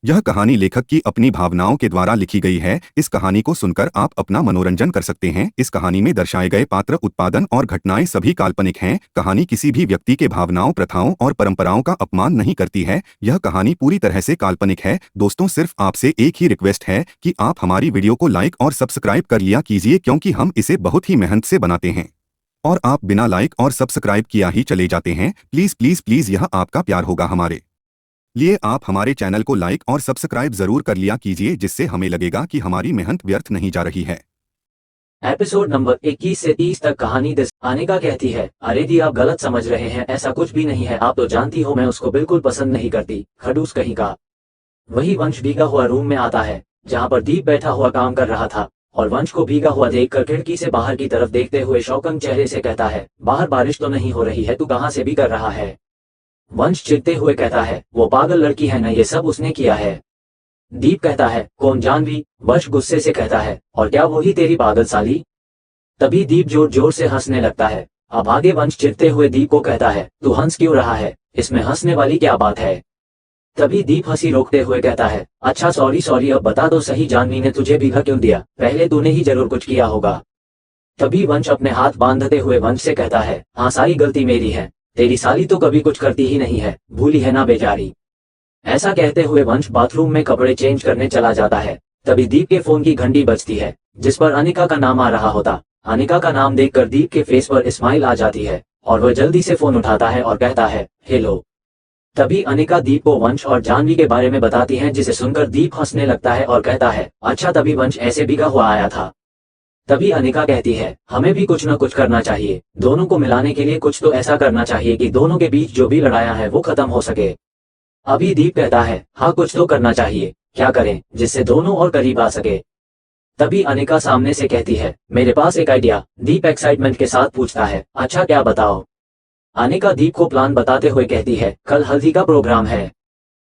यह कहानी लेखक की अपनी भावनाओं के द्वारा लिखी गई है। इस कहानी को सुनकर आप अपना मनोरंजन कर सकते हैं। इस कहानी में दर्शाए गए पात्र, उत्पादन और घटनाएं सभी काल्पनिक हैं। कहानी किसी भी व्यक्ति के भावनाओं, प्रथाओं और परंपराओं का अपमान नहीं करती है। यह कहानी पूरी तरह से काल्पनिक है। दोस्तों, सिर्फ आपसे एक ही रिक्वेस्ट है कि आप हमारी वीडियो को लाइक और सब्सक्राइब कर लिया कीजिए, क्योंकि हम इसे बहुत ही मेहनत से बनाते हैं और आप बिना लाइक और सब्सक्राइब किया ही चले जाते हैं। प्लीज प्लीज प्लीज, यह आपका प्यार होगा हमारे लिए। आप हमारे चैनल को लाइक और सब्सक्राइब जरूर कर लिया कीजिए, जिससे हमें लगेगा कि हमारी मेहनत व्यर्थ नहीं जा रही है। एपिसोड नंबर 21 से 30 तक कहानी अनिका कहती है, अरे दी आप गलत समझ रहे हैं, ऐसा कुछ भी नहीं है। आप तो जानती हो मैं उसको बिल्कुल पसंद नहीं करती, खड़ूस कहीं का। वही वंश भीगा हुआ रूम में आता है जहाँ पर दीप बैठा हुआ काम कर रहा था, और वंश को भीगा हुआ देखकर खिड़की से बाहर की तरफ देखते हुए शौकंग चेहरे से कहता है, बाहर बारिश तो नहीं हो रही है, तू कहाँ से भी कर रहा है। वंश चिढ़ते हुए कहता है, वो पागल लड़की है ना, ये सब उसने किया है। दीप कहता है, कौन, जानवी? वंश गुस्से से कहता है, और क्या वही तेरी पागल साली? तभी दीप जोर जोर से हंसने लगता है। अब आगे वंश चिढ़ते हुए दीप को कहता है, तू हंस क्यों रहा है, इसमें हंसने वाली क्या बात है। तभी दीप हंसी रोकते हुए कहता है, अच्छा सॉरी सॉरी, अब बता दो सही, जानवी ने तुझे भीगा क्यों दिया? पहले तूने ही जरूर कुछ किया होगा। तभी वंश अपने हाथ बांधते हुए वंश से कहता है, हाँ सारी गलती मेरी है, तेरी साली तो कभी कुछ करती ही नहीं है, भूली है ना बेचारी। ऐसा कहते हुए वंश बाथरूम में कपड़े चेंज करने चला जाता है। तभी दीप के फोन की घंटी बजती है, जिस पर अनिका का नाम आ रहा होता। अनिका का नाम देखकर दीप के फेस पर स्माइल आ जाती है और वह जल्दी से फोन उठाता है और कहता है, हेलो। तभी अनिका दीप को वंश और जानवी के बारे में बताती है, जिसे सुनकर दीप हंसने लगता है और कहता है, अच्छा तभी वंश ऐसे भीगा हुआ आया था। तभी अनिका कहती है, हमें भी कुछ न कुछ करना चाहिए, दोनों को मिलाने के लिए कुछ तो ऐसा करना चाहिए कि दोनों के बीच जो भी लड़ाइयाँ हैं वो खत्म हो सके। अभी दीप कहता है, हाँ कुछ तो करना चाहिए, क्या करें जिससे दोनों और करीब आ सके। तभी अनिका सामने से कहती है, मेरे पास एक आइडिया। दीप एक्साइटमेंट के साथ पूछता है, अच्छा क्या, बताओ। अनिका दीप को प्लान बताते हुए कहती है, कल हल्दी का प्रोग्राम है,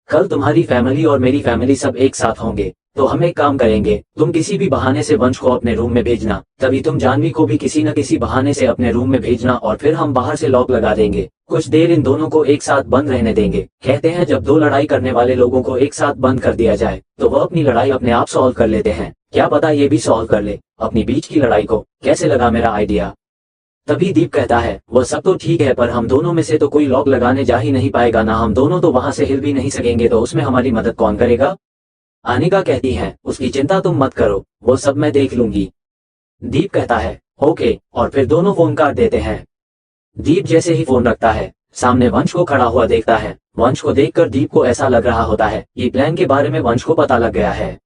कल तुम्हारी फैमिली और मेरी फैमिली सब एक साथ होंगे, तो हम एक काम करेंगे, तुम किसी भी बहाने से वंश को अपने रूम में भेजना, तभी तुम जानवी को भी किसी न किसी बहाने से अपने रूम में भेजना, और फिर हम बाहर से लॉक लगा देंगे। कुछ देर इन दोनों को एक साथ बंद रहने देंगे। कहते हैं जब दो लड़ाई करने वाले लोगों को एक साथ बंद कर दिया जाए तो वह अपनी लड़ाई अपने आप सॉल्व कर लेते हैं। क्या पता ये भी सॉल्व कर ले अपनी बीच की लड़ाई को। कैसे लगा मेरा आइडिया? तभी दीप कहता है, वह सब तो ठीक है, पर हम दोनों में से तो कोई लॉक लगाने जा ही नहीं पाएगा ना, हम दोनों तो वहां से हिल भी नहीं सकेंगे, तो उसमें हमारी मदद कौन करेगा? अनिका कहती है, उसकी चिंता तुम मत करो, वो सब मैं देख लूंगी। दीप कहता है, ओके, और फिर दोनों फोन काट देते हैं। दीप जैसे ही फोन रखता है, सामने वंश को खड़ा हुआ देखता है। वंश को देखकर दीप को ऐसा लग रहा होता है कि प्लान के बारे में वंश को पता लग गया है।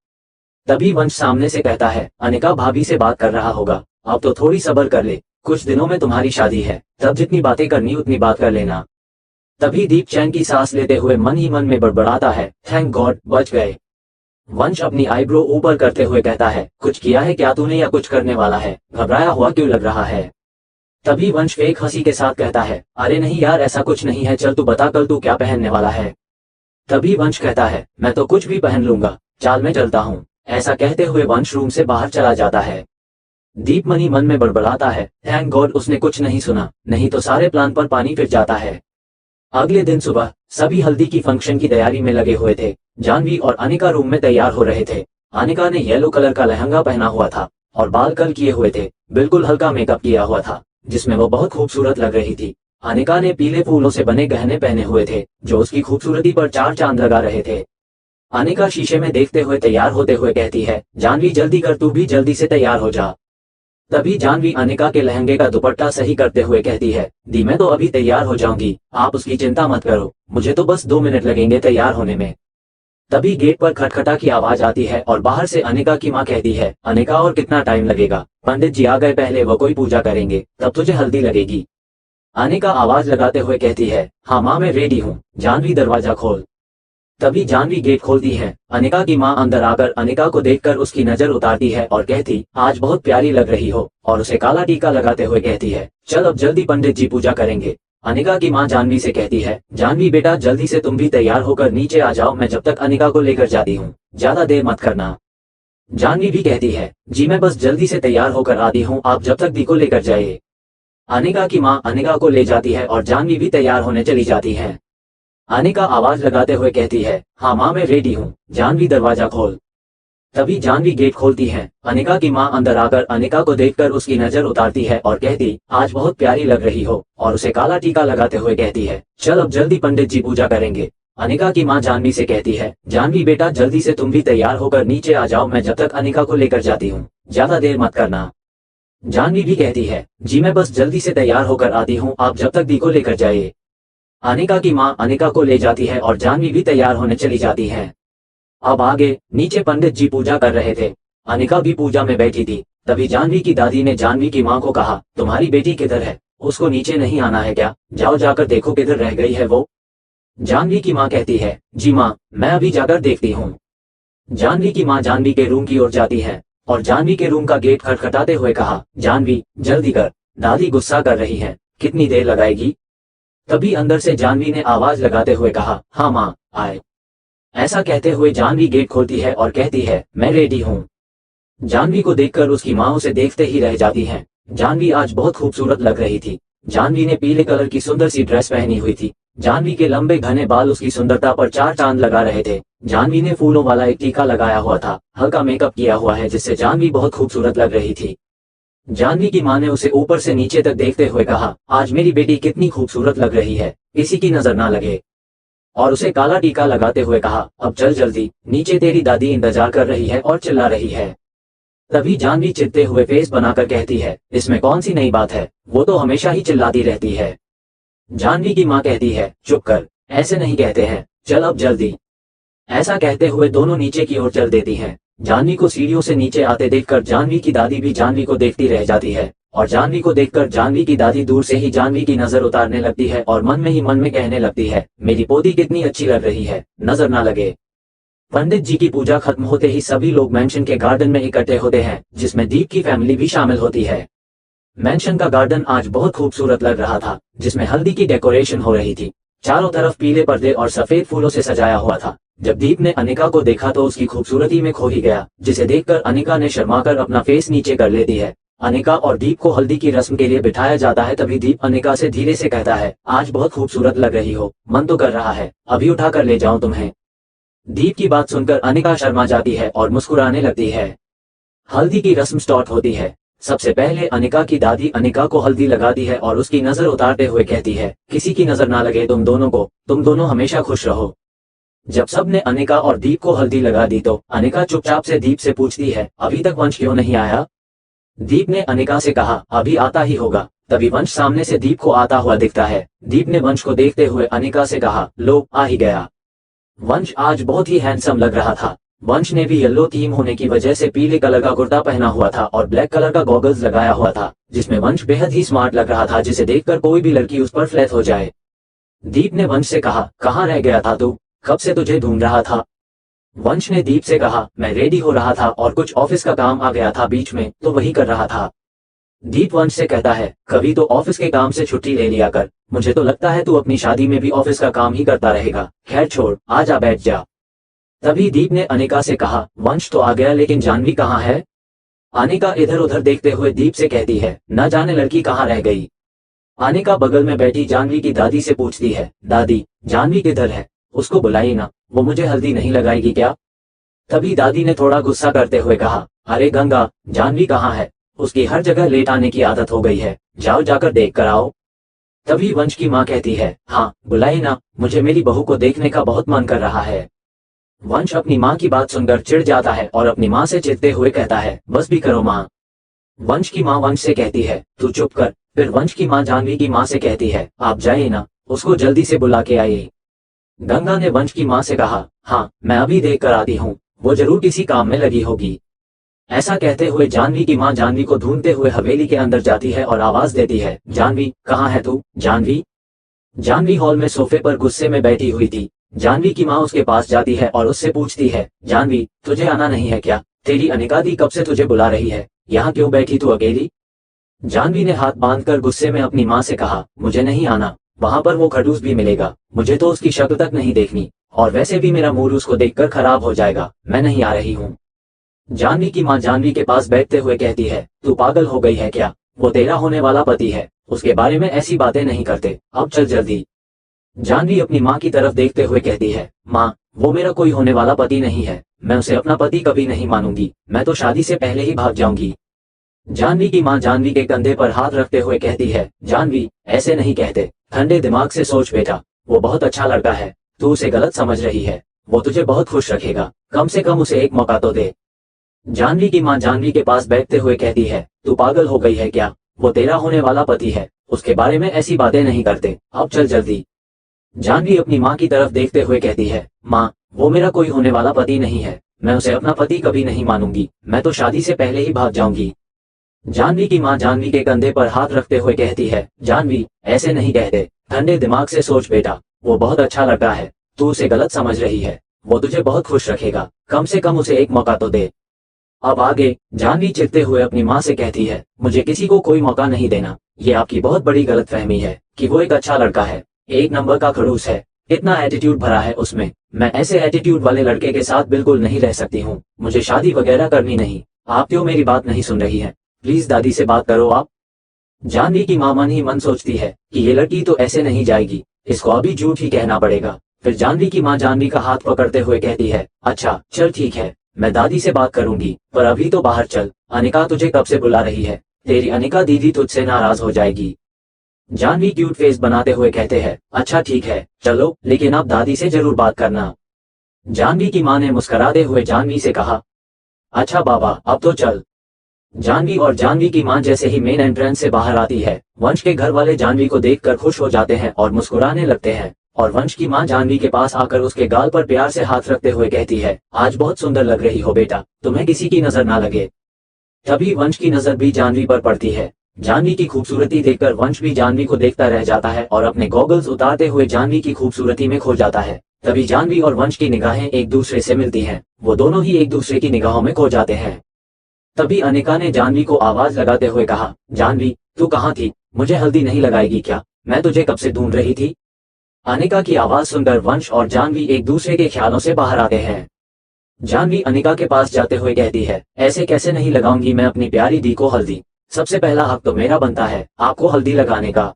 तभी वंश सामने से कहता है, अनिका भाभी से बात कर रहा होगा, अब तो थोड़ी सब्र कर ले, कुछ दिनों में तुम्हारी शादी है, तब जितनी बातें करनी उतनी बात कर लेना। तभी दीप चैन की सांस लेते हुए मन ही मन में बड़बड़ाता है, थैंक गॉड बच गए। वंश अपनी आईब्रो ऊपर करते हुए कहता है, कुछ किया है क्या तूने या कुछ करने वाला है? घबराया हुआ क्यों लग रहा है? तभी वंश फेक हंसी के साथ कहता है, अरे नहीं यार, ऐसा कुछ नहीं है, चल तू बता कल तू क्या पहनने वाला है। तभी वंश कहता है, मैं तो कुछ भी पहन लूंगा, चाल मैं चलता हूँ। ऐसा कहते हुए वंश रूम से बाहर चला जाता है। दीप मनी मन में बड़बड़ाता है, थैंक गॉड उसने कुछ नहीं सुना, नहीं तो सारे प्लान पर पानी फिर जाता है। अगले दिन सुबह सभी हल्दी की फंक्शन की तैयारी में लगे हुए थे। जानवी और अनिका रूम में तैयार हो रहे थे। अनिका ने येलो कलर का लहंगा पहना हुआ था और बाल कर्ल किए हुए थे, बिल्कुल हल्का मेकअप किया हुआ था, जिसमें वो बहुत खूबसूरत लग रही थी। अनिका ने पीले फूलों से बने गहने पहने हुए थे, जो उसकी खूबसूरती पर चार चांद लगा रहे थे। अनिका शीशे में देखते हुए तैयार होते हुए कहती है, जानवी जल्दी कर, तू भी जल्दी से तैयार हो जा। तभी जानवी अनिका के लहंगे का दुपट्टा सही करते हुए कहती है, दी मैं तो अभी तैयार हो जाऊंगी, आप उसकी चिंता मत करो, मुझे तो बस 2 मिनट लगेंगे तैयार होने में। तभी गेट पर खटखटा की आवाज आती है और बाहर से अनिका की माँ कहती है, अनिका और कितना टाइम लगेगा? पंडित जी आ गए, पहले वो कोई पूजा करेंगे, तब तुझे हल्दी लगेगी। अनिका आवाज लगाते हुए कहती है, हाँ माँ मैं रेडी हूँ, जानवी दरवाजा खोल। तभी जानवी गेट खोलती है। अनिका की माँ अंदर आकर अनिका को देखकर उसकी नजर उतारती है और कहती, आज बहुत प्यारी लग रही हो, और उसे काला टीका लगाते हुए कहती है, चल अब जल्दी पंडित जी पूजा करेंगे। अनिका की माँ जानवी से कहती है, जानवी बेटा जल्दी से तुम भी तैयार होकर नीचे आ जाओ, मैं जब तक अनिका को लेकर जाती हूँ, ज्यादा देर मत करना। जानवी भी कहती है, जी मैं बस जल्दी से तैयार होकर आती हूँ, आप जब तक दी को लेकर जाइए। अनिका की माँ अनिका को ले जाती है और जानवी भी तैयार होने चली जाती है। अनिका आवाज लगाते हुए कहती है, हाँ माँ मैं रेडी हूँ, जानवी दरवाजा खोल। तभी जानवी गेट खोलती है। अनिका की माँ अंदर आकर अनिका को देखकर उसकी नजर उतारती है और कहती, आज बहुत प्यारी लग रही हो, और उसे काला टीका लगाते हुए कहती है, चल अब जल्दी पंडित जी पूजा करेंगे। अनिका की माँ जानवी से कहती है, जानवी बेटा जल्दी से तुम भी तैयार होकर नीचे आ जाओ, मैं जब तक अनिका को लेकर जाती हूँ, ज्यादा देर मत करना। जानवी भी कहती है, जी मैं बस जल्दी से तैयार होकर आती हूँ, आप जब तक दी को लेकर जाइए। अनिका की माँ अनिका को ले जाती है और जानवी भी तैयार होने चली जाती है। अब आगे नीचे पंडित जी पूजा कर रहे थे। अनिका भी पूजा में बैठी थी। तभी जानवी की दादी ने जानवी की माँ को कहा, तुम्हारी बेटी किधर है, उसको नीचे नहीं आना है क्या, जाओ जाकर देखो किधर रह गई है वो। जानवी की माँ कहती है, जी माँ मैं अभी जाकर देखती हूँ। जानवी की माँ जानवी के रूम की ओर जाती है और जानवी के रूम का गेट खटखटाते हुए कहा, जानवी जल्दी कर, दादी गुस्सा कर रही है, कितनी देर लगाएगी। तभी अंदर से जानवी ने आवाज लगाते हुए कहा, हाँ माँ आए। ऐसा कहते हुए जानवी गेट खोलती है और कहती है, मैं रेडी हूँ। जानवी को देखकर उसकी माँ उसे देखते ही रह जाती है। जानवी आज बहुत खूबसूरत लग रही थी। जानवी ने पीले कलर की सुंदर सी ड्रेस पहनी हुई थी। जानवी के लंबे घने बाल उसकी सुंदरता पर चार चांद लगा रहे थे। जानवी ने फूलों वाला एक टीका लगाया हुआ था, हल्का मेकअप किया हुआ है जिससे जानवी बहुत खूबसूरत लग रही थी। जानवी की माँ ने उसे ऊपर से नीचे तक देखते हुए कहा, आज मेरी बेटी कितनी खूबसूरत लग रही है, किसी की नजर ना लगे। और उसे काला टीका लगाते हुए कहा, अब चल जल्दी, नीचे तेरी दादी इंतजार कर रही है और चिल्ला रही है। तभी जानवी चिढ़ते हुए फेस बनाकर कहती है, इसमें कौन सी नई बात है, वो तो हमेशा ही चिल्लाती रहती है। जानवी की माँ कहती है, चुप कर, ऐसे नहीं कहते हैं, चल अब जल्दी। ऐसा कहते हुए दोनों नीचे की ओर चल देती हैं। जानवी को सीढ़ियों से नीचे आते देखकर जानवी की दादी भी जानवी को देखती रह जाती है और जानवी को देखकर जानवी की दादी दूर से ही जानवी की नजर उतारने लगती है और मन में ही मन में कहने लगती है, मेरी पोती कितनी अच्छी लग रही है, नजर ना लगे। पंडित जी की पूजा खत्म होते ही सभी लोग मैंशन के गार्डन में इकट्ठे होते हैं, जिसमें दीप की फैमिली भी शामिल होती है। मैंशन का गार्डन आज बहुत खूबसूरत लग रहा था, जिसमें हल्दी की डेकोरेशन हो रही थी। चारों तरफ पीले पर्दे और सफेद फूलों से सजाया हुआ था। जब दीप ने अनिका को देखा तो उसकी खूबसूरती में खो ही गया, जिसे देखकर अनिका ने शर्माकर अपना फेस नीचे कर लेती है। अनिका और दीप को हल्दी की रस्म के लिए बिठाया जाता है। तभी दीप अनिका से धीरे से कहता है, आज बहुत खूबसूरत लग रही हो, मन तो कर रहा है अभी उठा कर ले जाऊं तुम्हें। दीप की बात सुनकर अनिका शर्मा जाती है और मुस्कुराने लगती है। हल्दी की रस्म स्टार्ट होती है। सबसे पहले अनिका की दादी अनिका को हल्दी लगाती है और उसकी नजर उतारते हुए कहती है, किसी की नजर ना लगे तुम दोनों को, तुम दोनों हमेशा खुश रहो। जब सबने अनिका और दीप को हल्दी लगा दी तो अनिका चुपचाप से दीप से पूछती है, अभी तक वंश क्यों नहीं आया। दीप ने अनिका से कहा, अभी आता ही होगा। तभी वंश सामने से दीप को आता हुआ दिखता है। दीप ने वंश को देखते हुए अनिका से कहा, लो आ ही गया। वंश आज बहुत ही हैंडसम लग रहा था। वंश ने भी येलो थीम होने की वजह से पीले कलर का कुर्ता पहना हुआ था और ब्लैक कलर का गॉगल्स लगाया हुआ था, जिसमें वंश बेहद ही स्मार्ट लग रहा था, जिसे देखकर कोई भी लड़की उस पर फ्लैट हो जाए। दीप ने वंश से कहा, कहाँ रह गया था तू, कब से तुझे ढूंढ रहा था। वंश ने दीप से कहा, मैं रेडी हो रहा था और कुछ ऑफिस का काम आ गया था बीच में, तो वही कर रहा था। दीप वंश से कहता है, कभी तो ऑफिस के काम से छुट्टी ले लिया कर, मुझे तो लगता है तू अपनी शादी में भी ऑफिस का काम ही करता रहेगा। खैर छोड़, आजा बैठ जा। तभी दीप ने अनिका से कहा, वंश तो आ गया लेकिन जानवी कहाँ है। अनिका इधर उधर देखते हुए दीप से कहती है, न जाने लड़की कहाँ रह गई। अनिका बगल में बैठी जानवी की दादी से पूछती है, दादी जानवी किधर है, उसको बुलाइए ना, वो मुझे हल्दी नहीं लगाएगी क्या। तभी दादी ने थोड़ा गुस्सा करते हुए कहा, अरे गंगा, जानवी कहाँ है, उसकी हर जगह लेट आने की आदत हो गई है, जाओ जाकर देख कर आओ। तभी वंश की माँ कहती है, हाँ बुलाइए ना, मुझे मेरी बहू को देखने का बहुत मन कर रहा है। वंश अपनी माँ की बात सुनकर चिढ़ जाता है और अपनी माँ से चिढ़ते हुए कहता है, बस भी करो माँ। वंश की माँ वंश से कहती है, तू चुप कर। फिर वंश की माँ जानवी की माँ से कहती है, आप जाइए ना, उसको जल्दी से बुला के आइए। गंगा ने वंश की माँ से कहा, हाँ मैं अभी देख कर आती हूँ, वो जरूर किसी काम में लगी होगी। ऐसा कहते हुए जानवी की माँ जानवी को ढूंढते हुए हवेली के अंदर जाती है और आवाज देती है, जानवी कहाँ है तू। जानवी। जानवी हॉल में सोफे पर गुस्से में बैठी हुई थी। जानवी की माँ उसके पास जाती है और उससे पूछती है, जानवी तुझे आना नहीं है क्या, तेरी अनिका दी कब से तुझे बुला रही है, यहाँ क्यों बैठी तू अकेली। जानवी ने हाथ बांधकर गुस्से में अपनी माँ से कहा, मुझे नहीं आना, वहां पर वो खड़ूस भी मिलेगा, मुझे तो उसकी शक्ल तक नहीं देखनी, और वैसे भी मेरा मूड उसको देखकर खराब हो जाएगा, मैं नहीं आ रही हूँ। जानवी की माँ जानवी के पास बैठते हुए कहती है, तू पागल हो गई है क्या, वो तेरा होने वाला पति है, उसके बारे में ऐसी बातें नहीं करते, अब चल जल्दी। जानवी अपनी माँ की तरफ देखते हुए कहती है, माँ, वो मेरा कोई होने वाला पति नहीं है, मैं उसे अपना पति कभी नहीं मानूंगी, मैं तो शादी से पहले ही भाग जाऊंगी। जानवी की माँ जानवी के कंधे पर हाथ रखते हुए कहती है, जानवी, ऐसे नहीं कहते, ठंडे दिमाग से सोच बेटा, वो बहुत अच्छा लड़का है, तू उसे गलत समझ रही है, वो तुझे बहुत खुश रखेगा, कम से कम उसे एक मौका तो दे। जानवी की माँ जानवी के पास बैठते हुए कहती है, तू पागल हो गई है क्या, वो तेरा होने वाला पति है, उसके बारे में ऐसी बातें नहीं करते, अब चल जल्दी। जानवी अपनी माँ की तरफ देखते हुए कहती है, माँ, वो मेरा कोई होने वाला पति नहीं है, मैं उसे अपना पति कभी नहीं मानूंगी, मैं तो शादी से पहले ही भाग जाऊंगी। जानवी की माँ जानवी के कंधे पर हाथ रखते हुए कहती है, जानवी, ऐसे नहीं कहते, ठंडे दिमाग से सोच बेटा, वो बहुत अच्छा लड़का है, तू उसे गलत समझ रही है, वो तुझे बहुत खुश रखेगा, कम से कम उसे एक मौका तो दे। अब आगे जानवी चिढ़ते हुए अपनी माँ से कहती है, मुझे किसी को कोई मौका नहीं देना, ये आपकी बहुत बड़ी गलतफहमी है कि वो एक अच्छा लड़का है, एक नंबर का खड़ूस है, इतना एटीट्यूड भरा है उसमें, मैं ऐसे एटीट्यूड वाले लड़के के साथ बिल्कुल नहीं रह सकती हूँ, मुझे शादी वगैरह करनी नहीं। आप क्यों मेरी बात नहीं सुन रही है, प्लीज दादी से बात करो आप। जानवी की माँ मन ही मन सोचती है कि ये लड़की तो ऐसे नहीं जाएगी, इसको अभी झूठ ही कहना पड़ेगा। फिर जानवी की माँ जानवी का हाथ पकड़ते हुए कहती है, अच्छा चल ठीक है, मैं दादी से बात करूंगी, पर अभी तो बाहर चल, अनिका तुझे कब से बुला रही है, तेरी अनिका दीदी तुझसे नाराज हो जाएगी। जानवी क्यूट फेस बनाते हुए कहते हैं, अच्छा ठीक है चलो, लेकिन आप दादी से जरूर बात करना। जानवी की माँ ने मुस्कुराते हुए जानवी से कहा, अच्छा बाबा अब तो चल। जानवी और जानवी की माँ जैसे ही मेन एंट्रेंस से बाहर आती है, वंश के घर वाले जानवी को देखकर खुश हो जाते हैं और मुस्कुराने लगते हैं, और वंश की माँ जानवी के पास आकर उसके गाल पर प्यार से हाथ रखते हुए कहती है, आज बहुत सुंदर लग रही हो बेटा, तुम्हें किसी की नजर ना लगे। तभी वंश की नजर भी जानवी पर पड़ती है। जानवी की खूबसूरती देखकर वंश भी जानवी को देखता रह जाता है और अपने गॉगल्स उतारते हुए जानवी की खूबसूरती में खो जाता है। तभी जानवी और वंश की निगाहें एक दूसरे से मिलती हैं, वो दोनों ही एक दूसरे की निगाहों में खो जाते हैं। तभी अनिका ने जानवी को आवाज लगाते हुए कहा, जानवी, तू कहाँ थी, मुझे हल्दी नहीं लगाएगी क्या, मैं तुझे कब से ढूंढ रही थी। अनिका की आवाज सुनकर वंश और जानवी एक दूसरे के ख्यालों से बाहर आते हैं। जानवी अनिका के पास जाते हुए कहती है, ऐसे कैसे नहीं लगाऊंगी मैं अपनी प्यारी दी को हल्दी, सबसे पहला हक तो मेरा बनता है आपको हल्दी लगाने का।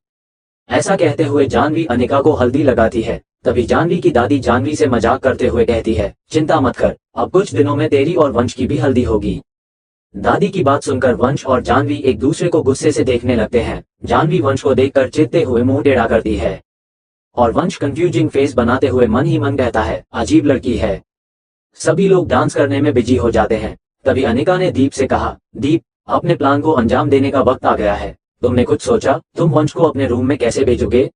ऐसा कहते हुए जानवी अनिका को हल्दी लगाती है। तभी जानवी की दादी जानवी से मजाक करते हुए कहती है, चिंता मत कर, अब कुछ दिनों में तेरी और वंश की भी हल्दी होगी। दादी की बात सुनकर वंश और जानवी एक दूसरे को गुस्से से देखने लगते हैं। जानवी वंश को देखकर चिढ़ते हुए मुंह टेढ़ा करती है और वंश कंफ्यूजिंग फेस बनाते हुए मन ही मन कहता है, अजीब लड़की है। सभी लोग डांस करने में बिजी हो जाते हैं। तभी अनिका ने दीप से कहा, दीप, अपने प्लान को अंजाम देने का वक्त आ गया है, तुमने कुछ सोचा, तुम वंश को अपने रूम में कैसे भेजोगे।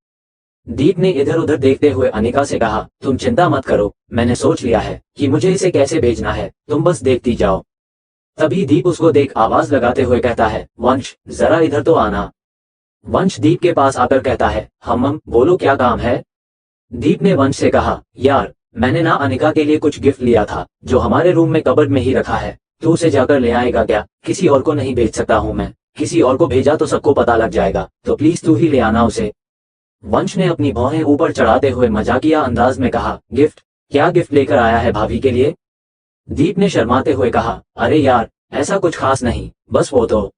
दीप ने इधर उधर देखते हुए अनिका से कहा, तुम चिंता मत करो, मैंने सोच लिया है कि मुझे इसे कैसे भेजना है, तुम बस देखती जाओ। तभी दीप उसको देख आवाज लगाते हुए कहता है, वंश जरा इधर तो आना। वंश दीप के पास आकर कहता है, हम बोलो क्या काम है। दीप ने वंश से कहा, यार मैंने ना अनिका के लिए कुछ गिफ्ट लिया था जो हमारे रूम में कबर्ड में ही रखा है, तू उसे जाकर ले आएगा क्या, किसी और को नहीं भेज सकता हूँ मैं, किसी और को भेजा तो सबको पता लग जाएगा, तो प्लीज तू ही ले आना उसे। वंश ने अपनी भौहें ऊपर चढ़ाते हुए मजाकिया अंदाज में कहा, गिफ्ट, क्या गिफ्ट लेकर आया है भाभी के लिए। दीप ने शर्माते हुए कहा, अरे यार ऐसा कुछ खास नहीं, बस वो तो।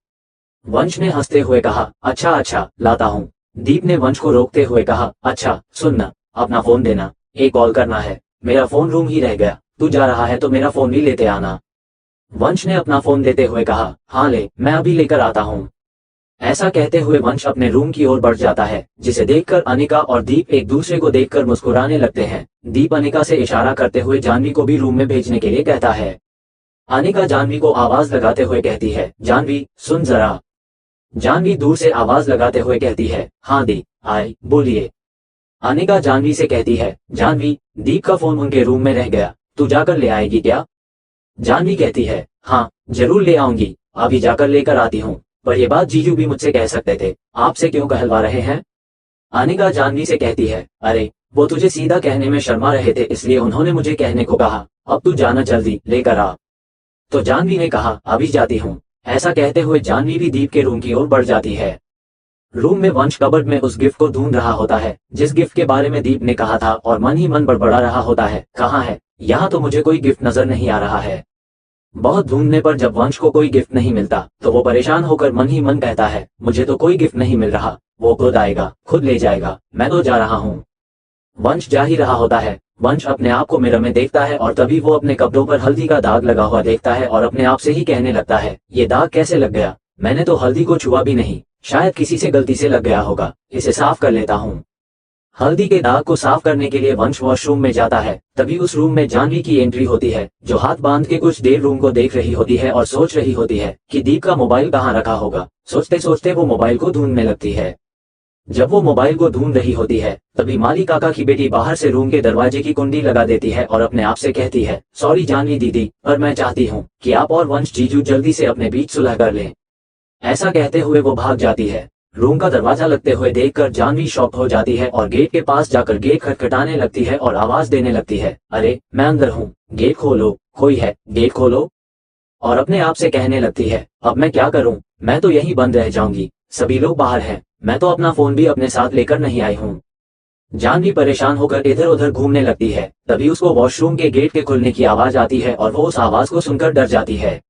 वंश ने हंसते हुए कहा, अच्छा अच्छा लाता हूँ। दीप ने वंश को रोकते हुए कहा, अच्छा सुन ना, अपना फोन देना, एक कॉल करना है, मेरा फोन रूम ही रह गया, तू जा रहा है तो मेरा फोन भी लेते आना। वंश ने अपना फोन देते हुए कहा, हाँ ले, मैं अभी लेकर आता हूँ। ऐसा कहते हुए वंश अपने रूम की ओर बढ़ जाता है, जिसे देखकर अनिका और दीप एक दूसरे को देखकर मुस्कुराने लगते हैं। दीप अनिका से इशारा करते हुए जानवी को भी रूम में भेजने के लिए कहता है। अनिका जानवी को आवाज लगाते हुए कहती है, जानवी सुन जरा। जानवी दूर से आवाज लगाते हुए कहती है, हाँ दी, आए बोलिए। अनिका जानवी से कहती है, जानवी, दीप का फोन उनके रूम में रह गया, तू जाकर ले आएगी क्या। जानवी कहती है, हाँ जरूर ले आऊंगी, अभी जाकर लेकर आती हूँ, पर यह बात जीजू भी मुझसे कह सकते थे, आपसे क्यों कहलवा रहे हैं। अनिका जानवी से कहती है, अरे वो तुझे सीधा कहने में शर्मा रहे थे, इसलिए उन्होंने मुझे कहने को कहा, अब तू जाना जल्दी लेकर आ। तो जानवी ने कहा, अभी जाती हूँ। ऐसा कहते हुए जानवी भी दीप के रूम की ओर बढ़ जाती है। रूम में वंश कबर्ड में उस गिफ्ट को ढूंढ रहा होता है जिस गिफ्ट के बारे में दीप ने कहा था, और मन ही मन बड़बड़ा रहा होता है, कहाँ है, यहाँ तो मुझे कोई गिफ्ट नजर नहीं आ रहा है। बहुत ढूंढने पर जब वंश को कोई गिफ्ट नहीं मिलता तो वो परेशान होकर मन ही मन कहता है, मुझे तो कोई गिफ्ट नहीं मिल रहा, वो खुद आएगा खुद ले जाएगा, मैं तो जा रहा हूँ। वंश जा ही रहा होता है। वंश अपने आप को मिरर में देखता है और तभी वो अपने कपड़ों पर हल्दी का दाग लगा हुआ देखता है और अपने आप से ही कहने लगता है, ये दाग कैसे लग गया? मैंने तो हल्दी को छुआ भी नहीं, शायद किसी से गलती से लग गया होगा, इसे साफ कर लेता हूँ। हल्दी के दाग को साफ करने के लिए वंश वॉशरूम में जाता है। तभी उस रूम में जानवी की एंट्री होती है, जो हाथ बांध के कुछ देर रूम को देख रही होती है और सोच रही होती है कि दीप का मोबाइल कहाँ रखा होगा। सोचते सोचते वो मोबाइल को ढूंढने लगती है। जब वो मोबाइल को ढूंढ रही होती है तभी माली काका की बेटी बाहर से रूम के दरवाजे की कुंडी लगा देती है और अपने आप से कहती है, सॉरी जानवी दीदी, पर मैं चाहती हूँ कि आप और वंश जीजू जल्दी से अपने बीच सुलह कर लें। ऐसा कहते हुए वो भाग जाती है। रूम का दरवाजा लगते हुए देखकर जानवी शॉक हो जाती है और गेट के पास जाकर गेट खटखटाने लगती है और आवाज देने लगती है, अरे मैं अंदर हूँ, गेट खोलो, कोई है, गेट खोलो। और अपने आप से कहने लगती है, अब मैं क्या करूँ, मैं तो यहीं बंद रह जाऊंगी, सभी लोग बाहर हैं, मैं तो अपना फोन भी अपने साथ लेकर नहीं आई हूँ। जानवी परेशान होकर इधर उधर घूमने लगती है। तभी उसको वॉशरूम के गेट के खुलने की आवाज आती है और वो उस आवाज को सुनकर डर जाती है।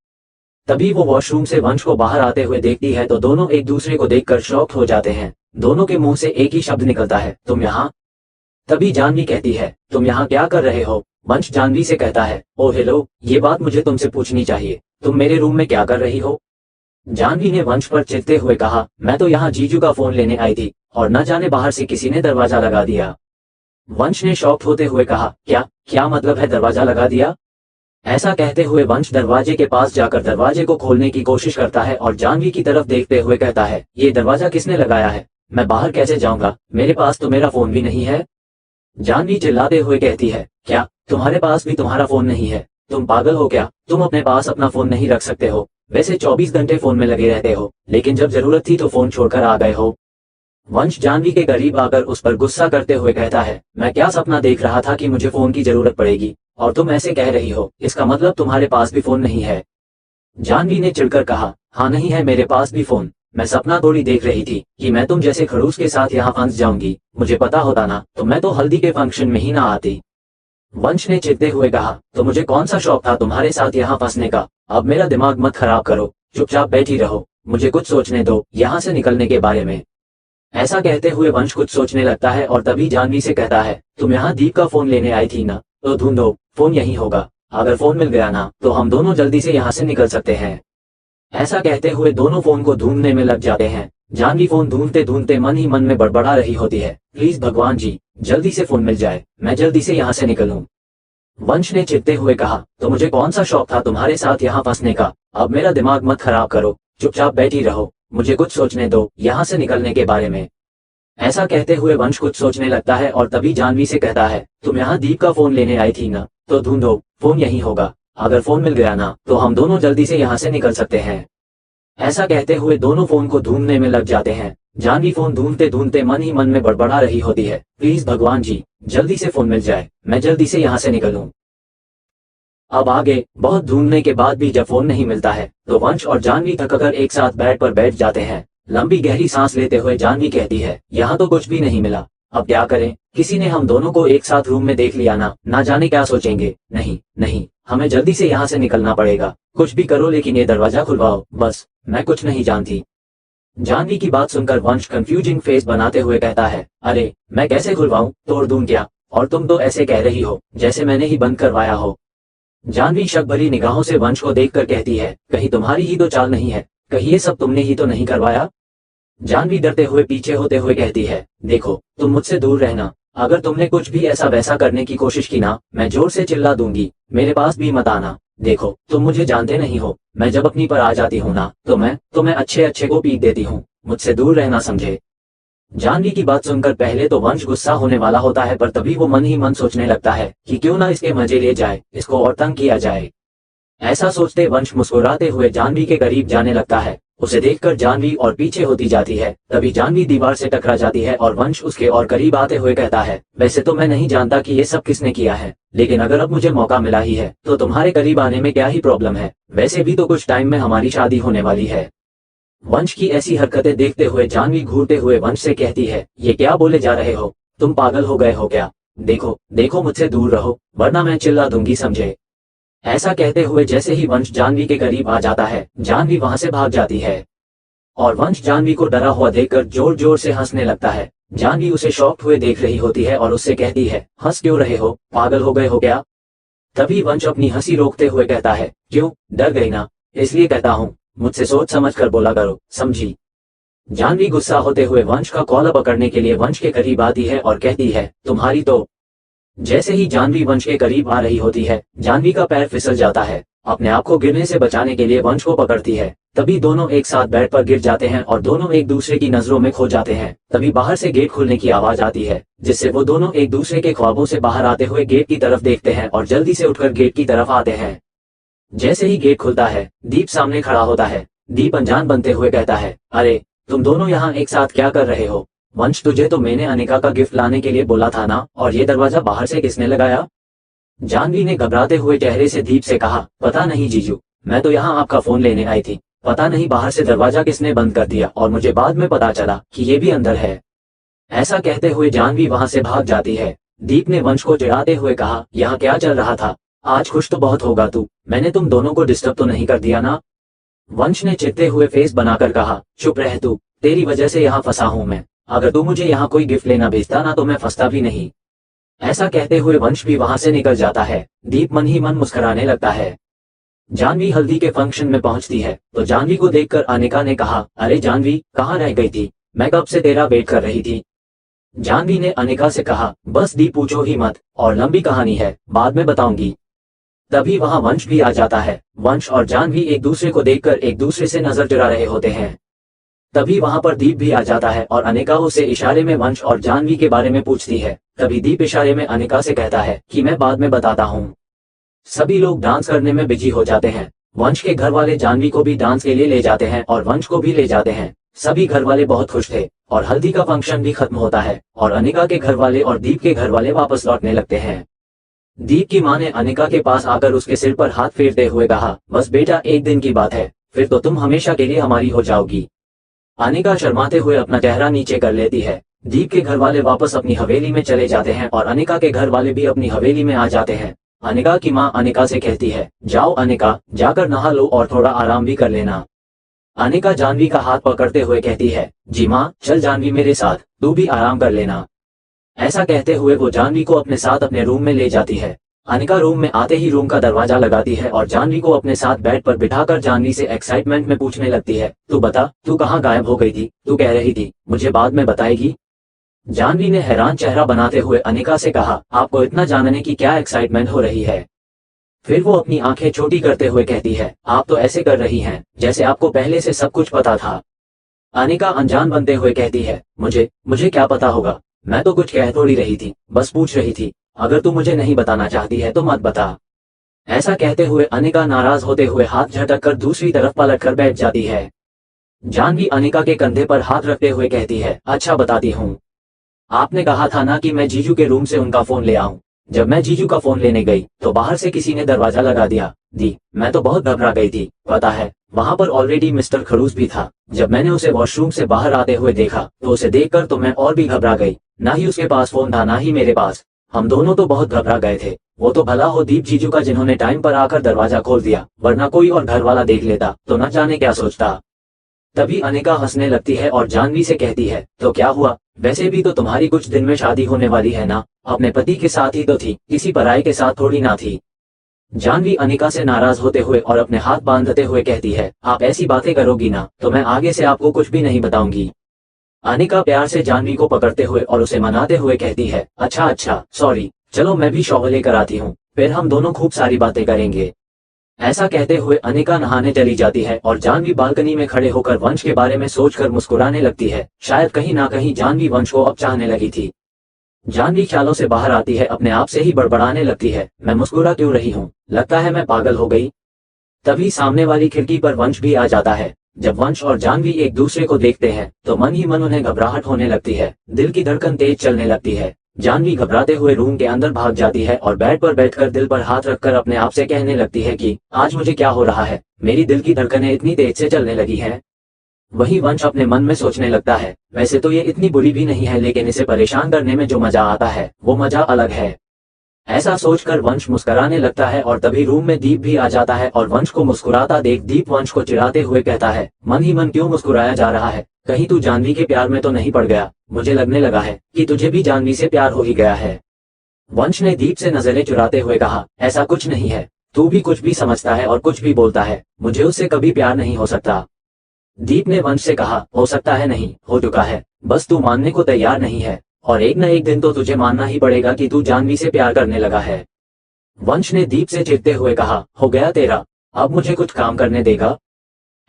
तभी वो वॉशरूम से वंश को बाहर आते हुए देखती है तो दोनों एक दूसरे को देखकर शॉक हो जाते हैं। दोनों के मुंह से एक ही शब्द निकलता है, तुम यहाँ। तभी जानवी कहती है, तुम यहाँ क्या कर रहे हो? वंश जानवी से कहता है, ओ हेलो, ये बात मुझे तुमसे पूछनी चाहिए, तुम मेरे रूम में क्या कर रही हो? जानवी ने वंश पर चिढ़ते हुए कहा, मैं तो यहाँ जीजू का फोन लेने आई थी और न जाने बाहर से किसी ने दरवाजा लगा दिया। वंश ने शॉक होते हुए कहा, क्या मतलब है दरवाजा लगा दिया? ऐसा कहते हुए वंश दरवाजे के पास जाकर दरवाजे को खोलने की कोशिश करता है और जानवी की तरफ देखते हुए कहता है, ये दरवाजा किसने लगाया है? मैं बाहर कैसे जाऊंगा? मेरे पास तो मेरा फोन भी नहीं है। जानवी चिल्लाते हुए कहती है, क्या तुम्हारे पास भी तुम्हारा फोन नहीं है? तुम पागल हो क्या? तुम अपने पास अपना फोन नहीं रख सकते हो? वैसे 24 घंटे फोन में लगे रहते हो, लेकिन जब जरूरत थी तो फोन छोड़कर आ गए हो। वंश जानवी के करीब आकर उस पर गुस्सा करते हुए कहता है, मैं क्या सपना देख रहा था कि मुझे फोन की जरूरत पड़ेगी और तुम ऐसे कह रही हो, इसका मतलब तुम्हारे पास भी फोन नहीं है। जानवी ने चिढ़कर कहा, हाँ नहीं है मेरे पास भी फोन, मैं सपना थोड़ी देख रही थी कि मैं तुम जैसे खड़ूस के साथ यहाँ फंस जाऊंगी, मुझे पता होता ना तो मैं तो हल्दी के फंक्शन में ही ना आती। वंश ने चिढ़ते हुए कहा, तो मुझे कौन सा शौक था तुम्हारे साथ यहाँ फंसने का? अब मेरा दिमाग मत खराब करो, चुपचाप बैठी रहो, मुझे कुछ सोचने दो यहाँ से निकलने के बारे में। ऐसा कहते हुए वंश कुछ सोचने लगता है और तभी जानवी से कहता है, तुम यहाँ दीप का फोन लेने आई थी ना, तो ढूंढो, फोन यहीं होगा, अगर फोन मिल गया ना तो हम दोनों जल्दी से यहाँ से निकल सकते हैं। ऐसा कहते हुए दोनों फोन को ढूंढने में लग जाते हैं। जानवी फोन ढूंढते ढूंढते मन ही मन में बड़बड़ा रही होती है, प्लीज भगवान जी, जल्दी से फोन मिल जाए, मैं जल्दी से यहाँ से निकलूं। वंश ने चिढ़ते हुए कहा, तो मुझे कौन सा शौक था तुम्हारे साथ यहाँ फंसने का? अब मेरा दिमाग मत खराब करो, चुपचाप बैठी रहो, मुझे कुछ सोचने दो यहाँ से निकलने के बारे में। ऐसा कहते हुए वंश कुछ सोचने लगता है और तभी जानवी से कहता है, तुम यहाँ दीप का फोन लेने आई थी ना, तो ढूंढो, फोन यहीं होगा, अगर फोन मिल गया ना तो हम दोनों जल्दी से यहाँ से निकल सकते हैं। ऐसा कहते हुए दोनों फोन को ढूंढने में लग जाते हैं। जानवी फोन ढूंढते ढूंढते मन ही मन में बड़बड़ा रही होती है, प्लीज भगवान जी, जल्दी से फोन मिल जाए, मैं जल्दी से यहाँ से निकलूं। अब आगे बहुत ढूंढने के बाद भी जब फोन नहीं मिलता है तो वंश और जानवी थककर एक साथ बेड पर बैठ जाते हैं। लंबी गहरी सांस लेते हुए जानवी कहती है, यहाँ तो कुछ भी नहीं मिला, अब क्या करें? किसी ने हम दोनों को एक साथ रूम में देख लिया ना जाने क्या सोचेंगे। नहीं, हमें जल्दी से यहाँ से निकलना पड़ेगा, कुछ भी करो लेकिन ये दरवाजा खुलवाओ, बस, मैं कुछ नहीं जानती। जानवी की बात सुनकर वंश कंफ्यूजिंग फेस बनाते हुए कहता है, अरे मैं कैसे खुलवाऊं, तोड़ दूं क्या? और तुम तो ऐसे कह रही हो जैसे मैंने ही बंद करवाया हो। जानवी शक भरी निगाहों से वंश को देखकर कहती है, कहीं तुम्हारी ही तो चाल नहीं है, कहीं ये सब तुमने ही तो नहीं करवाया? जानवी डरते हुए पीछे होते हुए कहती है, देखो तुम मुझसे दूर रहना, अगर तुमने कुछ भी ऐसा वैसा करने की कोशिश की ना, मैं जोर से चिल्ला दूंगी, मेरे पास भी मत आना। देखो तुम मुझे जानते नहीं हो, मैं जब अपनी पर आ जाती हूँ ना तो मैं अच्छे को पीट देती हूँ, मुझसे दूर रहना, समझे? जानवी की बात सुनकर पहले तो वंश गुस्सा होने वाला होता है, पर तभी वो मन ही मन सोचने लगता है कि क्यों ना इसके मजे लिए जाए, इसको और तंग किया जाए। ऐसा सोचते वंश मुस्कुराते हुए जानवी के करीब जाने लगता है। उसे देखकर जानवी और पीछे होती जाती है। तभी जानवी दीवार से टकरा जाती है और वंश उसके और करीब आते हुए कहता है, वैसे तो मैं नहीं जानता कि ये सब किसने किया है, लेकिन अगर अब मुझे मौका मिला ही है तो तुम्हारे करीब आने में क्या ही प्रॉब्लम है? वैसे भी तो कुछ टाइम में हमारी शादी होने वाली है। वंश की ऐसी हरकतें देखते हुए जानवी घूरते हुए वंश से कहती है, ये क्या बोले जा रहे हो? तुम पागल हो गए हो क्या? देखो मुझसे दूर रहो, वरना मैं चिल्ला दूंगी, समझे? ऐसा कहते हुए जैसे ही वंश जानवी के करीब आ जाता है, जानवी वहां से भाग जाती है और वंश जानवी को डरा हुआ देखकर जोर जोर से हंसने लगता है। जानवी उसे शॉक्ड हुए देख रही होती है और उससे कहती है, हंस क्यों रहे हो, पागल हो गए हो क्या? तभी वंश अपनी हंसी रोकते हुए कहता है, क्यों, डर गई ना? इसलिए कहता हूँ, मुझसे सोच समझ कर बोला करो, समझी? जानवी गुस्सा होते हुए वंश का कॉलर पकड़ने के लिए वंश के करीब आती है और कहती है, तुम्हारी तो। जैसे ही जानवी वंश के करीब आ रही होती है, जानवी का पैर फिसल जाता है। अपने आप को गिरने से बचाने के लिए वंश को पकड़ती है। तभी दोनों एक साथ बेड पर गिर जाते हैं और दोनों एक दूसरे की नजरों में खो जाते हैं। तभी बाहर से गेट खुलने की आवाज आती है, जिससे वो दोनों एक दूसरे के ख्वाबों से बाहर आते हुए गेट की तरफ देखते हैं और जल्दी से उठकर गेट की तरफ आते हैं। जैसे ही गेट खुलता है, दीप सामने खड़ा होता है। दीप अनजान बनते हुए कहता है, अरे तुम दोनों यहाँ एक साथ क्या कर रहे हो? वंश, तुझे तो मैंने अनिका का गिफ्ट लाने के लिए बोला था ना, और ये दरवाजा बाहर से किसने लगाया? जानवी ने घबराते हुए चेहरे से दीप से कहा, पता नहीं जीजू, मैं तो यहाँ आपका फोन लेने आई थी। पता नहीं बाहर से दरवाजा किसने बंद कर दिया और मुझे बाद में पता चला कि ये भी अंदर है। ऐसा कहते हुए जानवी वहां से भाग जाती है। दीप ने वंश को चिढ़ाते हुए कहा, यहाँ क्या चल रहा था? आज खुश तो बहुत होगा तू, मैंने तुम दोनों को डिस्टर्ब तो नहीं कर दिया ना? वंश ने चिढ़ते हुए फेस बनाकर कहा, चुप रह तू, तेरी वजह से यहाँ फंसा हूं मैं। अगर तू मुझे यहाँ कोई गिफ्ट लेना भेजता ना तो मैं फंसता भी नहीं। ऐसा कहते हुए वंश भी वहां से निकल जाता है। दीप मन ही मन मुस्कुराने लगता है। जानवी हल्दी के फंक्शन में पहुंचती है तो जानवी को देखकर अनिका ने कहा, अरे जानवी, कहाँ रह गई थी? मैं कब से तेरा वेट कर रही थी। जानवी ने अनिका से कहा, बस दीप पूछो ही मत, और लंबी कहानी है, बाद में बताऊंगी। तभी वहां वंश भी आ जाता है। वंश और जानवी एक दूसरे को देखकर एक दूसरे से नजर चुरा रहे होते हैं। तभी वहां पर दीप भी आ जाता है और अनिका उसे इशारे में वंश और जानवी के बारे में पूछती है। तभी दीप इशारे में अनिका से कहता है कि मैं बाद में बताता हूँ। सभी लोग डांस करने में बिजी हो जाते हैं। वंश के घर वाले जानवी को भी डांस के लिए ले जाते हैं और वंश को भी ले जाते हैं। सभी घर वाले बहुत खुश थे और हल्दी का फंक्शन भी खत्म होता है और अनिका के घर वाले और दीप के घर वाले वापस लौटने लगते हैं। दीप की माँ ने अनिका के पास आकर उसके सिर पर हाथ फेरते हुए कहा, बस बेटा, एक दिन की बात है, फिर तो तुम हमेशा के लिए हमारी हो जाओगी। अनिका शर्माते हुए अपना चेहरा नीचे कर लेती है। दीप के घर वाले वापस अपनी हवेली में चले जाते हैं और अनिका के घर वाले भी अपनी हवेली में आ जाते हैं। अनिका की माँ अनिका से कहती है, जाओ अनिका, जाकर नहा लो और थोड़ा आराम भी कर लेना। अनिका जानवी का हाथ पकड़ते हुए कहती है, जी माँ, चल जानवी मेरे साथ, तू भी आराम कर लेना। ऐसा कहते हुए वो जानवी को अपने साथ अपने रूम में ले जाती है। अनिका रूम में आते ही रूम का दरवाजा लगाती है और जानवी को अपने साथ बेड पर बिठाकर जानवी से एक्साइटमेंट में पूछने लगती है, तू बता, तू कहाँ गायब हो गई थी? तू कह रही थी मुझे बाद में बताएगी। जानवी ने हैरान चेहरा बनाते हुए अनिका से कहा, आपको इतना जानने की क्या एक्साइटमेंट हो रही है? फिर वो अपनी आंखें छोटी करते हुए कहती है, आप तो ऐसे कर रही हैं जैसे आपको पहले से सब कुछ पता था। अनिका अनजान बनते हुए कहती है, मुझे क्या पता होगा, मैं तो कुछ कह थोड़ी रही थी, बस पूछ रही थी। अगर तू मुझे नहीं बताना चाहती है तो मत बता। ऐसा कहते हुए अनिका नाराज होते हुए हाथ झटक कर दूसरी तरफ पलट कर बैठ जाती है। जानवी अनिका के कंधे पर हाथ रखते हुए कहती है, अच्छा बताती हूँ। आपने कहा था ना कि मैं जीजू के रूम से उनका फोन ले आऊं। जब मैं जीजू का फोन लेने गई तो बाहर से किसी ने दरवाजा लगा दिया। दी, मैं तो बहुत घबरा गई थी। पता है, वहां पर ऑलरेडी मिस्टर खड़ूस भी था। जब मैंने उसे वॉशरूम से बाहर आते हुए देखा तो उसे देखकर तो मैं और भी घबरा गई। ना ही उसके पास फोन था ना ही मेरे पास। हम दोनों तो बहुत घबरा गए थे। वो तो भला हो दीप जीजू का, जिन्होंने टाइम पर आकर दरवाजा खोल दिया, वरना कोई और घर वाला देख लेता तो न जाने क्या सोचता। तभी अनिका हंसने लगती है और जानवी से कहती है, तो क्या हुआ? वैसे भी तो तुम्हारी कुछ दिन में शादी होने वाली है ना, अपने पति के साथ ही तो थी, किसी पराये के साथ थोड़ी ना थी। जानवी अनिका से नाराज होते हुए और अपने हाथ बांधते हुए कहती है, आप ऐसी बातें करोगी ना तो मैं आगे से आपको कुछ भी नहीं बताऊंगी। अनिका प्यार से जानवी को पकड़ते हुए और उसे मनाते हुए कहती है, अच्छा, सॉरी, चलो मैं भी शॉवर लेकर आती हूँ, फिर हम दोनों खूब सारी बातें करेंगे। ऐसा कहते हुए अनिका नहाने चली जाती है और जानवी बालकनी में खड़े होकर वंश के बारे में सोचकर मुस्कुराने लगती है। शायद कहीं ना कहीं जानवी वंश को अब चाहने लगी थी। जानवी ख्यालों से बाहर आती है, अपने आप से ही बड़बड़ाने लगती है, मैं मुस्कुरा क्यों रही हूँ? लगता है मैं पागल हो गई। तभी सामने वाली खिड़की पर वंश भी आ जाता है। जब वंश और जानवी एक दूसरे को देखते हैं तो मन ही मन उन्हें घबराहट होने लगती है। दिल की धड़कन तेज चलने लगती है। जानवी घबराते हुए रूम के अंदर भाग जाती है और बेड पर बैठकर दिल पर हाथ रखकर अपने आप से कहने लगती है कि आज मुझे क्या हो रहा है, मेरी दिल की धड़कनें इतनी तेज से चलने लगी हैं। वही वंश अपने मन में सोचने लगता है, वैसे तो ये इतनी बुरी भी नहीं है, लेकिन इसे परेशान करने में जो मजा आता है वो मजा अलग है। ऐसा सोचकर वंश मुस्कुराने लगता है और तभी रूम में दीप भी आ जाता है और वंश को मुस्कुराता देख दीप वंश को चिढ़ाते हुए कहता है, मन ही मन क्यों मुस्कुराया जा रहा है? कहीं तू जानवी के प्यार में तो नहीं पड़ गया? मुझे लगने लगा है कि तुझे भी जानवी से प्यार हो ही गया है। वंश ने दीप से नजरें चुराते हुए कहा, ऐसा कुछ नहीं है, तू भी कुछ भी समझता है और कुछ भी बोलता है, मुझे उससे कभी प्यार नहीं हो सकता। दीप ने वंश से कहा, हो सकता है नहीं, हो चुका है, बस तू मानने को तैयार नहीं है, और एक न एक दिन तो तुझे मानना ही पड़ेगा कि तू जानवी से प्यार करने लगा है। वंश ने दीप से चिढ़ते हुए कहा, हो गया तेरा, अब मुझे कुछ काम करने देगा?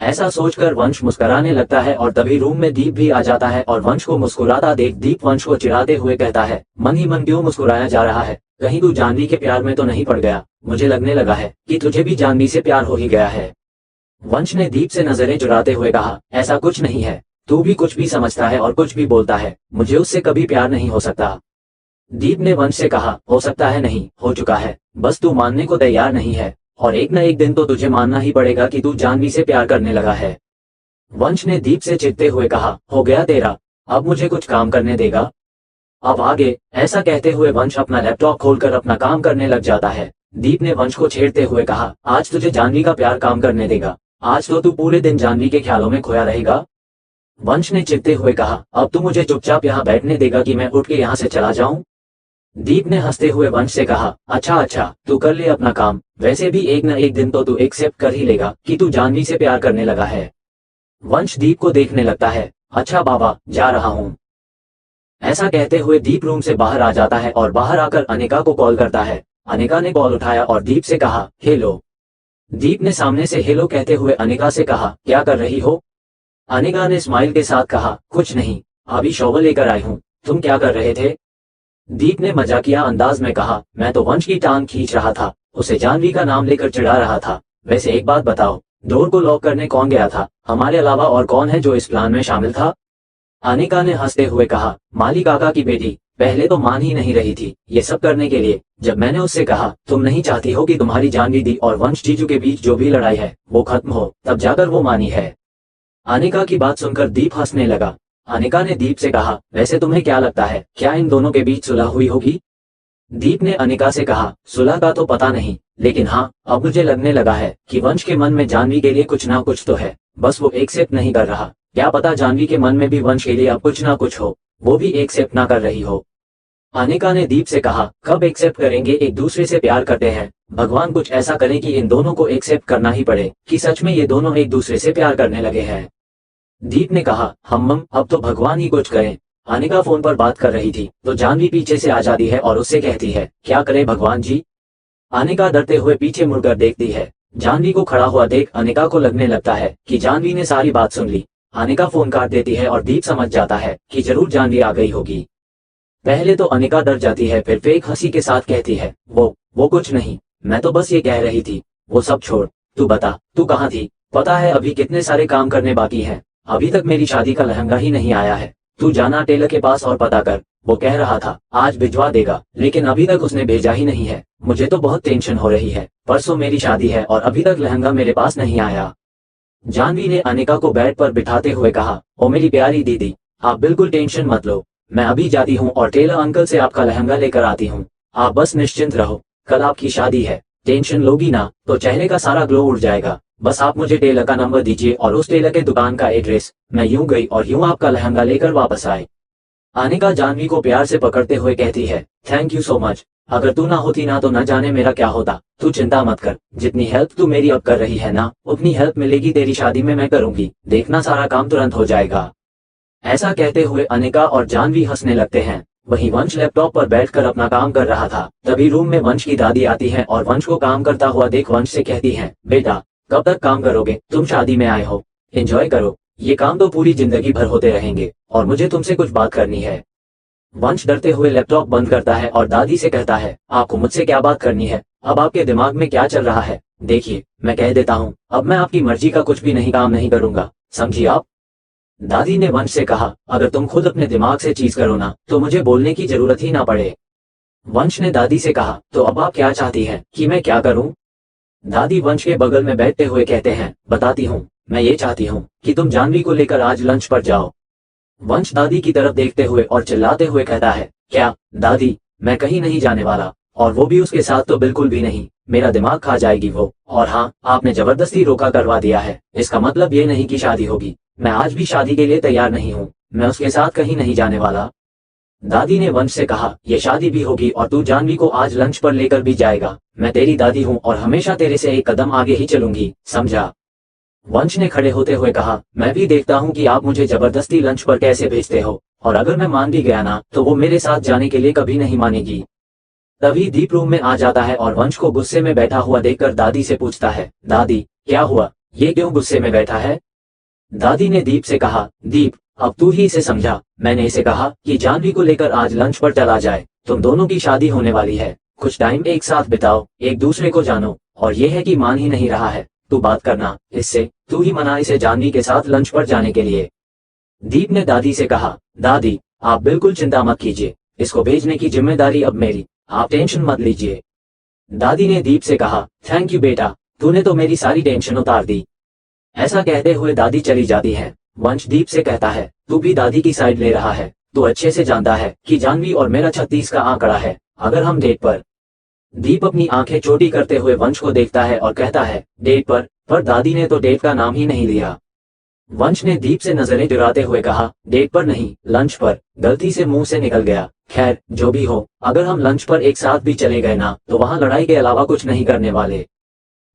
ऐसा सोचकर वंश मुस्कुराने लगता है और तभी रूम में दीप भी आ जाता है और वंश को मुस्कुराता देख दीप वंश को चिढ़ाते हुए कहता है, मन ही मन क्यों मुस्कुराया जा रहा है? कहीं तू जानवी के प्यार में तो नहीं पड़ गया? मुझे लगने लगा है कि तुझे भी जानवी से प्यार हो ही गया है। वंश ने दीप से नजरें चुराते हुए कहा, ऐसा कुछ नहीं है, तू भी कुछ भी समझता है और कुछ भी बोलता है, मुझे उससे कभी प्यार नहीं हो सकता। दीप ने वंश से कहा, हो सकता है नहीं, हो चुका है, बस तू मानने को तैयार नहीं है, और एक न एक दिन तो तुझे मानना ही पड़ेगा कि तू जानवी से प्यार करने लगा है। वंश ने दीप से चिढ़ते हुए कहा, हो गया तेरा, अब मुझे कुछ काम करने देगा? अब आगे। ऐसा कहते हुए वंश अपना लैपटॉप खोलकर अपना काम करने लग जाता है। दीप ने वंश को छेड़ते हुए कहा, आज तुझे जानवी का प्यार काम करने देगा, आज तो तू पूरे दिन जानवी के ख्यालों में खोया रहेगा। वंश ने चिढ़ते हुए कहा, अब तू मुझे चुपचाप यहाँ बैठने देगा कि मैं उठ के यहाँ से चला जाऊं? दीप ने हंसते हुए वंश से कहा, अच्छा, तू कर ले अपना काम, वैसे भी एक न एक दिन तो तू एक्सेप्ट कर ही लेगा कि तू जानवी से प्यार करने लगा है। वंश दीप को देखने लगता है, अच्छा बाबा, जा रहा हूँ। ऐसा कहते हुए दीप रूम से बाहर आ जाता है और बाहर आकर अनिका को कॉल करता है। अनिका ने कॉल उठाया और दीप से कहा, हेलो। दीप ने सामने से हेलो कहते हुए अनिका से कहा, क्या कर रही हो? अनिका ने स्माइल के साथ कहा, कुछ नहीं, अभी शॉवर लेकर आई हूँ, तुम क्या कर रहे थे? दीप ने मजाकिया अंदाज में कहा, मैं तो वंश की टांग खींच रहा था, उसे जानवी का नाम लेकर चिढ़ा रहा था। वैसे एक बात बताओ, डोर को लॉक करने कौन गया था? हमारे अलावा और कौन है जो इस प्लान में शामिल था? अनिका ने हंसते हुए कहा, माली काका की बेटी, पहले तो मान ही नहीं रही थी ये सब करने के लिए। जब मैंने उससे कहा तुम नहीं चाहती हो कि तुम्हारी जानवी दी और वंश जीजू के बीच जो भी लड़ाई है वो खत्म हो, तब जाकर वो मानी है। अनिका की बात सुनकर दीप हंसने लगा। अनिका ने दीप से कहा, वैसे तुम्हें क्या लगता है, क्या इन दोनों के बीच सुलह हुई होगी? दीप ने अनिका से कहा, सुलह का तो पता नहीं, लेकिन हाँ, अब मुझे लगने लगा है कि वंश के मन में जानवी के लिए कुछ ना कुछ तो है, बस वो एक्सेप्ट नहीं कर रहा। क्या पता जानवी के मन में भी वंश के लिए अब कुछ ना कुछ हो, वो भी एक्सेप्ट ना कर रही हो। अनिका ने दीप से कहा, कब एक्सेप्ट करेंगे? एक दूसरे से प्यार करते हैं, भगवान कुछ ऐसा करे कि इन दोनों को एक्सेप्ट करना ही पड़े कि सच में ये दोनों एक दूसरे से प्यार करने लगे हैं। दीप ने कहा, अब तो भगवान ही कुछ करे। अनिका फोन पर बात कर रही थी तो जानवी पीछे से आ जाती है और उससे कहती है, क्या करे भगवान जी? अनिका डरते हुए पीछे मुड़कर देखती है। जानवी को खड़ा हुआ देख अनिका को लगने लगता है कि जानवी ने सारी बात सुन ली। अनिका फोन काट देती है और दीप समझ जाता है कि जरूर जानवी आ गई होगी। पहले तो अनिका डर जाती है, फिर फेक हंसी के साथ कहती है, वो कुछ नहीं, मैं तो बस ये कह रही थी। वो सब छोड़, तू बता, तू कहाँ थी? पता है अभी कितने सारे काम करने बाकी हैं, अभी तक मेरी शादी का लहंगा ही नहीं आया है। तू जाना टेलर के पास और पता कर, वो कह रहा था आज भिजवा देगा, लेकिन अभी तक उसने भेजा ही नहीं है। मुझे तो बहुत टेंशन हो रही है, परसों मेरी शादी है और अभी तक लहंगा मेरे पास नहीं आया। जानवी ने अनिका को बेड पर बिठाते हुए कहा, ओ मेरी प्यारी दीदी, आप बिल्कुल टेंशन मत लो, मैं अभी जाती हूँ और टेलर अंकल से आपका लहंगा लेकर आती हूँ। आप बस निश्चिंत रहो, कल आपकी शादी है, टेंशन लोगी ना तो चेहरे का सारा ग्लो उड़ जाएगा। बस आप मुझे टेलर का नंबर दीजिए और उस टेलर के दुकान का एड्रेस। मैं यूं गई और यूं आपका लहंगा लेकर वापस आए। अनिका जानवी को प्यार से पकड़ते हुए कहती है, थैंक यू सो मच, अगर तू ना होती ना तो न जाने मेरा क्या होता। तू चिंता मत कर, जितनी हेल्प तू मेरी अब कर रही है ना, उतनी हेल्प मिलेगी तेरी शादी में मैं करूंगी, देखना सारा काम तुरंत हो जाएगा। ऐसा कहते हुए अनिका और जानवी हंसने लगते हैं। वहीं वंश लैपटॉप पर बैठकर अपना काम कर रहा था। तभी रूम में वंश की दादी आती है और वंश को काम करता हुआ देख वंश से कहती है, बेटा कब तक काम करोगे? तुम शादी में आए हो, एंजॉय करो, ये काम तो पूरी जिंदगी भर होते रहेंगे और मुझे तुमसे कुछ बात करनी है। वंश डरते हुए लैपटॉप बंद करता है और दादी से कहता है, आपको मुझसे क्या बात करनी है? अब आपके दिमाग में क्या चल रहा है? देखिए मैं कह देता हूँ, अब मैं आपकी मर्जी का कुछ भी नहीं काम नहीं करूंगा, समझी आप? दादी ने वंश से कहा, अगर तुम खुद अपने दिमाग से चीज करो ना तो मुझे बोलने की जरूरत ही ना पड़े। वंश ने दादी से कहा, तो अब आप क्या चाहती हैं कि मैं क्या करूं? दादी वंश के बगल में बैठते हुए कहते हैं, बताती हूँ, मैं ये चाहती हूँ कि तुम जानवी को लेकर आज लंच पर जाओ। वंश दादी की तरफ देखते हुए और चिल्लाते हुए कहता है, क्या दादी, मैं कहीं नहीं जाने वाला, और वो भी उसके साथ तो बिल्कुल भी नहीं, मेरा दिमाग खा जाएगी वो। और हाँ, आपने जबरदस्ती रोका करवा दिया है, इसका मतलब ये नहीं कि शादी होगी। मैं आज भी शादी के लिए तैयार नहीं हूँ, मैं उसके साथ कहीं नहीं जाने वाला। दादी ने वंश से कहा, ये शादी भी होगी और तू जानवी को आज लंच पर लेकर भी जाएगा। मैं तेरी दादी हूँ और हमेशा तेरे से एक कदम आगे ही चलूंगी, समझा? वंश ने खड़े होते हुए कहा, मैं भी देखता हूँ कि आप मुझे जबरदस्ती लंच पर कैसे भेजते हो, और अगर मैं मान भी गया ना, तो वो मेरे साथ जाने के लिए कभी नहीं मानेगी। तभी दीप रूम में आ जाता है और वंश को गुस्से में बैठा हुआ देखकर दादी से पूछता है, दादी क्या हुआ, ये क्यों गुस्से में बैठा है? दादी ने दीप से कहा, दीप अब तू ही इसे समझा, मैंने इसे कहा कि जानवी को लेकर आज लंच पर चला जाए। तुम दोनों की शादी होने वाली है, कुछ टाइम एक साथ बिताओ, एक दूसरे को जानो। और ये है कि मान ही नहीं रहा है, तू बात करना इससे, तू ही मना इसे जानवी के साथ लंच पर जाने के लिए। दीप ने दादी से कहा, दादी आप बिल्कुल चिंता मत कीजिए, इसको भेजने की जिम्मेदारी अब मेरी, आप टेंशन मत लीजिए। दादी ने दीप से कहा, थैंक यू बेटा, तूने तो मेरी सारी टेंशन उतार दी। ऐसा कहते हुए दादी चली जाती है। वंश दीप से कहता है, तू भी दादी की साइड ले रहा है, तू अच्छे से जानता है कि जानवी और मेरा 36 का आंकड़ा है, अगर हम डेट पर। दीप अपनी आंखें छोटी करते हुए वंश को देखता है और कहता है, डेट पर दादी ने तो डेट का नाम ही नहीं लिया। वंश ने दीप से नजरें चुराते हुए कहा, डेट पर नहीं, लंच पर, गलती से मुंह से निकल गया। खैर जो भी हो, अगर हम लंच पर एक साथ भी चले गए ना, तो वहां लड़ाई के अलावा कुछ नहीं करने वाले।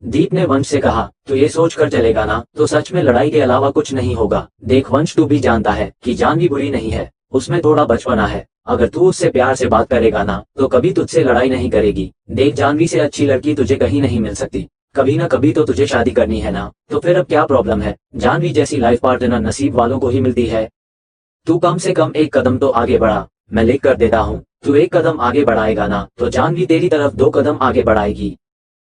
दीप ने वंश से कहा, तो ये सोच कर चलेगा ना, तो सच में लड़ाई के अलावा कुछ नहीं होगा। देख वंश, तू भी जानता है कि जानवी बुरी नहीं है, उसमें थोड़ा बचपना है। अगर तू उससे प्यार से बात करेगा ना, तो कभी तुझसे लड़ाई नहीं करेगी। देख जानवी से अच्छी लड़की तुझे कहीं नहीं मिल सकती, कभी ना कभी तो तुझे शादी करनी है ना, तो फिर अब क्या प्रॉब्लम है? जानवी जैसी लाइफ पार्टनर नसीब वालों को ही मिलती है। तू कम से कम एक कदम तो आगे बढ़ा, मैं लिख कर देता हूँ। तू एक कदम आगे बढ़ाएगा ना, तो जानवी तेरी तरफ 2 कदम आगे बढ़ाएगी।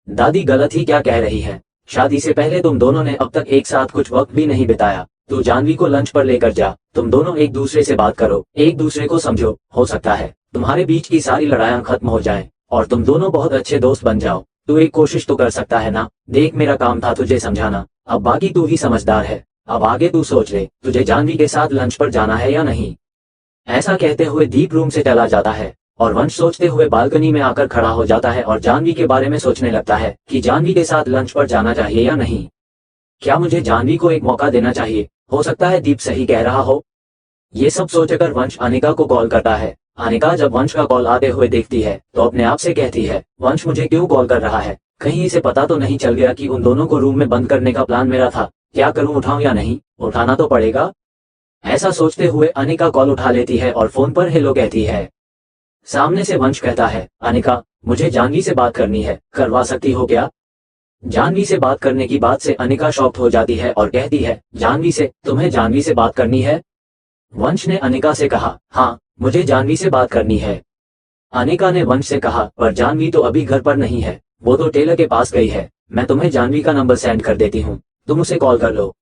दादी गलत ही क्या कह रही है? शादी से पहले तुम दोनों ने अब तक एक साथ कुछ वक्त भी नहीं बिताया। तू जानवी को लंच पर लेकर जा, तुम दोनों एक दूसरे से बात करो, एक दूसरे को समझो, हो सकता है तुम्हारे बीच की सारी लड़ाइयां खत्म हो जाएं और तुम दोनों बहुत अच्छे दोस्त बन जाओ। तू एक कोशिश तो कर सकता है ना? देख मेरा काम था तुझे समझाना, अब बाकी तू ही समझदार है। अब आगे तू सोच ले, तुझे जानवी के साथ लंच पर जाना है या नहीं। ऐसा कहते हुए दीप रूम से चला जाता है और वंश सोचते हुए बालकनी में आकर खड़ा हो जाता है और जानवी के बारे में सोचने लगता है कि जानवी के साथ लंच पर जाना चाहिए या नहीं। क्या मुझे जानवी को एक मौका देना चाहिए? हो सकता है दीप सही कह रहा हो। ये सब सोचकर वंश अनिका को कॉल करता है। अनिका जब वंश का कॉल आते हुए देखती है तो अपने आप से कहती है, वंश मुझे क्यों कॉल कर रहा है? कहीं इसे पता तो नहीं चल गया कि उन दोनों को रूम में बंद करने का प्लान मेरा था? क्या करूं, उठाऊं या नहीं? उठाना तो पड़ेगा। ऐसा सोचते हुए अनिका कॉल उठा लेती है और फोन पर हेलो कहती है। सामने से वंश कहता है, अनिका मुझे जानवी से बात करनी है, करवा सकती हो क्या? जानवी से बात करने की बात से अनिका शॉक्ड हो जाती है और कहती है, जानवी से? तुम्हें जानवी से बात करनी है? वंश ने अनिका से कहा, हाँ मुझे जानवी से बात करनी है। अनिका ने वंश से कहा, पर जानवी तो अभी घर पर नहीं है, वो तो टेलर के पास गई है। मैं तुम्हें जानवी का नंबर सेंड कर देती हूँ, तुम उसे कॉल कर लो।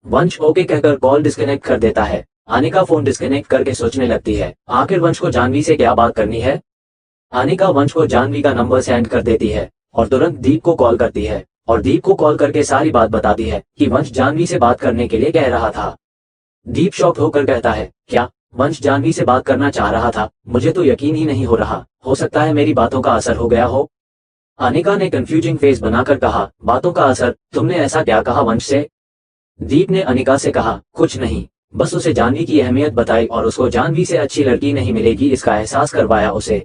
वंश ओके कहकर कॉल डिस्कनेक्ट कर देता है। अनिका फोन डिस्कनेक्ट करके सोचने लगती है, आखिर वंश को जानवी से क्या बात करनी है। अनिका वंश को जानवी का नंबर सेंड कर देती है और तुरंत दीप को कॉल करती है और दीप को कॉल करके सारी बात बताती है कि वंश जानवी से बात करने के लिए कह रहा था। दीप शॉक होकर कहता है, क्या वंश जानवी से बात करना चाह रहा था? मुझे तो यकीन ही नहीं हो रहा, हो सकता है मेरी बातों का असर हो गया हो। अनिका ने कंफ्यूजिंग फेस बनाकर कहा, बातों का असर? तुमने ऐसा क्या कहा वंश से? दीप ने अनिका से कहा, कुछ नहीं, बस उसे जानवी की अहमियत बताई और उसको जानवी से अच्छी लड़की नहीं मिलेगी इसका एहसास करवाया उसे।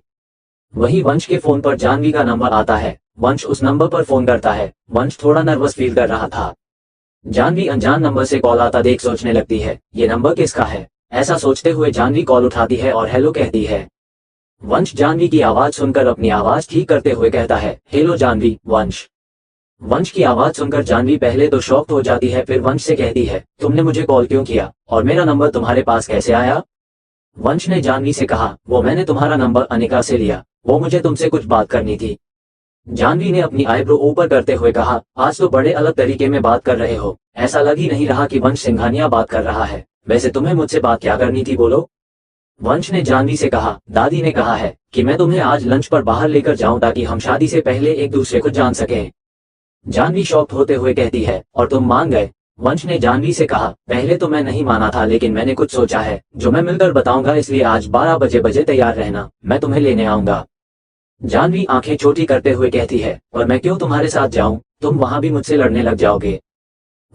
वही वंश के फोन पर जानवी का नंबर आता है। वंश उस नंबर पर फोन करता है। वंश थोड़ा नर्वस फील कर रहा था। जानवी अनजान नंबर से कॉल आता देख सोचने लगती है, ये नंबर किसका है? ऐसा सोचते हुए जानवी कॉल उठाती है और हेलो कहती है। वंश जानवी की आवाज सुनकर अपनी आवाज ठीक करते हुए कहता है, हेलो जानवी। वंश वंश की आवाज सुनकर जानवी पहले तो शॉक्ड हो जाती है, फिर वंश से कहती है, तुमने मुझे कॉल क्यों किया और मेरा नंबर तुम्हारे पास कैसे आया? वंश ने जानवी से कहा, वो मैंने तुम्हारा नंबर अनिका से लिया, वो मुझे तुमसे कुछ बात करनी थी। जानवी ने अपनी आईब्रो ऊपर करते हुए कहा, आज तो बड़े अलग तरीके में बात कर रहे हो, ऐसा लग ही नहीं रहा कि वंश सिंघानिया बात कर रहा है। वैसे तुम्हें मुझसे बात क्या करनी थी, बोलो। वंश ने जानवी से कहा, दादी ने कहा है कि मैं तुम्हें आज लंच पर बाहर लेकर जाऊं ताकि हम शादी से पहले एक दूसरे को जान सकें। जानवी शॉक्ड होते हुए कहती है, और तुम मान गए? वंश ने जानवी से कहा, पहले तो मैं नहीं माना था, लेकिन मैंने कुछ सोचा है जो मैं मिलकर बताऊंगा, इसलिए आज 12 बजे तैयार रहना, मैं तुम्हें लेने आऊंगा। जानवी आंखें छोटी करते हुए कहती है, और मैं क्यों तुम्हारे साथ जाऊं, तुम वहां भी मुझसे लड़ने लग जाओगे।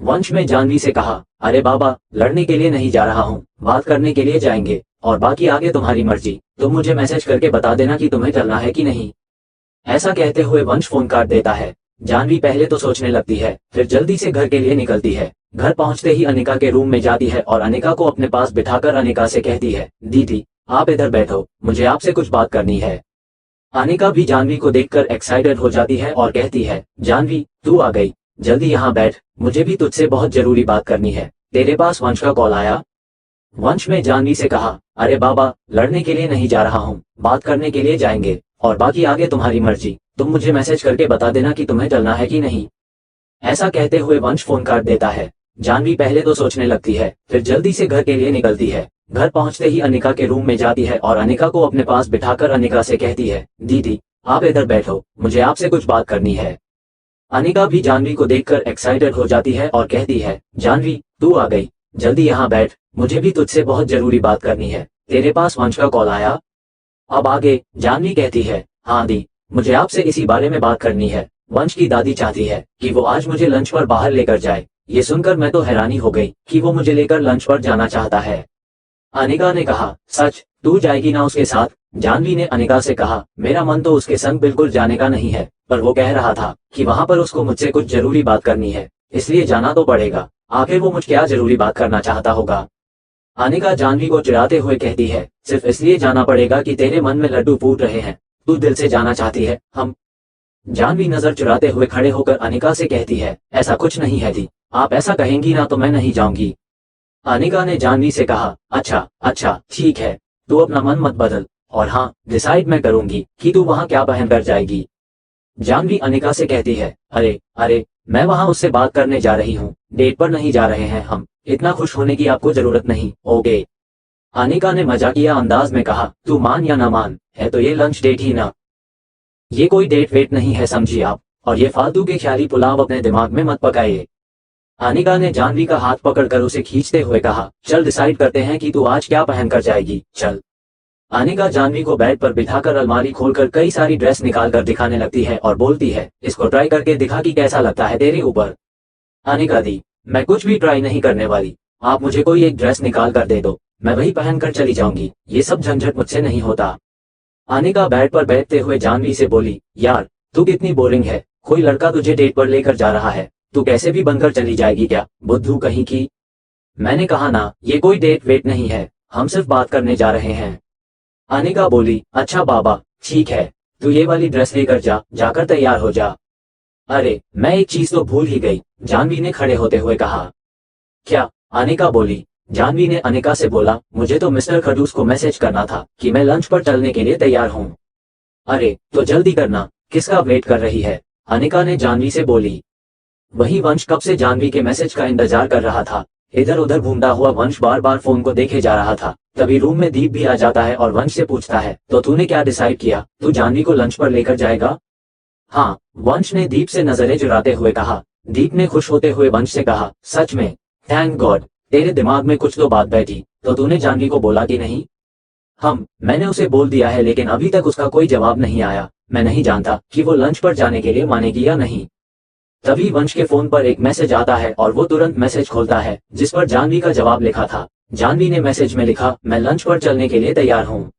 वंश ने जानवी से कहा, अरे बाबा, लड़ने के लिए नहीं जा रहा हूँ, बात करने के लिए जाएंगे, और बाकी आगे तुम्हारी मर्जी, तुम मुझे मैसेज करके बता देना कि तुम्हें चलना है कि नहीं। ऐसा कहते हुए वंश फोन काट देता है। जानवी पहले तो सोचने लगती है, फिर जल्दी से घर के लिए निकलती है। घर पहुंचते ही अनिका के रूम में जाती है और अनिका को अपने पास बिठाकर अनिका से कहती है, दीदी आप इधर बैठो, मुझे आपसे कुछ बात करनी है। अनिका भी जानवी को देखकर एक्साइटेड हो जाती है और कहती है, जानवी तू आ गई, जल्दी यहाँ बैठ, मुझे भी तुझसे बहुत जरूरी बात करनी है। तेरे पास वंश का कॉल आया। वंश ने जानवी से कहा, अरे बाबा, लड़ने के लिए नहीं जा रहा हूँ, बात करने के लिए जाएंगे, और बाकी आगे तुम्हारी मर्जी, तुम मुझे मैसेज करके बता देना कि तुम्हें चलना है कि नहीं। ऐसा कहते हुए वंश फोन काट देता है। जानवी पहले तो सोचने लगती है, फिर जल्दी से घर के लिए निकलती है। घर पहुंचते ही अनिका के रूम में जाती है और अनिका को अपने पास बिठाकर अनिका से कहती है, दीदी आप इधर बैठो, मुझे आपसे कुछ बात करनी है। अनिका भी जानवी को देखकर एक्साइटेड हो जाती है और कहती है, जानवी तू आ गई, जल्दी यहाँ बैठ, मुझे भी तुझसे बहुत जरूरी बात करनी है। तेरे पास वंश का कॉल आया। अब आगे जानवी कहती है, हाँ दी, मुझे आपसे इसी बारे में बात करनी है। वंश की दादी चाहती है कि वो आज मुझे लंच पर बाहर लेकर जाए। ये सुनकर मैं तो हैरानी हो गई कि वो मुझे लेकर लंच पर जाना चाहता है। अनिका ने कहा, सच, तू जाएगी ना उसके साथ। जानवी ने अनिका से कहा, मेरा मन तो उसके संग बिल्कुल जाने का नहीं है, पर वो कह रहा था कि वहाँ पर उसको मुझसे कुछ जरूरी बात करनी है, इसलिए जाना तो पड़ेगा। आखिर वो मुझ क्या जरूरी बात करना चाहता होगा। अनिका जानवी को चिढ़ाते हुए कहती है, सिर्फ इसलिए जाना पड़ेगा कि तेरे मन में लड्डू फूट रहे हैं, तू दिल से जाना चाहती है। हम जानवी नजर चुराते हुए खड़े होकर अनिका से कहती है, ऐसा कुछ नहीं है दी, आप ऐसा कहेंगी ना तो मैं नहीं जाऊंगी। अनिका ने जानवी से कहा, अच्छा अच्छा ठीक है, तू अपना मन मत बदल, और हाँ डिसाइड मैं करूंगी कि तू वहाँ क्या पहन कर जाएगी। जानवी अनिका से कहती है, अरे अरे, मैं वहाँ उससे बात करने जा रही हूँ, डेट पर नहीं जा रहे हैं हम, इतना खुश होने की आपको जरूरत नहीं। ओके। अनिका ने मजाकिया अंदाज में कहा, तू मान या ना मान, है तो ये लंच डेट ही ना, ये कोई डेट वेट नहीं है समझिए आप, और ये फालतू के ख्याली पुलाव अपने दिमाग में मत पकाइए। अनिका ने जानवी का हाथ पकड़कर उसे खींचते हुए कहा, चल डिसाइड करते हैं कि तू आज क्या पहन कर जाएगी, चल। अनिका जानवी को बेड पर बिठाकर अलमारी खोलकर कई सारी ड्रेस निकाल कर दिखाने लगती है और बोलती है, इसको ट्राई करके दिखा कि कैसा लगता है तेरे ऊपर। अनिका दी, मैं कुछ भी ट्राई नहीं करने वाली, आप मुझे कोई एक ड्रेस निकाल कर दे दो, मैं वही पहन कर चली जाऊंगी, ये सब झंझट मुझसे नहीं होता। अनिका बेड पर बैठते हुए जानवी से बोली, यार तू कितनी बोरिंग है, कोई लड़का तुझे डेट पर लेकर जा रहा है, तू कैसे भी बनकर चली जाएगी क्या, बुद्धू कहीं की। मैंने कहा ना, ये कोई डेट वेट नहीं है, हम सिर्फ बात करने जा रहे हैं। अनिका बोली, अच्छा बाबा ठीक है, तू ये वाली ड्रेस लेकर जा, जाकर तैयार हो जा। अरे मैं एक चीज तो भूल ही गई, जानवी ने खड़े होते हुए कहा। क्या? अनिका बोली। जानवी ने अनिका से बोला, मुझे तो मिस्टर खडूस को मैसेज करना था कि मैं लंच पर चलने के लिए तैयार हूँ। अरे तो जल्दी करना, किसका वेट कर रही है, अनिका ने जानवी से बोली। वही वंश कब से जानवी के मैसेज का इंतजार कर रहा था। इधर उधर घूमता हुआ वंश बार बार फोन को देखे जा रहा था। तभी रूम में दीप भी आ जाता है और वंश से पूछता है, तो तूने क्या डिसाइड किया, तू जानवी को लंच पर लेकर जाएगा? हाँ, वंश ने दीप से नजरें चुराते हुए कहा। दीप ने खुश होते हुए वंश से कहा, सच में, थैंक गॉड, तेरे दिमाग में कुछ तो बात बैठी, तो तूने जानवी को बोला कि नहीं? मैंने उसे बोल दिया है, लेकिन अभी तक उसका कोई जवाब नहीं आया। मैं नहीं जानता कि वो लंच पर जाने के लिए मानेगी या नहीं। तभी वंश के फोन पर एक मैसेज आता है और वो तुरंत मैसेज खोलता है, जिस पर जानवी का जवाब लिखा था। जानवी ने मैसेज में लिखा, मैं लंच पर चलने के लिए तैयार हूँ।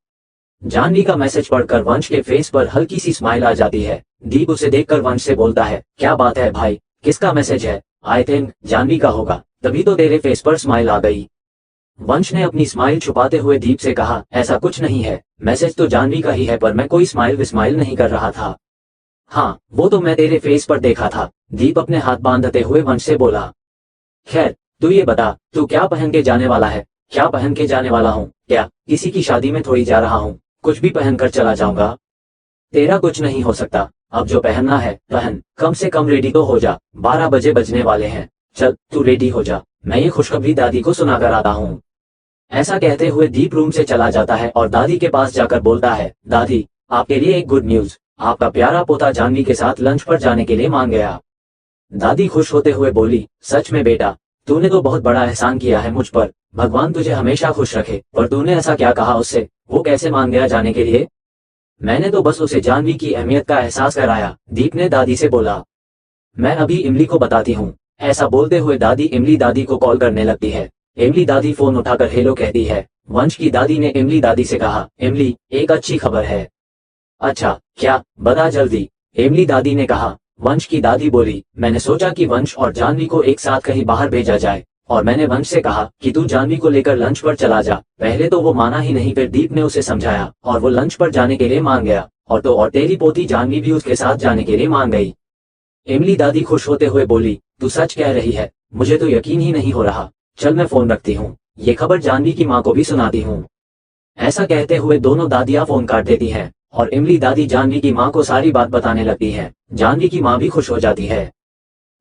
जानवी का मैसेज पढ़कर वंश के फेस पर हल्की सी स्माइल आ जाती है। दीप उसे देखकर वंश से बोलता है, क्या बात है भाई, किसका मैसेज है? आई थिंक जानवी का होगा, तभी तो तेरे फेस पर स्माइल आ गई। वंश ने अपनी स्माइल छुपाते हुए दीप से कहा, ऐसा कुछ नहीं है, मैसेज तो जानवी का ही है, पर मैं कोई स्माइल विस्माइल नहीं कर रहा था। हाँ, वो तो मैं तेरे फेस पर देखा था। दीप अपने हाथ बांधते हुए वंश से बोला। खैर, तू ये बता, तू क्या पहन के जाने वाला है? क्या पहन के जाने वाला हूँ? क्या किसी की शादी में थोड़ी जा रहा हूँ, कुछ भी पहन कर चला जाऊंगा? तेरा कुछ नहीं हो सकता, अब जो पहनना है पहन, कम से कम रेडी तो हो जा, 12 बजे बजने वाले हैं। चल तू रेडी हो जा, मैं ये खुशखबरी दादी को सुनाकर आता हूँ। ऐसा कहते हुए दीप रूम से चला जाता है और दादी के पास जाकर बोलता है, दादी आपके लिए एक गुड न्यूज, आपका प्यारा पोता जानवी के साथ लंच पर जाने के लिए मान गया। दादी खुश होते हुए बोली, सच में बेटा, तूने तो बहुत बड़ा एहसान किया है मुझ पर, भगवान तुझे हमेशा खुश रखे। पर तूने ऐसा क्या कहा उससे, वो कैसे मान गया जाने के लिए? मैंने तो बस उसे जानवी की अहमियत का एहसास कराया, दीप ने दादी से बोला। मैं अभी इमली को बताती हूँ। ऐसा बोलते हुए दादी इमली दादी को कॉल करने लगती है। इमली दादी फोन उठाकर हेलो कहती है। वंश की दादी ने इमली दादी से कहा, इमली, एक अच्छी खबर है। अच्छा, क्या, बता जल्दी, इमली दादी ने कहा। वंश की दादी बोली, मैंने सोचा कि वंश और जानवी को एक साथ कहीं बाहर भेजा जाए, और मैंने वंश से कहा कि तू जानवी को लेकर लंच पर चला जा। पहले तो वो माना ही नहीं, फिर दीप ने उसे समझाया और वो लंच पर जाने के लिए मान गया, और तेरी पोती जानवी भी उसके साथ जाने के लिए मान गई। इमली दादी खुश होते हुए बोली, तू सच कह रही है, मुझे तो यकीन ही नहीं हो रहा। चल मैं फोन रखती हूँ, ये खबर जानवी की माँ को भी सुनाती हूँ। ऐसा कहते हुए दोनों दादियाँ फोन काट देती हैं और इमली दादी जानवी की माँ को सारी बात बताने लगती है। जानवी की माँ भी खुश हो जाती है।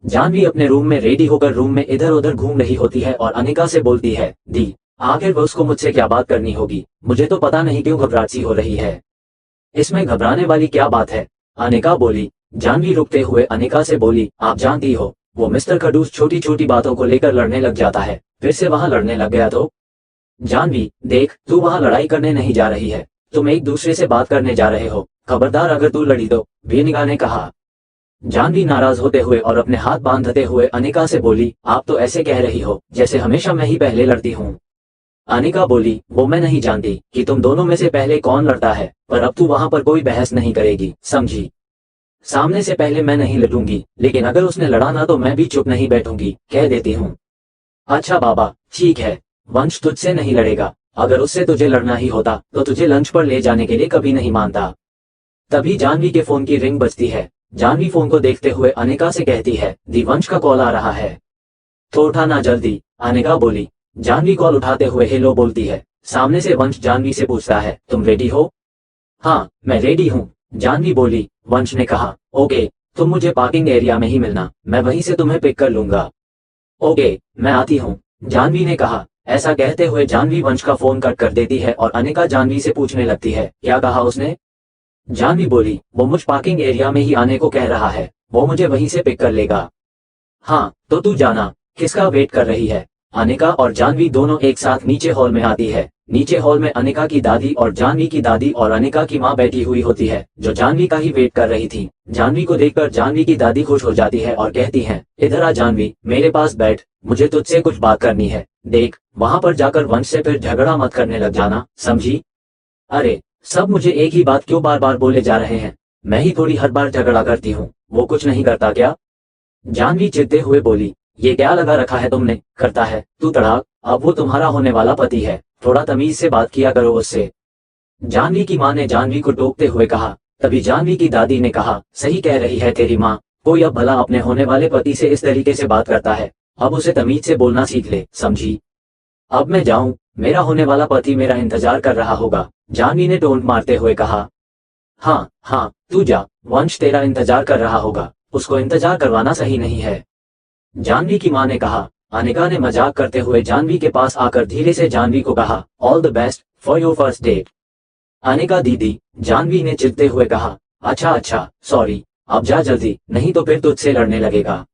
जानवी अपने रूम में रेडी होकर रूम में इधर उधर घूम रही होती है और अनिका से बोलती है, दी, आखिर वो उसको मुझसे क्या बात करनी होगी, मुझे तो पता नहीं क्यों घबराहट सी हो रही है। इसमें घबराने वाली क्या बात है, अनिका बोली। जानवी रुकते हुए अनिका से बोली, आप जानती हो, वो मिस्टर खडूस छोटी छोटी बातों को लेकर लड़ने लग जाता है, फिर से वहां लड़ने लग गया तो। जानवी, देख, तू वहां लड़ाई करने नहीं जा रही है, तुम एक दूसरे से बात करने जा रहे हो, खबरदार अगर तू लड़ी तो, वेनिका ने कहा। जानवी नाराज होते हुए और अपने हाथ बांधते हुए अनिका से बोली, आप तो ऐसे कह रही हो जैसे हमेशा मैं ही पहले लड़ती हूँ। अनिका बोली, वो मैं नहीं जानती कि तुम दोनों में से पहले कौन लड़ता है, पर अब तू वहां पर कोई बहस नहीं करेगी, समझी। सामने से पहले मैं नहीं लड़ूंगी, लेकिन अगर उसने लड़ा ना तो मैं भी चुप नहीं बैठूंगी, कह देती हूँ। अच्छा बाबा, ठीक है, वंश तुझसे नहीं लड़ेगा, अगर उससे तुझे लड़ना ही होता तो तुझे लंच पर ले जाने के लिए कभी नहीं मानता। तभी जानवी के फोन की रिंग बजती है। जानवी फोन को देखते हुए अनिका से कहती है, दी, वंश का कॉल आ रहा है, तो उठाना जल्दी, अनिका बोली। जानवी कॉल उठाते हुए हेलो बोलती है। सामने से वंश जानवी से पूछता है, तुम रेडी हो? हाँ, मैं रेडी हूँ, जानवी बोली। वंश ने कहा, ओके, तुम मुझे पार्किंग एरिया में ही मिलना, मैं वहीं से तुम्हें पिक कर लूंगा। ओके, मैं आती हूँ, जानवी ने कहा। ऐसा कहते हुए जानवी वंश का फोन कट कर देती है और अनिका जानवी से पूछने लगती है, क्या कहा उसने? जानवी बोली, वो मुझ पार्किंग एरिया में ही आने को कह रहा है, वो मुझे वहीं से पिक कर लेगा। हाँ, तो तू जाना, किसका वेट कर रही है? अनिका और जानवी दोनों एक साथ नीचे हॉल में आती है। नीचे हॉल में अनिका की दादी और जानवी की दादी और अनिका की माँ बैठी हुई होती है, जो जानवी का ही वेट कर रही थी। जानवी को देखकर जानवी की दादी खुश हो जाती है और कहती है, इधर आ जानवी, मेरे पास बैठ, मुझे तुझसे कुछ बात करनी है। देख, वहां पर जाकर वंश से फिर झगड़ा मत करने लग जाना, समझी? अरे, सब मुझे एक ही बात क्यों बार बार बोले जा रहे हैं? मैं ही थोड़ी हर बार झगड़ा करती हूँ, वो कुछ नहीं करता क्या? जानवी चिढ़ते हुए बोली, ये क्या लगा रखा है तुमने, करता है तू तड़ाक, अब वो तुम्हारा होने वाला पति है, थोड़ा तमीज से बात किया करो उससे। जानवी की माँ ने जानवी को टोकते हुए कहा। तभी जानवी की दादी ने कहा, सही कह रही है तेरी माँ, कोई अब भला अपने होने वाले पति से इस तरीके से बात करता है, अब उसे तमीज से बोलना सीख ले, समझी? अब मैं जाऊं, मेरा होने वाला पति मेरा इंतजार कर रहा होगा, जानवी ने टोंट मारते हुए कहा। हाँ हाँ, तू जा, वंश तेरा इंतजार कर रहा होगा, उसको इंतजार करवाना सही नहीं है, जानवी की माँ ने कहा। अनिका ने मजाक करते हुए जानवी के पास आकर धीरे से जानवी को कहा, all the best for your first date. Anika दीदी, जानवी ने चिढ़ते हुए कहा। अच्छा, सॉरी, अब जा जल्दी, नहीं तो फिर तुझसे लड़ने लगेगा,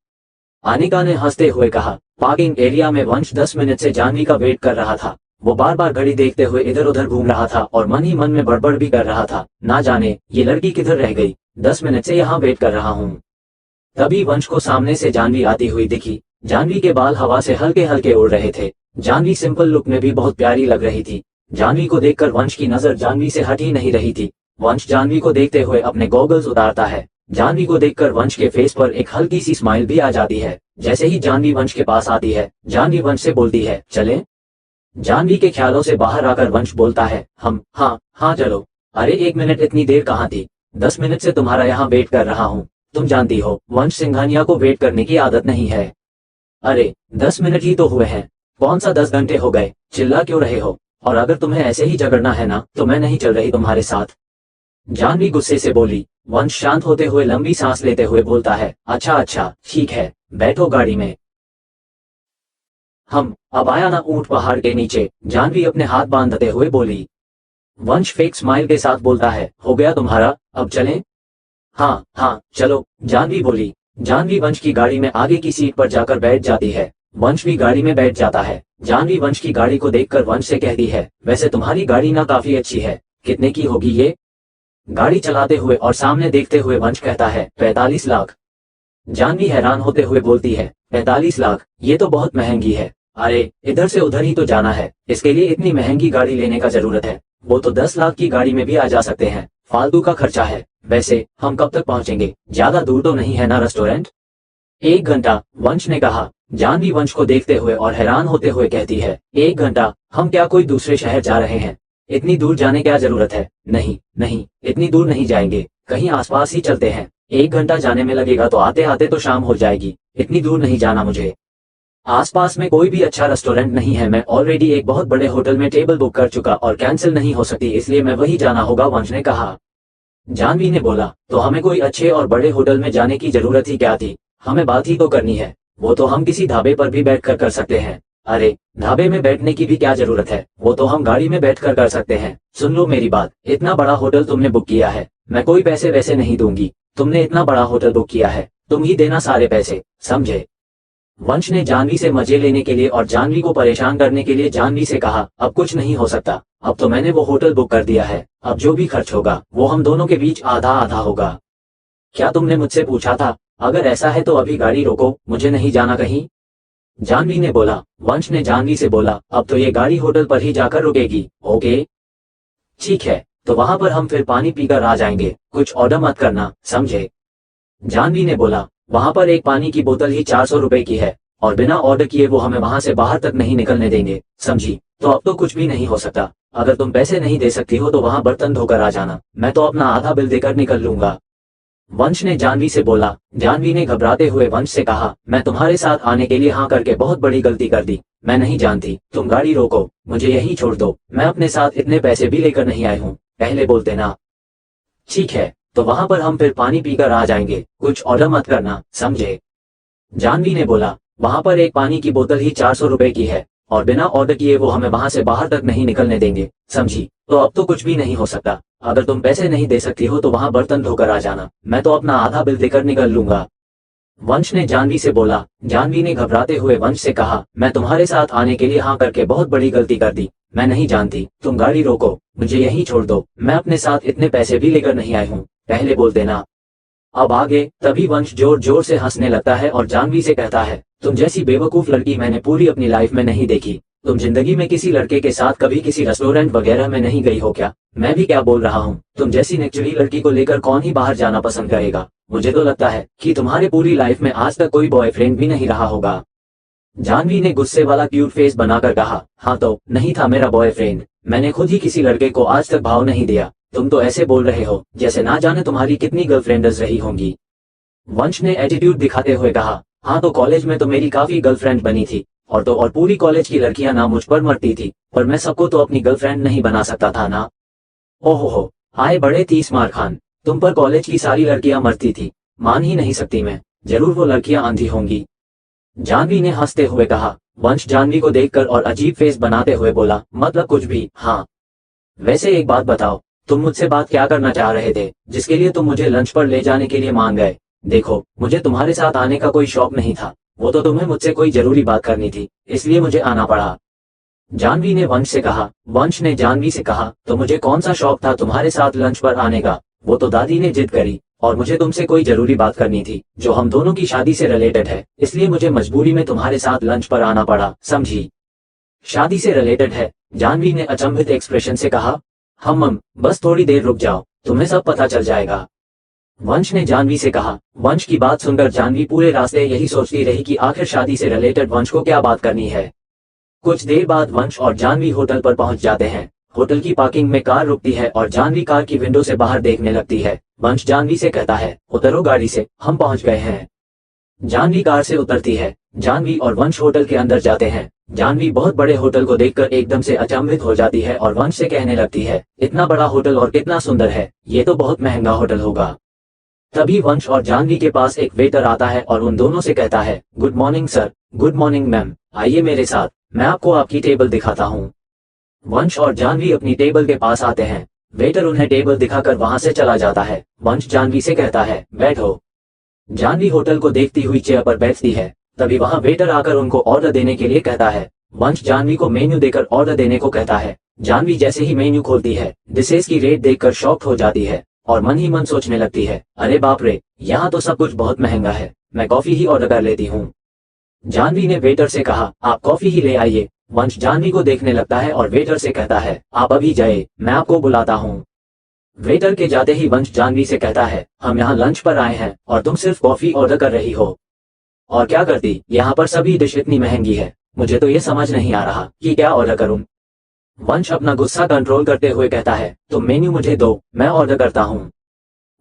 अनिका ने हंसते हुए कहा। पार्किंग एरिया में वंश 10 मिनट से जानवी का वेट कर रहा था। वो बार बार घड़ी देखते हुए इधर उधर घूम रहा था और मन ही मन में बड़बड़ भी कर रहा था, ना जाने ये लड़की किधर रह गई, 10 मिनट से यहाँ वेट कर रहा हूँ। तभी वंश को सामने से जानवी आती हुई दिखी। जानवी के बाल हवा से हल्के हल्के उड़ रहे थे। जानवी सिंपल लुक में भी बहुत प्यारी लग रही थी। जानवी को देखकर वंश की नजर जानवी से हट ही नहीं रही थी। वंश जानवी को देखते हुए अपने गॉगल्स उतारता है। जानवी को देखकर वंश के फेस पर एक हल्की सी स्माइल भी आ जाती है। जैसे ही जानवी वंश के पास आती है, जानवी वंश से बोलती है, चलें? जानवी के ख्यालों से बाहर आकर वंश बोलता है, हम, हाँ चलो। अरे 1 मिनट, इतनी देर कहाँ थी? 10 मिनट से तुम्हारा यहाँ वेट कर रहा हूँ। तुम जानती हो वंश सिंघानिया को वेट करने की आदत नहीं है। अरे 10 मिनट ही तो हुए हैं, कौन सा 10 घंटे हो गए, चिल्ला क्यों रहे हो? और अगर तुम्हें ऐसे ही झगड़ना है ना, तो मैं नहीं चल रही तुम्हारे साथ, जानवी गुस्से से बोली। वंश शांत होते हुए लंबी सांस लेते हुए बोलता है, अच्छा ठीक है, बैठो गाड़ी में। हम अब आया ना ऊंट पहाड़ के नीचे, जानवी अपने हाथ बांधते हुए बोली। वंश फेक स्माइल के साथ बोलता है, हो गया तुम्हारा, अब चलें? हाँ चलो, जानवी बोली। जानवी वंश की गाड़ी में आगे की सीट पर जाकर बैठ जाती है। वंश भी गाड़ी में बैठ जाता है। जानवी वंश की गाड़ी को देखकर वंश से कहती है, वैसे तुम्हारी गाड़ी ना काफी अच्छी है, कितने की होगी ये? गाड़ी चलाते हुए और सामने देखते हुए वंश कहता है 45 लाख। जानवी हैरान होते हुए बोलती है 45 लाख, ये तो बहुत महंगी है। अरे इधर से उधर ही तो जाना है, इसके लिए इतनी महंगी गाड़ी लेने का जरूरत है? वो तो 10 लाख की गाड़ी में भी आ जा सकते हैं, फालतू का खर्चा है। वैसे हम कब तक पहुंचेंगे? ज्यादा दूर तो नहीं है ना रेस्टोरेंट? 1 घंटा, वंश ने कहा। जानवी वंश को देखते हुए और हैरान होते हुए कहती है 1 घंटा? हम क्या कोई दूसरे शहर जा रहे हैं? इतनी दूर जाने क्या जरूरत है? नहीं नहीं, इतनी दूर नहीं जाएंगे, कहीं आसपास ही चलते हैं। 1 घंटा जाने में लगेगा तो आते आते तो शाम हो जाएगी, इतनी दूर नहीं जाना मुझे। आसपास में कोई भी अच्छा रेस्टोरेंट नहीं है, मैं ऑलरेडी एक बहुत बड़े होटल में टेबल बुक कर चुका और कैंसिल नहीं हो सकती, इसलिए मैं वही जाना होगा, वंश ने कहा। जानवी ने बोला, तो हमें कोई अच्छे और बड़े होटल में जाने की जरूरत ही क्या थी? हमें बात ही तो करनी है, वो तो हम किसी ढाबे पर भी बैठकर कर सकते हैं। अरे ढाबे में बैठने की भी क्या जरूरत है, वो तो हम गाड़ी में बैठकर कर सकते हैं। सुन लो मेरी बात, इतना बड़ा होटल तुमने बुक किया है, मैं कोई पैसे वैसे नहीं दूंगी। तुमने इतना बड़ा होटल बुक किया है, तुम ही देना सारे पैसे, समझे? वंश ने जानवी से मजे लेने के लिए और जानवी को परेशान करने के लिए जानवी से कहा, अब कुछ नहीं हो सकता, अब तो मैंने वो होटल बुक कर दिया है, अब जो भी खर्च होगा वो हम दोनों के बीच आधा आधा होगा। क्या तुमने मुझसे पूछा था? अगर ऐसा है तो अभी गाड़ी रोको, मुझे नहीं जाना कहीं। जानवी ने बोला। वंश ने जानवी से बोला, अब तो ये गाड़ी होटल पर ही जाकर रुकेगी, ओके? ठीक है, तो वहां पर हम फिर पानी पीकर आ जाएंगे, कुछ ऑर्डर मत करना, समझे? जानवी ने बोला, वहां पर एक पानी की बोतल ही 400 रुपए की है और बिना ऑर्डर किए वो हमें वहां से बाहर तक नहीं निकलने देंगे, समझी? तो अब तो कुछ भी नहीं हो सकता। अगर तुम पैसे नहीं दे सकती हो तो वहां बर्तन धोकर आ जाना, मैं तो अपना आधा बिल देकर निकल लूंगा। वंश ने जानवी से बोला। जानवी ने घबराते हुए वंश से कहा, मैं तुम्हारे साथ आने के लिए हाँ करके बहुत बड़ी गलती कर दी, मैं नहीं जानती, तुम गाड़ी रोको, मुझे यहीं छोड़ दो, मैं अपने साथ इतने पैसे भी लेकर नहीं आई हूँ, पहले बोलते ना। ठीक है, तो वहां पर हम फिर पानी पीकर आ जाएंगे, कुछ ऑर्डर मत करना, समझे? जानवी ने बोला, वहां पर एक पानी की बोतल ही 400 रुपए की है और बिना ऑर्डर किए वो हमें वहां से बाहर तक नहीं निकलने देंगे, समझी? तो अब तो कुछ भी नहीं हो सकता। अगर तुम पैसे नहीं दे सकती हो तो वहां बर्तन धोकर आ जाना, मैं तो अपना आधा बिल देकर निकल लूंगा। वंश ने जानवी से बोला। जानवी ने घबराते हुए वंश से कहा, मैं तुम्हारे साथ आने के लिए हाँ करके बहुत बड़ी गलती कर दी, मैं नहीं जानती, तुम गाड़ी रोको, मुझे यहीं छोड़ दो, मैं अपने साथ इतने पैसे भी लेकर नहीं आई हूँ, पहले बोल देना। अब आगे। तभी वंश जोर जोर से हंसने लगता है और जानवी से कहता है, तुम जैसी बेवकूफ लड़की मैंने पूरी अपनी लाइफ में नहीं देखी। तुम जिंदगी में किसी लड़के के साथ कभी किसी रेस्टोरेंट वगैरह में नहीं गई हो क्या? मैं भी क्या बोल रहा हूँ, तुम जैसी नेचुरली लड़की को लेकर कौन ही बाहर जाना पसंद करेगा? मुझे तो लगता है कि तुम्हारे पूरी लाइफ में आज तक कोई बॉयफ्रेंड भी नहीं रहा होगा। जानवी ने गुस्से वाला क्यूट फेस बनाकर कहा, हाँ तो नहीं था मेरा बॉयफ्रेंड, मैंने खुद ही किसी लड़के को आज तक भाव नहीं दिया। तुम तो ऐसे बोल रहे हो जैसे ना जाने तुम्हारी कितनी गर्लफ्रेंड्स रही होंगी। वंश ने एटीट्यूड दिखाते हुए कहा, हाँ तो कॉलेज में तो मेरी काफी गर्लफ्रेंड बनी थी और पूरी कॉलेज की लड़कियां ना मुझ पर मरती थी, पर मैं सबको तो अपनी गर्लफ्रेंड नहीं बना सकता था ना। ओहो, आए बड़े 30 मार खान, तुम पर कॉलेज की सारी लड़कियां मरती थी, मान ही नहीं सकती मैं, जरूर वो लड़कियां आंधी होंगी। जानवी ने हंसते हुए कहा। वंश जानवी को देखकर और अजीब फेस बनाते हुए बोला, मतलब कुछ भी, हाँ। वैसे एक बात बताओ, तुम मुझसे बात क्या करना चाह रहे थे, जिसके लिए तुम मुझे लंच पर ले जाने के लिए मान गए? देखो, मुझे तुम्हारे साथ आने का कोई शौक नहीं था, वो तो तुम्हें मुझसे कोई जरूरी बात करनी थी, इसलिए मुझे आना पड़ा। जानवी ने वंश से कहा। वंश ने जानवी से कहा, तो मुझे कौन सा शौक था तुम्हारे साथ लंच पर आने का? वो तो दादी ने जिद करी और मुझे तुमसे कोई जरूरी बात करनी थी जो हम दोनों की शादी से रिलेटेड है, इसलिए मुझे मजबूरी में तुम्हारे साथ लंच पर आना पड़ा, समझी? शादी से रिलेटेड है? जानवी ने अचंभित एक्सप्रेशन से कहा। बस थोड़ी देर रुक जाओ, तुम्हें सब पता चल जाएगा, वंश ने जानवी से कहा। वंश की बात सुनकर जानवी पूरे रास्ते यही सोचती रही कि आखिर शादी से रिलेटेड वंश को क्या बात करनी है। कुछ देर बाद वंश और जानवी होटल पर पहुंच जाते हैं। होटल की पार्किंग में कार रुकती है और जानवी कार की विंडो से बाहर देखने लगती है। वंश जानवी से कहता है, उतरो गाड़ी से, हम पहुंच गए हैं। जानवी कार से उतरती है। जानवी और वंश होटल के अंदर जाते हैं। जानवी बहुत बड़े होटल को देखकर एकदम से अचंभित हो जाती है और वंश से कहने लगती है, इतना बड़ा होटल और कितना सुंदर है, ये तो बहुत महंगा होटल होगा। तभी वंश और जानवी के पास एक वेटर आता है और उन दोनों से कहता है, good morning sir. Good morning ma'am, आइए मेरे साथ, मैं आपको आपकी टेबल दिखाता हूँ। वंश और जानवी अपनी टेबल के पास आते हैं। वेटर उन्हें टेबल दिखाकर वहां से चला जाता है। वंश जानवी से कहता है, बैठो। जानवी होटल को देखती हुई चेयर पर बैठती है। तभी वहां वेटर आकर उनको ऑर्डर देने के लिए कहता है। वंश जानवी को मेन्यू देकर ऑर्डर देने को कहता है। जानवी जैसे ही मेन्यू खोलती है, डिशेस की रेट देखकर शॉक्ड हो जाती है और मन ही मन सोचने लगती है, अरे बाप रे, यहाँ तो सब कुछ बहुत महंगा है, मैं कॉफी ही ऑर्डर कर लेती हूँ। जानवी ने वेटर से कहा, आप कॉफी ही ले आइए। वंश जानवी को देखने लगता है और वेटर से कहता है, आप अभी जाइए, मैं आपको बुलाता हूँ। वेटर के जाते ही वंश जानवी से कहता है, हम यहाँ लंच पर आए हैं और तुम सिर्फ कॉफी ऑर्डर कर रही हो। और क्या करती, यहाँ पर सभी डिश इतनी महंगी है, मुझे तो ये समझ नहीं आ रहा कि क्या ऑर्डर करूं। वंश अपना गुस्सा कंट्रोल करते हुए कहता है, तुम मेन्यू मुझे दो, मैं ऑर्डर करता हूँ।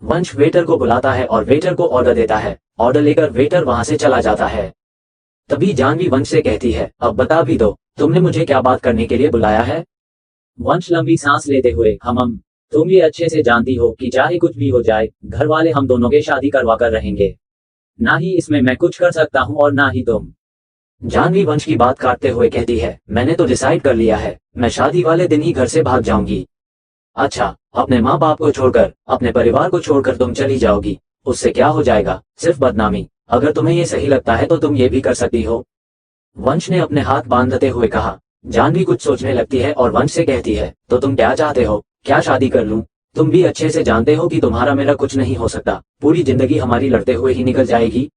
वंश वेटर को बुलाता है और वेटर को ऑर्डर देता है। ऑर्डर लेकर वेटर वहां से चला जाता है। तभी जानवी वंश से कहती है, अब बता भी दो, तुमने मुझे क्या बात करने के लिए बुलाया है। वंश लंबी सांस लेते हुए, हम तुम ये अच्छे से जानती हो कि चाहे कुछ भी हो जाए, घर वाले हम दोनों के शादी करवा कर रहेंगे। ना ही इसमें मैं कुछ कर सकता हूँ और ना ही तुम। जानवी वंश की बात काटते हुए कहती है, मैंने तो डिसाइड कर लिया है, मैं शादी वाले दिन ही घर से भाग जाऊंगी। अच्छा, अपने माँ बाप को छोड़कर, अपने परिवार को छोड़कर तुम चली जाओगी, उससे क्या हो जाएगा, सिर्फ बदनामी। अगर तुम्हें ये सही लगता है तो तुम ये भी कर सकती हो। वंश ने अपने हाथ बांधते हुए कहा। जानवी कुछ सोचने लगती है और वंश से कहती है, तो तुम क्या चाहते हो, क्या शादी कर लूं? तुम भी अच्छे से जानते हो कि तुम्हारा मेरा कुछ नहीं हो सकता, पूरी जिंदगी हमारी लड़ते हुए ही निकल जाएगी।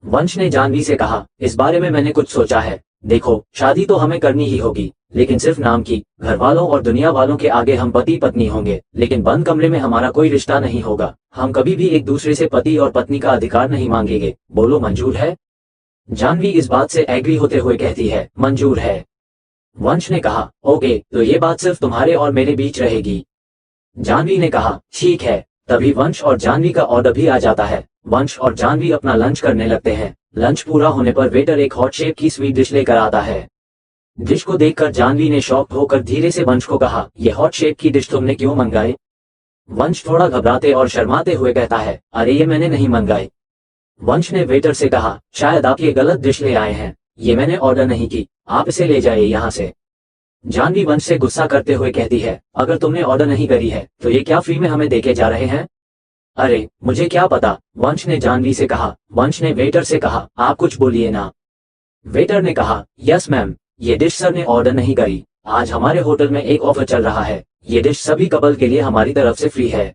वंश ने जानवी से कहा, इस बारे में मैंने कुछ सोचा है। देखो, शादी तो हमें करनी ही होगी, लेकिन सिर्फ नाम की। घर वालों और दुनिया वालों के आगे हम पति पत्नी होंगे, लेकिन बंद कमरे में हमारा कोई रिश्ता नहीं होगा। हम कभी भी एक दूसरे से पति और पत्नी का अधिकार नहीं मांगेंगे। बोलो, मंजूर है? जानवी इस बात से एग्री होते हुए कहती है, मंजूर है। वंश ने कहा, ओके, तो ये बात सिर्फ तुम्हारे और मेरे बीच रहेगी। जानवी ने कहा, ठीक है। तभी वंश और जानवी का ऑर्डर भी आ जाता है। वंश और जानवी अपना लंच करने लगते हैं। लंच पूरा होने पर वेटर एक हॉट शेप की स्वीट डिश लेकर आता है। डिश को देखकर जानवी ने शॉक होकर धीरे से वंश को कहा, ये हॉट शेप की डिश तुमने क्यों मंगाई? वंश थोड़ा घबराते और शर्माते हुए कहता है, अरे ये मैंने नहीं मंगाई। वंश ने वेटर से कहा, शायद आप ये गलत डिश ले आए हैं, ये मैंने ऑर्डर नहीं की, आप इसे ले जाइए यहाँ से। जानवी वंश से गुस्सा करते हुए कहती है, अगर तुमने ऑर्डर नहीं करी है तो ये क्या फ्री में हमें देके जा रहे हैं? अरे मुझे क्या पता, वंश ने जानवी से कहा। वंश ने वेटर से कहा, आप कुछ बोलिए ना। वेटर ने कहा, यस मैम, ये डिश सर ने ऑर्डर नहीं करी। आज हमारे होटल में एक ऑफर चल रहा है, ये डिश सभी कपल के लिए हमारी तरफ से फ्री है।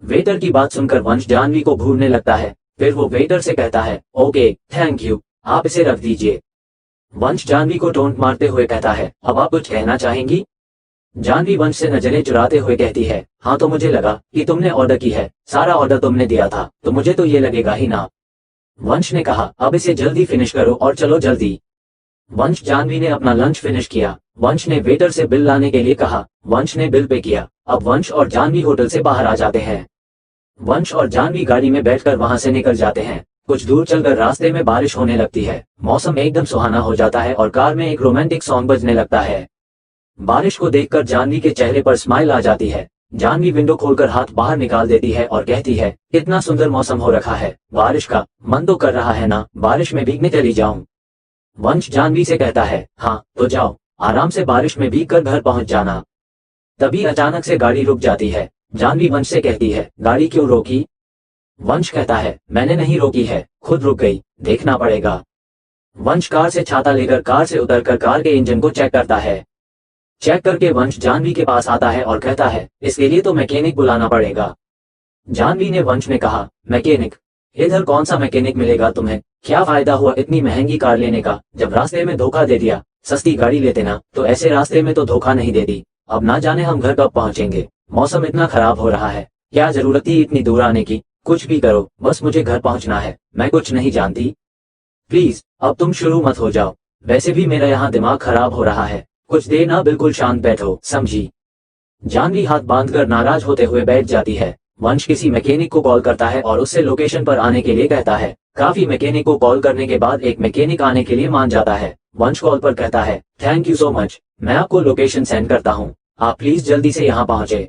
वेटर की बात सुनकर वंश जानवी को घूरने लगता है। फिर वो वेटर से कहता है, ओके थैंक यू, आप इसे रख दीजिए। वंश जानवी को टोंट मारते हुए कहता है, अब आप कुछ कहना चाहेंगी? जानवी वंश से नजरें चुराते हुए कहती है, हाँ तो मुझे लगा कि तुमने ऑर्डर की है, सारा ऑर्डर तुमने दिया था, तो मुझे तो ये लगेगा ही ना। वंश ने कहा, अब इसे जल्दी फिनिश करो और चलो जल्दी। वंश जानवी ने अपना लंच फिनिश किया। वंश ने वेटर से बिल लाने के लिए कहा। वंश ने बिल पे किया। अब वंश और जानवी होटल से बाहर आ जाते हैं। वंश और जानवी गाड़ी में बैठकर वहां से निकल जाते हैं। कुछ दूर चलकर रास्ते में बारिश होने लगती है। मौसम एकदम सुहाना हो जाता है और कार में एक रोमांटिक सॉन्ग बजने लगता है। बारिश को देखकर जानवी के चेहरे पर स्माइल आ जाती है। जानवी विंडो खोलकर हाथ बाहर निकाल देती है और कहती है, कितना सुंदर मौसम हो रखा है, बारिश का मन तो कर रहा है ना, बारिश में भीगने चली जाऊं। वंश जानवी से कहता है, हाँ तो जाओ, आराम से बारिश में भीगकर घर पहुंच जाना। तभी अचानक से गाड़ी रुक जाती है। जानवी वंश से कहती है, गाड़ी क्यों रोकी? वंश कहता है, मैंने नहीं रोकी है, खुद रुक गई, देखना पड़ेगा। वंश कार से छाता लेकर कार से उतरकर कार के इंजन को चेक करता है। चेक करके वंश जानवी के पास आता है और कहता है, इसके लिए तो मैकेनिक बुलाना पड़ेगा। जानवी ने वंश ने कहा, मैकेनिक? इधर कौन सा मैकेनिक मिलेगा तुम्हें? क्या फायदा हुआ इतनी महंगी कार लेने का, जब रास्ते में धोखा दे दिया। सस्ती गाड़ी लेते ना, तो ऐसे रास्ते में तो धोखा नहीं देती। अब ना जाने हम घर कब पहुंचेंगे, मौसम इतना खराब हो रहा है, क्या जरूरत थी इतनी दूर आने की? कुछ भी करो, बस मुझे घर पहुंचना है, मैं कुछ नहीं जानती। प्लीज अब तुम शुरू मत हो जाओ, वैसे भी मेरा यहाँ दिमाग खराब हो रहा है, कुछ देर ना बिल्कुल शांत बैठो, समझी? जानवी हाथ बांधकर नाराज होते हुए बैठ जाती है। वंश किसी मैकेनिक को कॉल करता है और उससे लोकेशन पर आने के लिए कहता है। काफी मैकेनिक को कॉल करने के बाद एक मैकेनिक आने के लिए मान जाता है। वंश कॉल पर कहता है, थैंक यू सो मच, मैं आपको लोकेशन सेंड करता हूँ, आप प्लीज जल्दी से यहाँ पहुंचे।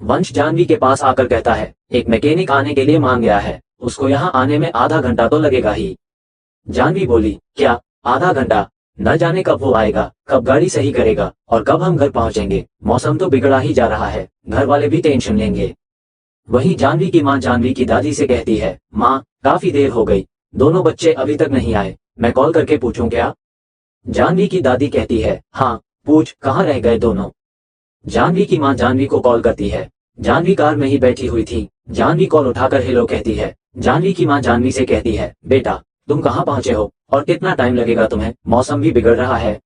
वंश जानवी के पास आकर कहता है, एक मैकेनिक आने के लिए मान गया है, उसको यहाँ आने में आधा घंटा तो लगेगा ही। जानवी बोली, क्या आधा घंटा? न जाने कब वो आएगा, कब गाड़ी सही करेगा और कब हम घर पहुंचेंगे। मौसम तो बिगड़ा ही जा रहा है, घर वाले भी टेंशन लेंगे। वहीं जानवी की मां जानवी की दादी से कहती है, माँ काफी देर हो गई, दोनों बच्चे अभी तक नहीं आए, मैं कॉल करके पूछूं क्या? जानवी की दादी कहती है, हाँ पूछ, कहाँ रह गए दोनों? जानवी की मां जानवी को कॉल करती है। जानवी कार में ही बैठी हुई थी। जानवी कॉल उठाकर हेलो कहती है। जानवी की माँ जानवी से कहती है, बेटा तुम कहाँ पहुंचे हो और कितना टाइम लगेगा तुम्हें, मौसम भी बिगड़ रहा है।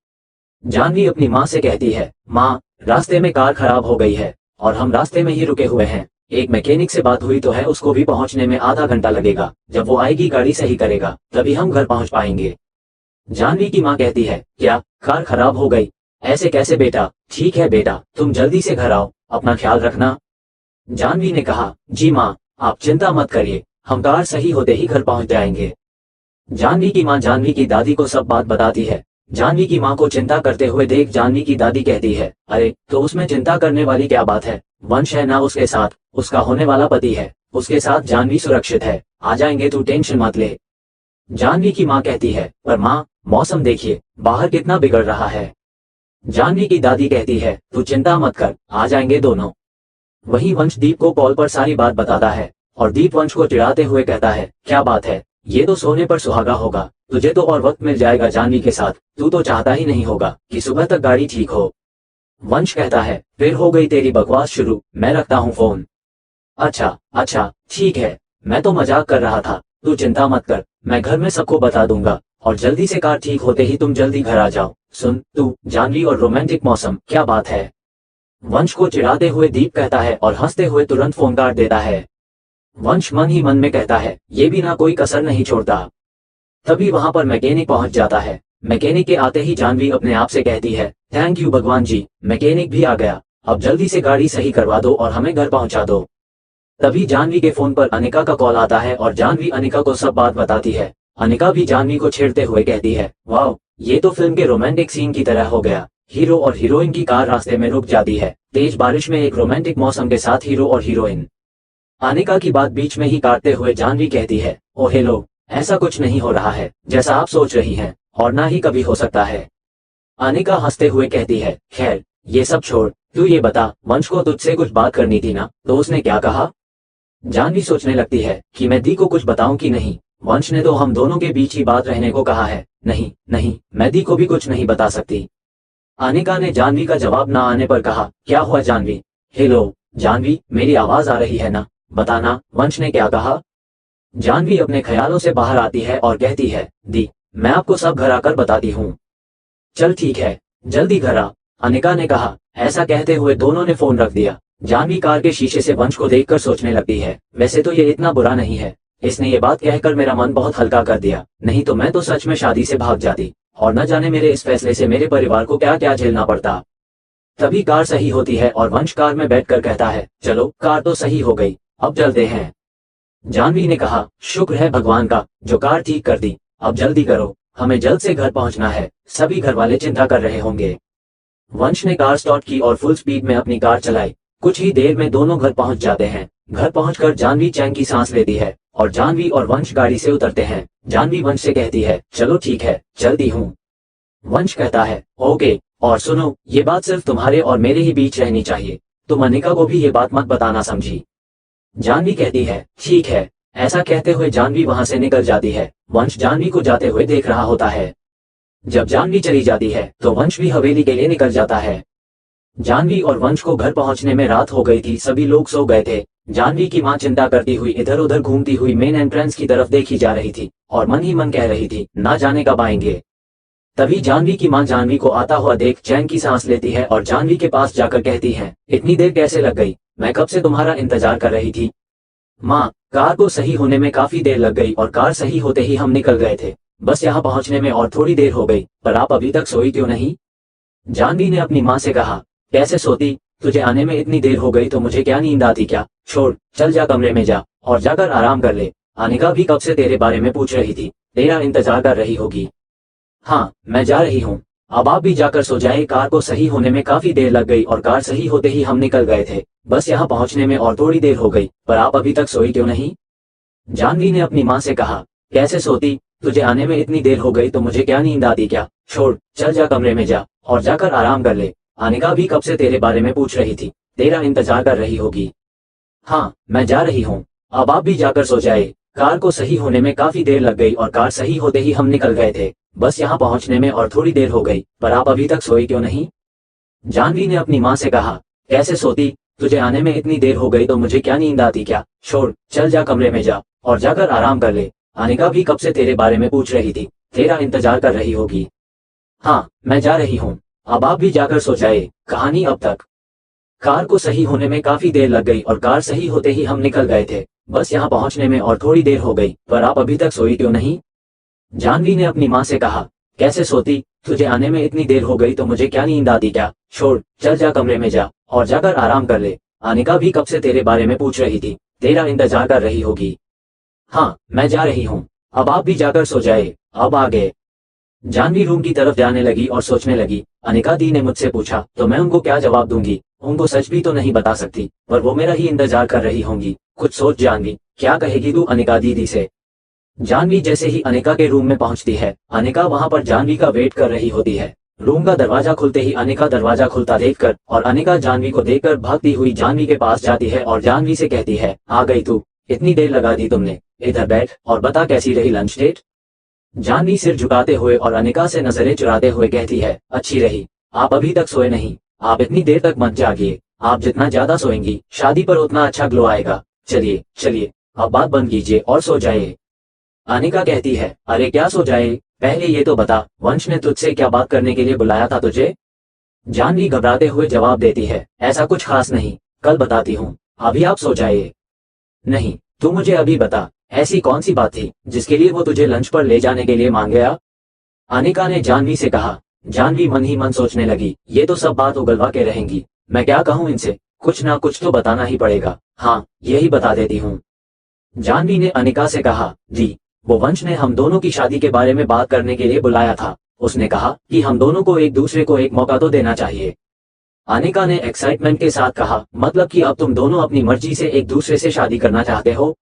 जानवी अपनी माँ से कहती है, माँ रास्ते में कार खराब हो गई है और हम रास्ते में ही रुके हुए हैं। एक मैकेनिक से बात हुई तो है, उसको भी पहुंचने में आधा घंटा लगेगा। जब वो आएगी गाड़ी सही करेगा तभी हम घर पहुंच पाएंगे। जानवी की माँ कहती है, क्या कार खराब हो गई? ऐसे कैसे बेटा? ठीक है बेटा, तुम जल्दी से घर आओ, अपना ख्याल रखना। जानवी ने कहा, जी माँ आप चिंता मत करिए, हम कार सही होते ही घर पहुंच जाएंगे। जानवी की माँ जानवी की दादी को सब बात बताती है। जानवी की माँ को चिंता करते हुए देख जानवी की दादी कहती है, अरे तो उसमें चिंता करने वाली क्या बात है, वंश है ना उसके साथ, उसका होने वाला पति है, उसके साथ जानवी सुरक्षित है, आ जाएंगे, तू टेंशन मत ले। जानवी की माँ कहती है, पर माँ मौसम देखिए बाहर कितना बिगड़ रहा है। जानवी की दादी कहती है, तू चिंता मत कर, आ जाएंगे दोनों। वहीं वंश दीप को कॉल पर सारी बात बताता है और दीप वंश को चिढ़ाते हुए कहता है, क्या बात है, ये तो सोने पर सुहागा होगा, तुझे तो और वक्त मिल जाएगा जानवी के साथ, तू तो चाहता ही नहीं होगा कि सुबह तक गाड़ी ठीक हो। वंश कहता है, फिर हो गई तेरी बकवास शुरू, मैं रखता हूँ फोन। अच्छा अच्छा ठीक है, मैं तो मजाक कर रहा था, तू चिंता मत कर, मैं घर में सबको बता दूंगा और जल्दी से कार ठीक होते ही तुम जल्दी घर आ जाओ। सुन तू, जानवी और रोमांटिक मौसम, क्या बात है? वंश को चिढ़ाते हुए दीप कहता है और हंसते हुए तुरंत फोन काट देता है। वंश मन ही मन में कहता है, ये भी ना कोई कसर नहीं छोड़ता। तभी वहां पर मैकेनिक पहुंच जाता है। मैकेनिक के आते ही जानवी अपने आप से कहती है, थैंक यू भगवान जी, मैकेनिक भी आ गया, अब जल्दी से गाड़ी सही करवा दो और हमें घर पहुंचा दो। तभी जानवी के फोन पर अनिका का कॉल आता है और जानवी अनिका को सब बात बताती है। अनिका भी जानवी को छेड़ते हुए कहती है, वाह ये तो फिल्म के रोमांटिक सीन की तरह हो गया, हीरो और हीरोइन की कार रास्ते में रुक जाती है, तेज बारिश में एक रोमांटिक मौसम के साथ हीरो और हीरोइन। अनिका की बात बीच में ही काटते हुए जानवी कहती है, ओ हेलो, ऐसा कुछ नहीं हो रहा है जैसा आप सोच रही हैं, और ना ही कभी हो सकता है। अनिका हंसते हुए कहती है, खैर ये सब छोड़, तू ये बता, वंश को तुझसे कुछ बात करनी थी ना, तो उसने क्या कहा? जानवी सोचने लगती है कि मैं दी को कुछ बताऊं कि नहीं, वंश ने तो हम दोनों के बीच ही बात रहने को कहा है, नहीं नहीं, मैं दी को भी कुछ नहीं बता सकती। अनिका ने जानवी का जवाब ना आने पर कहा, क्या हुआ जानवी? हेलो जानवी, मेरी आवाज आ रही है ना, बताना वंश ने क्या कहा? जानवी अपने ख्यालों से बाहर आती है और कहती है, दी मैं आपको सब घर आकर बताती हूँ। चल ठीक है, जल्दी घर आ, अनिका ने कहा। ऐसा कहते हुए दोनों ने फोन रख दिया। जानवी कार के शीशे से वंश को देखकर सोचने लगती है, वैसे तो ये इतना बुरा नहीं है, इसने ये बात कहकर मेरा मन बहुत हल्का कर दिया, नहीं तो मैं तो सच में शादी से भाग जाती और न जाने मेरे इस फैसले से मेरे परिवार को क्या क्या झेलना पड़ता। तभी कार सही होती है और वंश कार में बैठकर कहता है, चलो कार तो सही हो गई, अब चलते हैं। जानवी ने कहा, शुक्र है भगवान का जो कार ठीक कर दी, अब जल्दी करो, हमें जल्द से घर पहुंचना है, सभी घर वाले चिंता कर रहे होंगे। वंश ने कार स्टार्ट की और फुल स्पीड में अपनी कार चलाई। कुछ ही देर में दोनों घर पहुंच जाते हैं। घर पहुंचकर जानवी चैन की सांस लेती है और जानवी और वंश गाड़ी से उतरते हैं। जानवी वंश से कहती है, चलो ठीक है, चलती हूँ। वंश कहता है, ओके, और सुनो, ये बात सिर्फ तुम्हारे और मेरे ही बीच रहनी चाहिए, तुम अनिका को भी ये बात मत बताना, समझी? जानवी कहती है, ठीक है। ऐसा कहते हुए जानवी वहां से निकल जाती है। वंश जानवी को जाते हुए देख रहा होता है। जब जानवी चली जाती है तो वंश भी हवेली के लिए निकल जाता है। जानवी और वंश को घर पहुंचने में रात हो गई थी, सभी लोग सो गए थे। जानवी की मां चिंता करती हुई इधर उधर घूमती हुई मेन एंट्रेंस की तरफ देखी जा रही थी और मन ही मन कह रही थी, ना जाने कब आएंगे। तभी जानवी की मां जानवी को आता हुआ देख चैन की सांस लेती है और जानवी के पास जाकर कहती है, इतनी देर कैसे लग गई, मैं कब से तुम्हारा इंतजार कर रही थी। माँ, कार को सही होने में काफी देर लग गई और कार सही होते ही हम निकल गए थे, बस यहाँ पहुंचने में और थोड़ी देर हो गई, पर आप अभी तक सोई क्यों नहीं? जानवी ने अपनी माँ से कहा, कैसे सोती, तुझे आने में इतनी देर हो गई तो मुझे क्या नींद आती क्या? छोड़, चल जा कमरे में जा और जाकर आराम कर ले। अनिका भी कब से तेरे बारे में पूछ रही थी, तेरा इंतजार कर रही होगी। हाँ, मैं जा रही हूँ, अब आप भी जाकर सो जाए। कार को सही होने में काफी देर लग गई और कार सही होते ही हम निकल गए थे, बस यहाँ पहुंचने में और थोड़ी देर हो गई, पर आप अभी तक सोई क्यों नहीं? जानवी ने अपनी माँ से कहा, कैसे सोती, तुझे आने में इतनी देर हो गई तो मुझे क्या नींद आती क्या? छोड़, चल जा कमरे में जा और जाकर आराम कर ले। अनिका भी कब से तेरे बारे में पूछ रही थी, तेरा इंतजार कर रही होगी। हाँ, मैं जा रही हूँ, अब आप भी जाकर सो जाए। कार को सही होने में काफी देर लग गई और कार सही होते ही हम निकल गए थे, बस यहाँ पहुंचने में और थोड़ी देर हो गई, पर आप अभी तक सोई क्यों नहीं? जानवी ने अपनी माँ से कहा, कैसे सोती, तुझे आने में इतनी देर हो गई तो मुझे क्या नींद आती क्या? छोड़, चल जा कमरे में जा और जाकर आराम कर ले। अनिका भी कब से तेरे बारे में पूछ रही थी, तेरा इंतजार कर रही होगी। हाँ, मैं जा रही हूँ। अब आप भी जाकर सो जाए। कहानी अब तक। कार को सही होने में काफी देर लग गई और कार सही होते ही हम निकल गए थे। बस यहाँ पहुंचने में और थोड़ी देर हो गई, पर आप अभी तक सोई क्यों नहीं? जानवी ने अपनी माँ से कहा। कैसे सोती, तुझे आने में इतनी देर हो गई तो मुझे क्या नींद आती क्या? छोड़, चल जा कमरे में जा और जाकर आराम कर ले। अनिका भी कब से तेरे बारे में पूछ रही थी, तेरा इंतजार कर रही होगी। हाँ, मैं जा रही हूँ। अब आप भी जाकर सो जाए। अब आ गए। जानवी रूम की तरफ जाने लगी और सोचने लगी, अनिका दी ने मुझसे पूछा तो मैं उनको क्या जवाब दूंगी? उनको सच भी तो नहीं बता सकती, पर वो मेरा ही इंतजार कर रही होंगी। कुछ सोच जानवी, क्या कहेगी तू अनिका दीदी से? जानवी जैसे ही अनिका के रूम में पहुंचती है, अनिका वहां पर जानवी का वेट कर रही होती है। रूम का दरवाजा खुलते ही अनिका दरवाजा खुलता देखकर और अनिका जानवी को देखकर भागती हुई जानवी के पास जाती है और जानवी से कहती है, आ गई तू, इतनी देर लगा दी तुमने। इधर बैठ और बता कैसी रही लंच डेट? जानवी सिर झुकाते हुए और अनिका से नजरें चुराते हुए कहती है, अच्छी रही। आप अभी तक सोए नहीं, आप इतनी देर तक मत जागिए। आप जितना ज्यादा सोएंगी शादी पर उतना अच्छा ग्लो आएगा। चलिए चलिए, अब बात बंद कीजिए और सो जाइए। अनिका कहती है, अरे क्या सो जाए, पहले ये तो बता, वंश ने तुझसे क्या बात करने के लिए बुलाया था तुझे? जानवी घबराते हुए जवाब देती है, ऐसा कुछ खास नहीं, कल बताती हूँ, अभी आप सो जाइए। नहीं, तू मुझे अभी बता, ऐसी कौन सी बात थी जिसके लिए वो तुझे लंच पर ले जाने के लिए मांग गया? अनिका ने जानवी से कहा। जानवी मन ही मन सोचने लगी, ये तो सब बात उगलवा के रहेंगी, मैं क्या कहूँ इनसे, कुछ ना कुछ तो बताना ही पड़ेगा। हाँ, यही बता देती हूँ। जानवी ने अनिका से कहा, जी, वो वंश ने हम दोनों की शादी के बारे में बात करने के लिए बुलाया था। उसने कहा कि हम दोनों को एक दूसरे को एक मौका तो देना चाहिए। अनिका ने एक्साइटमेंट के साथ कहा, मतलब कि अब तुम दोनों अपनी मर्जी से एक दूसरे से शादी करना चाहते हो?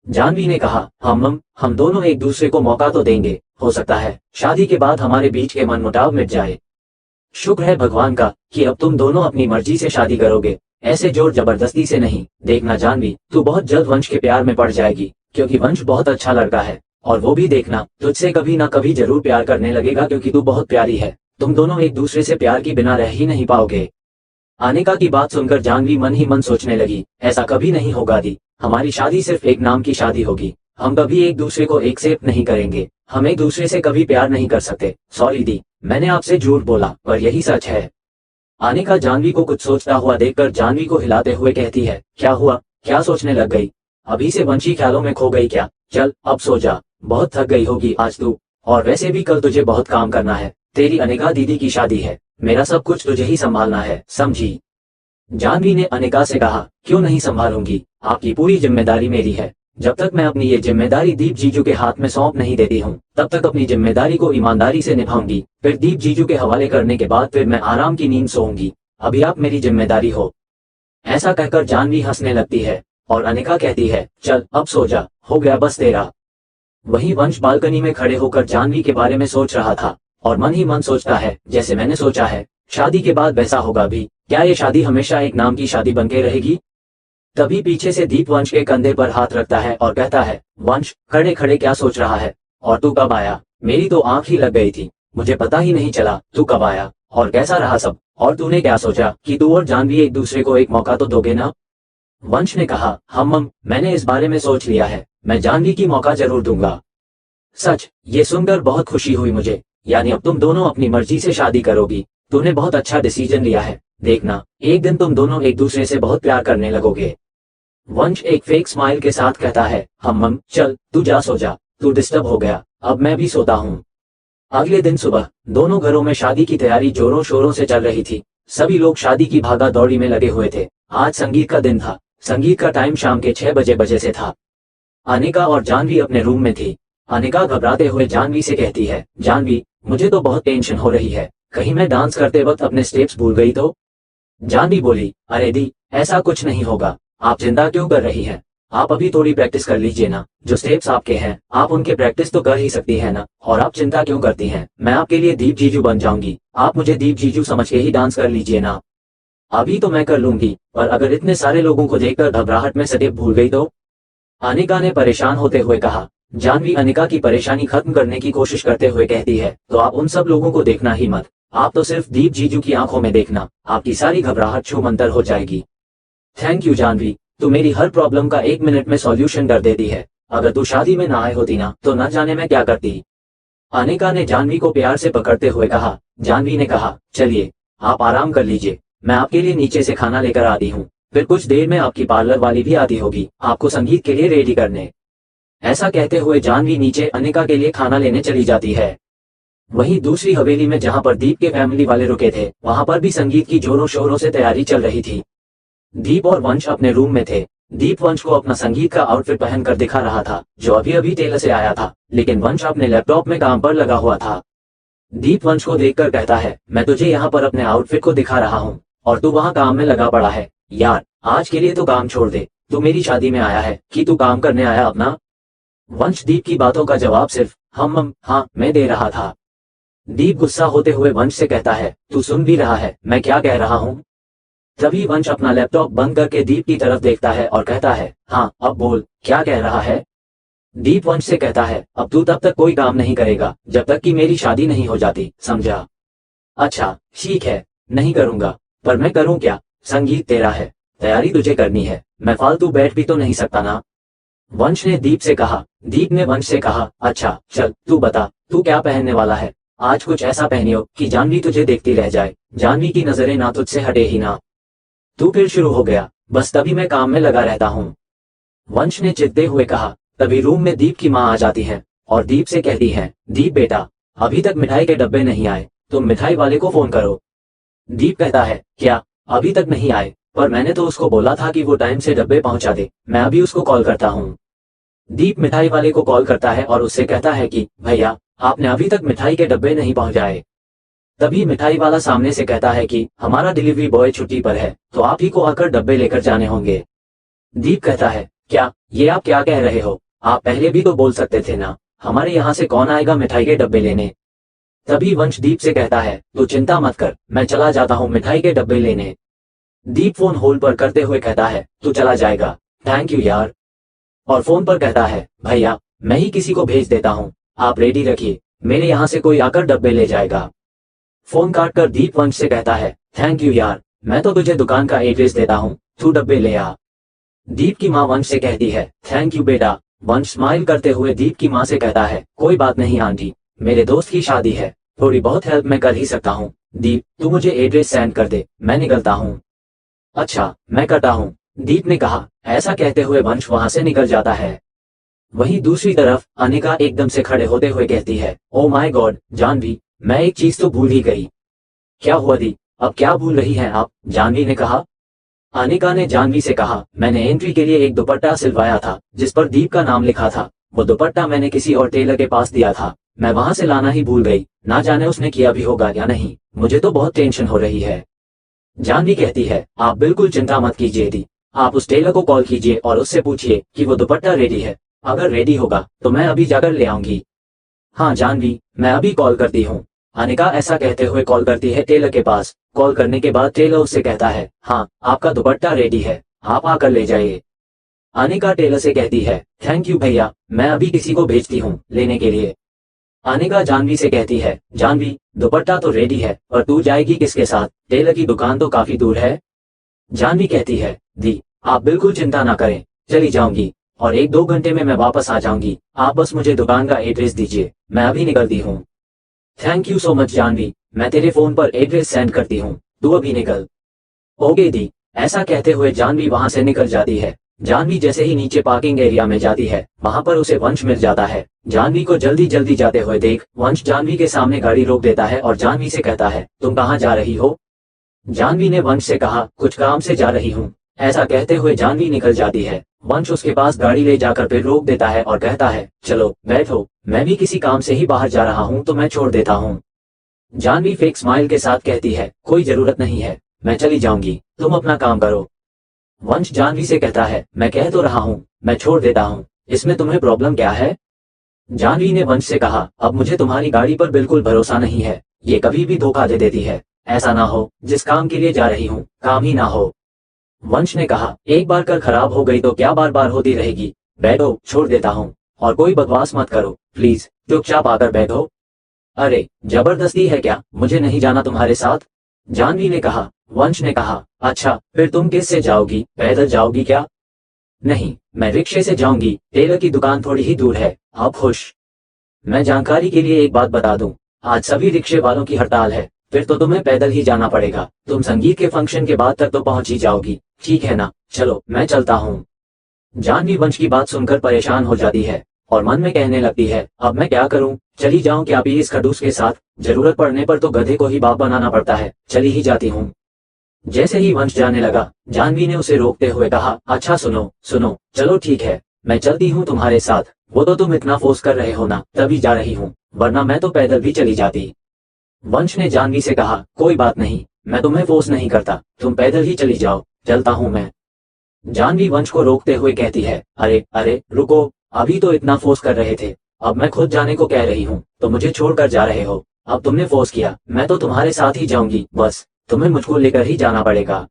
जानवी ने कहा, हम दोनों एक दूसरे को मौका तो देंगे, हो सकता है शादी के बाद हमारे बीच के मनमुटाव मिट जाए। शुक्र है भगवान का कि अब तुम दोनों अपनी मर्जी से शादी करोगे, ऐसे जोर जबरदस्ती से नहीं। देखना जानवी, तू बहुत जल्द वंश के प्यार में पड़ जाएगी, क्योंकि वंश बहुत अच्छा लड़का है, और वो भी देखना तुझसे कभी ना कभी जरूर प्यार करने लगेगा, क्योंकि तू बहुत प्यारी है। तुम दोनों एक दूसरे से प्यार की बिना रह ही नहीं पाओगे। अनिका की बात सुनकर जानवी मन ही मन सोचने लगी, ऐसा कभी नहीं होगा दी, हमारी शादी सिर्फ एक नाम की शादी होगी। हम कभी एक दूसरे को एक्सेप्ट नहीं करेंगे, हम एक दूसरे से कभी प्यार नहीं कर सकते। सॉरी दी, मैंने आपसे झूठ बोला, पर यही सच है। अनिका जानवी को कुछ सोचता हुआ देखकर जानवी को हिलाते हुए कहती है, क्या हुआ, क्या सोचने लग गई? अभी से वंशी ख्यालों में खो गई क्या? चल अब सो जा, बहुत थक गई होगी आज तू, और वैसे भी कल तुझे बहुत काम करना है। तेरी अनिका दीदी की शादी है, मेरा सब कुछ तुझे ही संभालना है, समझी? जानवी ने अनिका से कहा, क्यों नहीं संभालूंगी, आपकी पूरी जिम्मेदारी मेरी है। जब तक मैं अपनी ये जिम्मेदारी दीप जीजू के हाथ में सौंप नहीं देती हूँ, तब तक अपनी जिम्मेदारी को ईमानदारी से निभाऊंगी। फिर दीप जीजू के हवाले करने के बाद फिर मैं आराम की नींद सोऊंगी। अभी आप मेरी जिम्मेदारी हो। ऐसा कहकर जानवी हंसने लगती है और अनिका कहती है, चल अब सो जा, हो गया बस तेरा। वहीं वंश बालकनी में खड़े होकर जानवी के बारे में सोच रहा था और मन ही मन सोचता है, जैसे मैंने सोचा है, शादी के बाद वैसा होगा भी। क्या ये शादी हमेशा एक नाम की शादी बनके रहेगी? तभी पीछे से दीप वंश के कंधे पर हाथ रखता है और कहता है, वंश खड़े खड़े क्या सोच रहा है, और तू कब आया? मेरी तो आंख ही लग गई थी, मुझे पता ही नहीं चला तू कब आया और कैसा रहा सब। और तूने क्या सोचा कि तू और जानवी एक दूसरे को एक मौका तो दोगे ना? वंश ने कहा, मैंने इस बारे में सोच लिया है, मैं जानवी की मौका जरूर दूंगा। सच, ये सुनकर बहुत खुशी हुई मुझे, यानी अब तुम दोनों अपनी मर्जी से शादी करोगी। तूने बहुत अच्छा डिसीजन लिया है, देखना एक दिन तुम दोनों एक दूसरे से बहुत प्यार करने लगोगे। वंश एक फेक स्माइल के साथ कहता है, चल तू जा सो जा, तू डिस्टर्ब हो गया, अब मैं भी सोता हूँ। अगले दिन सुबह दोनों घरों में शादी की तैयारी जोरों शोरों से चल रही थी। सभी लोग शादी की भागा दौड़ी में लगे हुए थे। आज संगीत का दिन था। संगीत का टाइम शाम के 6 बजे से था। अनिका और जानवी अपने रूम में थी। अनिका घबराते हुए जानवी से कहती है, जानवी मुझे तो बहुत टेंशन हो रही है, कहीं मैं डांस करते वक्त अपने स्टेप्स भूल गई तो? जानवी बोली, अरे दी ऐसा कुछ नहीं होगा, आप चिंता क्यों कर रही हैं? आप अभी थोड़ी प्रैक्टिस कर लीजिए ना, जो स्टेप्स आपके हैं आप उनके प्रैक्टिस तो कर ही सकती है ना, और आप चिंता क्यों करती हैं? मैं आपके लिए दीप जीजू बन जाऊंगी, आप मुझे दीप जीजू समझ के ही डांस कर लीजिए ना। अभी तो मैं कर लूंगी, पर अगर इतने सारे लोगों को देखकर घबराहट में स्टेप भूल गई तो? अनिका ने परेशान होते हुए कहा। जानवी अनिका की परेशानी खत्म करने की कोशिश करते हुए कहती है, तो आप उन सब लोगों को देखना ही मत, आप तो सिर्फ दीप जीजू की आंखों में देखना, आपकी सारी घबराहट छूमंतर हो जाएगी। थैंक यू जानवी, तू मेरी हर प्रॉब्लम का 1 मिनट में सॉल्यूशन कर देती है। अगर तू शादी में ना आए होती ना तो न जाने मैं क्या करती। अनिका ने जानवी को प्यार से पकड़ते हुए कहा। जानवी ने कहा, चलिए आप आराम कर लीजिए, मैं आपके लिए नीचे से खाना लेकर आती हूँ। फिर कुछ देर में आपकी पार्लर वाली भी आती होगी आपको संगीत के लिए रेडी करने। ऐसा कहते हुए जानवी नीचे अनिका के लिए खाना लेने चली जाती है। वहीं दूसरी हवेली में जहां पर दीप के फैमिली वाले रुके थे वहां पर भी संगीत की जोरों शोरों से तैयारी चल रही थी। दीप और वंश अपने रूम में थे। दीप वंश को अपना संगीत का आउटफिट पहनकर दिखा रहा था जो अभी अभी टेलर से आया था, लेकिन वंश अपने लैपटॉप में काम पर लगा हुआ था। दीप वंश को देखकर कहता है, मैं तुझे यहाँ पर अपने आउटफिट को दिखा रहा हूँ और तू वहाँ काम में लगा पड़ा है। यार आज के लिए तो काम छोड़ दे, तू मेरी शादी में आया है कि तू काम करने आया अपना। वंश दीप की बातों का जवाब सिर्फ हाँ मैं दे रहा था। दीप गुस्सा होते हुए वंश से कहता है, तू सुन भी रहा है मैं क्या कह रहा हूँ? तभी वंश अपना लैपटॉप बंद करके दीप की तरफ देखता है और कहता है, हाँ अब बोल क्या कह रहा है? दीप वंश से कहता है, अब तू तब तक कोई काम नहीं करेगा जब तक कि मेरी शादी नहीं हो जाती, समझा? अच्छा ठीक है, नहीं करूंगा, पर मैं करूं क्या? संगीत तेरा है, तैयारी तुझे करनी है, मैं फालतू बैठ भी तो नहीं सकता ना। वंश ने दीप से कहा। दीप ने वंश से कहा, अच्छा चल तू बता तू क्या पहनने वाला है? आज कुछ ऐसा पहनियो कि जानवी तुझे देखती रह जाए, जानवी की नजरें ना तुझसे हटे ही ना। तू फिर शुरू हो गया, बस तभी मैं काम में लगा रहता हूँ, वंश ने चिढ़ते हुए कहा। तभी रूम में दीप की माँ आ जाती है और दीप से कहती है, दीप बेटा अभी तक मिठाई के डब्बे नहीं आए, तुम मिठाई वाले को फोन करो। दीप कहता है, क्या अभी तक नहीं आए? पर मैंने तो उसको बोला था कि वो टाइम से डब्बे पहुंचा दे, मैं अभी उसको कॉल करता हूँ। दीप मिठाई वाले को कॉल करता है और उससे कहता है कि भैया आपने अभी तक मिठाई के डब्बे नहीं पहुंचाए। तभी मिठाई वाला सामने से कहता है कि हमारा डिलीवरी बॉय छुट्टी पर है तो आप ही को आकर डब्बे लेकर जाने होंगे। दीप कहता है, क्या ये आप क्या कह रहे हो? आप पहले भी तो बोल सकते थे ना, हमारे यहाँ से कौन आएगा मिठाई के डब्बे लेने? तभी वंश दीप से कहता है, तू चिंता मत कर, मैं चला जाता हूँ मिठाई के डब्बे लेने। दीप फोन होल्ड पर करते हुए कहता है, तू चला जाएगा, थैंक यू यार। और फोन पर कहता है, भैया मैं ही किसी को भेज देता हूँ, आप रेडी रखिए, मेरे यहाँ से कोई आकर डब्बे ले जाएगा। फोन काट कर दीप वंश से कहता है, थैंक यू यार, मैं तो तुझे दुकान का एड्रेस देता हूँ, तू डब्बे ले आ। दीप की माँ वंश से कहती है, थैंक यू बेटा। वंश स्माइल करते हुए दीप की माँ से कहता है, कोई बात नहीं आंटी, मेरे दोस्त की शादी है, थोड़ी बहुत हेल्प मैं कर ही सकता हूँ। दीप तू मुझे एड्रेस सेंड कर दे, मैं निकलता हूँ। अच्छा मैं करता हूँ, दीप ने कहा। ऐसा कहते हुए वंश वहां से निकल जाता है। वहीं दूसरी तरफ अनिका एकदम से खड़े होते हुए कहती है, ओ माय गॉड जानवी, मैं एक चीज तो भूल ही गई। क्या हुआ दी, अब क्या भूल रही हैं आप? जानवी ने कहा। अनिका ने जानवी से कहा, मैंने एंट्री के लिए एक दुपट्टा सिलवाया था जिस पर दीप का नाम लिखा था, वो दुपट्टा मैंने किसी और टेलर के पास दिया था, मैं वहां से लाना ही भूल गई, ना जाने उसने किया भी होगा या नहीं, मुझे तो बहुत टेंशन हो रही है। जानवी कहती है, आप बिल्कुल चिंता मत कीजिए दी, आप उस टेलर को कॉल कीजिए और उससे पूछिए कि वो दुपट्टा रेडी है, अगर रेडी होगा तो मैं अभी जाकर ले आऊंगी। हाँ जानवी, मैं अभी कॉल करती हूँ। अनिका ऐसा कहते हुए कॉल करती है टेलर के पास। कॉल करने के बाद टेलर उससे कहता है, हाँ आपका दुपट्टा रेडी है, आप आकर ले जाइए। अनिका टेलर से कहती है, थैंक यू भैया, मैं अभी किसी को भेजती हूँ लेने के लिए। अनिका जानवी से कहती है, जानवी दुपट्टा तो रेडी है पर तू जाएगी किसके साथ? टेलर की दुकान तो काफी दूर है। जानवी कहती है, दी आप बिल्कुल चिंता ना करें, चली जाऊंगी और 1-2 घंटे में मैं वापस आ जाऊंगी, आप बस मुझे दुकान का एड्रेस दीजिए, मैं अभी निकलती हूँ। Thank you so much Janvi, मैं तेरे फोन पर एड्रेस सेंड करती हूँ, तू अभी निकल। ओके दी। ऐसा कहते हुए जानवी वहां से निकल जाती है। जानवी जैसे ही नीचे पार्किंग एरिया में जाती है वहां पर उसे वंश मिल जाता है। जानवी को जल्दी जल्दी जाते हुए देख वंश जानवी के सामने गाड़ी रोक देता है और जानवी से कहता है, तुम कहाँ जा रही हो? जानवी ने वंश से कहा, कुछ काम से जा रही हूँ। ऐसा कहते हुए जानवी निकल जाती है। वंश उसके पास गाड़ी ले जाकर फिर रोक देता है और कहता है, चलो बैठो, मैं भी किसी काम से ही बाहर जा रहा हूँ तो मैं छोड़ देता हूँ। जानवी फेक स्माइल के साथ कहती है, कोई जरूरत नहीं है, मैं चली जाऊंगी, तुम अपना काम करो। वंश जानवी से कहता है, मैं कह तो रहा हूँ मैं छोड़ देता हूँ, इसमें तुम्हें प्रॉब्लम क्या है? जानवी ने वंश से कहा, अब मुझे तुम्हारी गाड़ी पर बिल्कुल भरोसा नहीं है, ये कभी भी धोखा दे देती है, ऐसा ना हो जिस काम के लिए जा रही हूँ काम ही ना हो। वंश ने कहा, एक बार कर खराब हो गई तो क्या बार बार होती रहेगी, बैठो छोड़ देता हूँ, और कोई बकवास मत करो प्लीज, चुपचाप आकर बैठो। अरे जबरदस्ती है क्या, मुझे नहीं जाना तुम्हारे साथ? जानवी ने कहा। वंश ने कहा, अच्छा फिर तुम किससे जाओगी, पैदल जाओगी क्या? नहीं, मैं रिक्शे से जाऊंगी, टेलर की दुकान थोड़ी ही दूर है। आप खुश? मैं जानकारी के लिए एक बात बता दूं, आज सभी रिक्शे वालों की हड़ताल है, फिर तो तुम्हें पैदल ही जाना पड़ेगा। तुम संगीत के फंक्शन के बाद तक तो पहुंच ही जाओगी, ठीक है ना? चलो मैं चलता हूँ। जानवी वंश की बात सुनकर परेशान हो जाती है और मन में कहने लगती है, अब मैं क्या करूं? चली जाऊं क्या भी इस खड़ूस के साथ? जरूरत पड़ने पर तो गधे को ही बाप बनाना पड़ता है। चली ही जाती हूँ। जैसे ही वंश जाने लगा, जानवी ने उसे रोकते हुए कहा, अच्छा सुनो सुनो, चलो ठीक है, मैं चलती हूँ तुम्हारे साथ। वो तो तुम इतना फोर्स कर रहे हो ना, तभी जा रही हूँ, वरना मैं तो पैदल भी चली जाती। वंश ने जानवी से कहा, कोई बात नहीं, मैं तुम्हें फोर्स नहीं करता, तुम पैदल ही चली जाओ, चलता हूँ मैं। जानवी वंश को रोकते हुए कहती है, अरे अरे रुको, अभी तो इतना फोर्स कर रहे थे, अब मैं खुद जाने को कह रही हूँ तो मुझे छोड़कर जा रहे हो। अब तुमने फोर्स किया, मैं तो तुम्हारे साथ ही जाऊंगी, बस तुम्हें मुझको लेकर ही जाना पड़ेगा।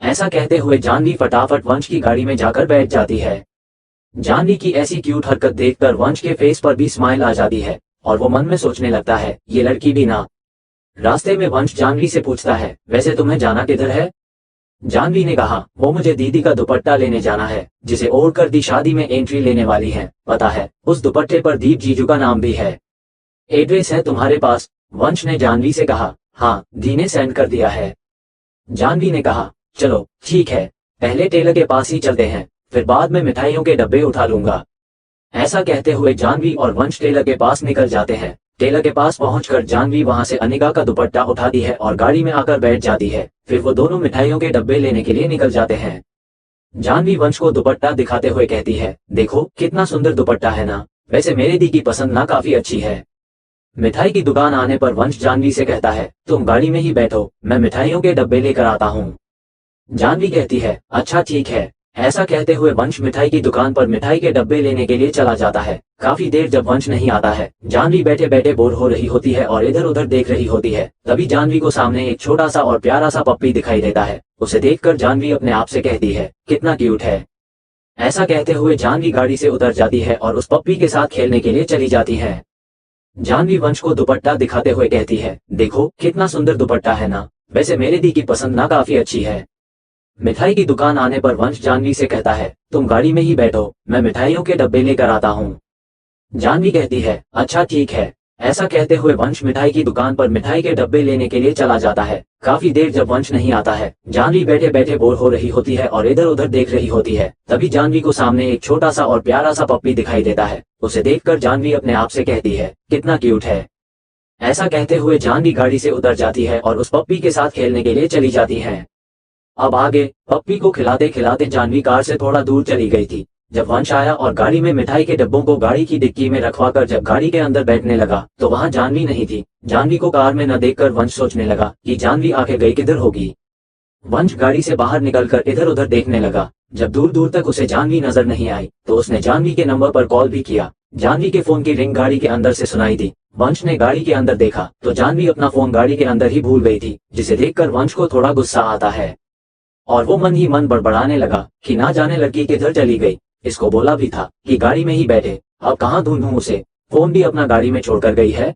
ऐसा कहते हुए जानवी फटाफट वंश की गाड़ी में जाकर बैठ जाती है। जानवी की ऐसी क्यूट हरकत देखकर वंश के फेस पर भी स्माइल आ जाती है और वो मन में सोचने लगता है, ये लड़की भी ना। रास्ते में वंश जानवी से पूछता है, वैसे तुम्हें जाना किधर है? जानवी ने कहा, वो मुझे दीदी का दुपट्टा लेने जाना है, जिसे ओढ़कर दी शादी में एंट्री लेने वाली है। पता है, उस दुपट्टे पर दीप जीजू का नाम भी है। एड्रेस है तुम्हारे पास? वंश ने जानवी से कहा, हाँ दी ने सेंड कर दिया है। जानवी ने कहा, चलो ठीक है, पहले टेलर के पास ही चलते हैं, फिर बाद में मिठाइयों के डब्बे उठा लूंगा। ऐसा कहते हुए जानवी और वंश टेलर के पास निकल जाते हैं। टेलर के पास पहुंचकर जानवी वहां से अनिका का दुपट्टा उठाती है और गाड़ी में आकर बैठ जाती है। फिर वो दोनों मिठाइयों के डब्बे लेने के लिए निकल जाते हैं। जानवी वंश को दुपट्टा दिखाते हुए कहती है, देखो कितना सुंदर दुपट्टा है ना, वैसे मेरे दी की पसंद ना काफी अच्छी है। मिठाई की दुकान आने पर वंश जानवी से कहता है, तुम गाड़ी में ही बैठो, मैं मिठाइयों के डब्बे लेकर आता हूँ। जानवी कहती है, अच्छा ठीक है। ऐसा कहते हुए वंश मिठाई की दुकान पर मिठाई के डब्बे लेने के लिए चला जाता है। काफी देर जब वंश नहीं आता है, जानवी बैठे बैठे बोर हो रही होती है और इधर उधर देख रही होती है। तभी जानवी को सामने एक छोटा सा और प्यारा सा पप्पी दिखाई देता है। उसे देखकर जानवी अपने आप से कहती है, कितना क्यूट है। ऐसा कहते हुए जानवी गाड़ी से उतर जाती है और उस पप्पी के साथ खेलने के लिए चली जाती है। जानवी वंश को दुपट्टा दिखाते हुए कहती है, देखो कितना सुंदर दुपट्टा है ना, वैसे मेरे दी की पसंद ना काफी अच्छी है। मिठाई की दुकान आने पर वंश जानवी से कहता है, तुम गाड़ी में ही बैठो, मैं मिठाइयों के डब्बे लेकर आता हूँ। जानवी कहती है, अच्छा ठीक है। ऐसा कहते हुए वंश मिठाई की दुकान पर मिठाई के डब्बे लेने के लिए चला जाता है। काफी देर जब वंश नहीं आता है, जानवी बैठे बैठे बोर हो रही होती है और इधर उधर देख रही होती है। तभी जानवी को सामने एक छोटा सा और प्यारा सा पप्पी दिखाई देता है। उसे देखकर जानवी अपने आप से कहती है, कितना क्यूट है। ऐसा कहते हुए जानवी गाड़ी से उतर जाती है और उस पप्पी के साथ खेलने के लिए चली जाती है। अब आगे पप्पी को खिलाते खिलाते जानवी कार से थोड़ा दूर चली गई थी। जब वंश आया और गाड़ी में मिठाई के डब्बों को गाड़ी की डिक्की में रखवाकर जब गाड़ी के अंदर बैठने लगा तो वहां जानवी नहीं थी। जानवी को कार में न देखकर वंश सोचने लगा कि जानवी आके गई किधर होगी। वंश गाड़ी से बाहर निकलकर इधर उधर देखने लगा। जब दूर दूर तक उसे जानवी नजर नहीं आई तो उसने जानवी के नंबर पर कॉल भी किया। जानवी के फोन की रिंग गाड़ी के अंदर से सुनाई दी। वंश ने गाड़ी के अंदर देखा तो जानवी अपना फोन गाड़ी के अंदर ही भूल गई थी, जिसे देखकर वंश को थोड़ा गुस्सा आता है और वो मन ही मन बड़बड़ाने लगा कि ना जाने लड़की किधर चली गई। इसको बोला भी था कि गाड़ी में ही बैठे, अब कहाँ ढूंढूं उसे, फोन भी अपना गाड़ी में छोड़कर गई है।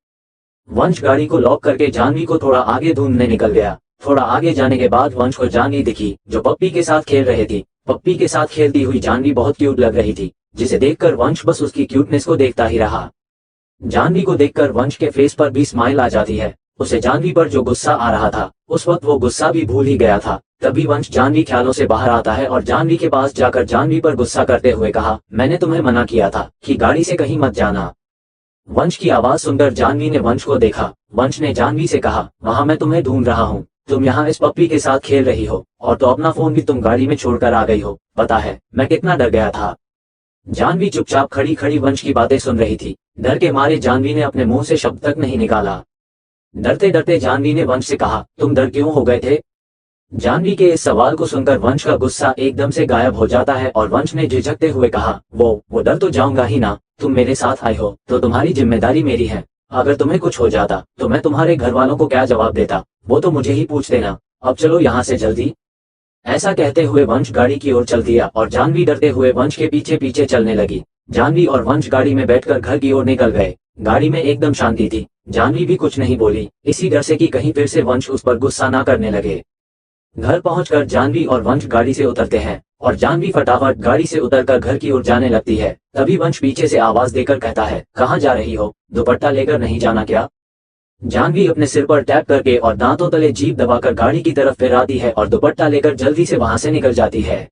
वंश गाड़ी को लॉक करके जानवी को थोड़ा आगे ढूंढने निकल गया। थोड़ा आगे जाने के बाद वंश को जानवी दिखी जो पप्पी के साथ खेल रही थी। पप्पी के साथ खेलती हुई जानवी बहुत क्यूट लग रही थी, जिसे देखकर वंश बस उसकी क्यूटनेस को देखता ही रहा। जानवी को देखकर वंश के फेस पर भी स्माइल आ जाती है। उसे जानवी पर जो गुस्सा आ रहा था उस वक्त वो गुस्सा भी भूल ही गया था। तभी वंश जानवी ख्यालों से बाहर आता है और जानवी के पास जाकर जानवी पर गुस्सा करते हुए कहा, मैंने तुम्हें मना किया था कि गाड़ी से कहीं मत जाना। वंश की आवाज सुनकर जानवी ने वंश को देखा। वंश ने जानवी से कहा, वहां मैं तुम्हें ढूंढ रहा हूँ, तुम यहाँ इस पप्पी के साथ खेल रही हो और तो अपना फोन भी तुम गाड़ी में छोड़कर आ गई हो। पता है मैं कितना डर गया था। जानवी चुपचाप खड़ी खड़ी वंश की बातें सुन रही थी। डर के मारे जानवी ने अपने मुंह से शब्द तक नहीं निकाला। डरते डरते जानवी ने वंश से कहा, तुम डर क्यों हो गए थे? जानवी के इस सवाल को सुनकर वंश का गुस्सा एकदम से गायब हो जाता है और वंश ने झिझकते हुए कहा, वो डर तो जाऊंगा ही ना, तुम मेरे साथ आए हो तो तुम्हारी जिम्मेदारी मेरी है। अगर तुम्हें कुछ हो जाता तो मैं तुम्हारे घर वालों को क्या जवाब देता, वो तो मुझे ही पूछ देना। अब चलो यहाँ से जल्दी। ऐसा कहते हुए वंश गाड़ी की ओर चल दिया और जानवी डरते हुए वंश के पीछे पीछे चलने लगी। जानवी और वंश गाड़ी में बैठकर घर की ओर निकल गए। गाड़ी में एकदम शांति थी। जानवी भी कुछ नहीं बोली, इसी डर से कि कहीं फिर से वंश उस पर गुस्सा ना करने लगे। घर पहुंचकर जानवी और वंश गाड़ी से उतरते हैं और जानवी फटाफट गाड़ी से उतरकर घर की ओर जाने लगती है। तभी वंश पीछे से आवाज देकर कहता है, कहाँ जा रही हो? दुपट्टा लेकर नहीं जाना क्या? जानवी अपने सिर पर टैप करके और दांतों तले जीभ दबाकर गाड़ी की तरफ फिराती है और दुपट्टा लेकर जल्दी से वहां से निकल जाती है।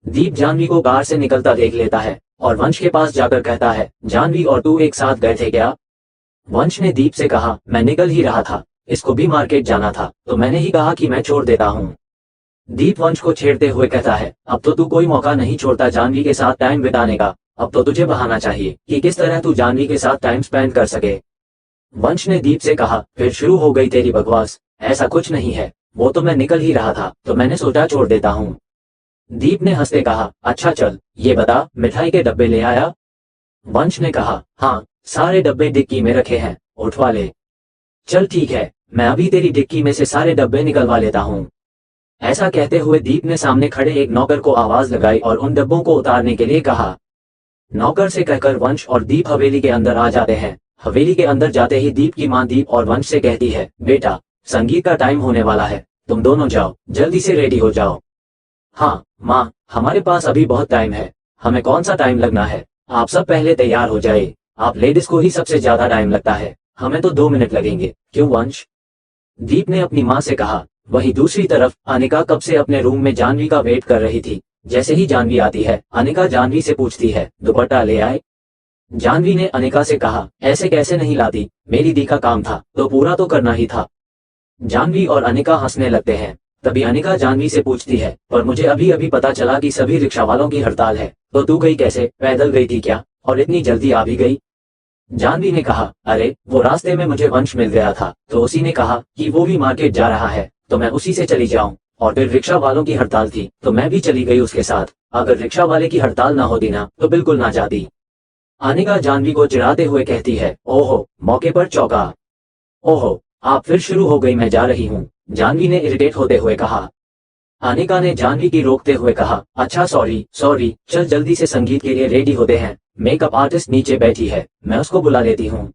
दीप जानवी को कार से निकलता देख लेता है और वंश के पास जाकर कहता है, जानवी और तू एक साथ गए थे क्या? वंश ने दीप से कहा, मैं निकल ही रहा था, इसको भी मार्केट जाना था तो मैंने ही कहा कि मैं छोड़ देता हूँ। दीप वंश को छेड़ते हुए कहता है, अब तो तू कोई मौका नहीं छोड़ता जानवी के साथ टाइम बिताने का, अब तो तुझे बहाना चाहिए कि किस तरह तू जानवी के साथ टाइम स्पेंड कर सके। वंश ने दीप से कहा, फिर शुरू हो गई तेरी बकवास, ऐसा कुछ नहीं है, वो तो मैं निकल ही रहा था तो मैंने सोचा छोड़ देता हूँ। दीप ने हंसते कहा, अच्छा चल ये बता, मिठाई के डब्बे ले आया? वंश ने कहा, हाँ सारे डब्बे डिक्की में रखे हैं, उठवा ले। चल ठीक है, मैं अभी तेरी डिक्की में से सारे डब्बे निकलवा लेता हूँ। ऐसा कहते हुए दीप ने सामने खड़े एक नौकर को आवाज लगाई और उन डब्बों को उतारने के लिए कहा। नौकर से कहकर वंश और दीप हवेली के अंदर आ जाते हैं। हवेली के अंदर जाते ही दीप की मां दीप और वंश से कहती है, बेटा संगीत का टाइम होने वाला है, तुम दोनों जाओ, जल्दी से रेडी हो जाओ। हाँ माँ, हमारे पास अभी बहुत टाइम है, हमें कौन सा टाइम लगना है, आप सब पहले तैयार हो जाए, आप लेडीज को ही सबसे ज्यादा टाइम लगता है, हमें तो 2 मिनट लगेंगे, क्यों वंश? दीप ने अपनी माँ से कहा। वहीं दूसरी तरफ अनिका कब से अपने रूम में जानवी का वेट कर रही थी। जैसे ही जानवी आती है, अनिका जानवी से पूछती है, दुपट्टा ले आए? जानवी ने अनिका से कहा, ऐसे कैसे नहीं लाती, मेरी दी का काम था तो पूरा तो करना ही था। जानवी और अनिका हंसने लगते हैं। तभी अनिका जानवी से पूछती है, पर मुझे अभी अभी पता चला कि सभी रिक्शा वालों की हड़ताल है, तो तू गई कैसे, पैदल गई थी क्या, और इतनी जल्दी आ भी गई? जानवी ने कहा, अरे वो रास्ते में मुझे वंश मिल गया था तो उसी ने कहा कि वो भी मार्केट जा रहा है तो मैं उसी से चली जाऊं, और फिर रिक्शा वालों की हड़ताल थी तो मैं भी चली गई उसके साथ, अगर रिक्शा वाले की हड़ताल ना होती ना तो बिल्कुल ना जाती। अनिका जानवी को चिढ़ाते हुए कहती है, ओहो मौके पर चौका, ओहो आप फिर शुरू हो गई, मैं जा रही हूँ, जानवी ने इरिटेट होते हुए कहा। अनिका ने जानवी की रोकते हुए कहा, अच्छा सॉरी, चल जल्दी से संगीत के लिए रेडी होते हैं, मेकअप आर्टिस्ट नीचे बैठी है, मैं उसको बुला लेती हूँ।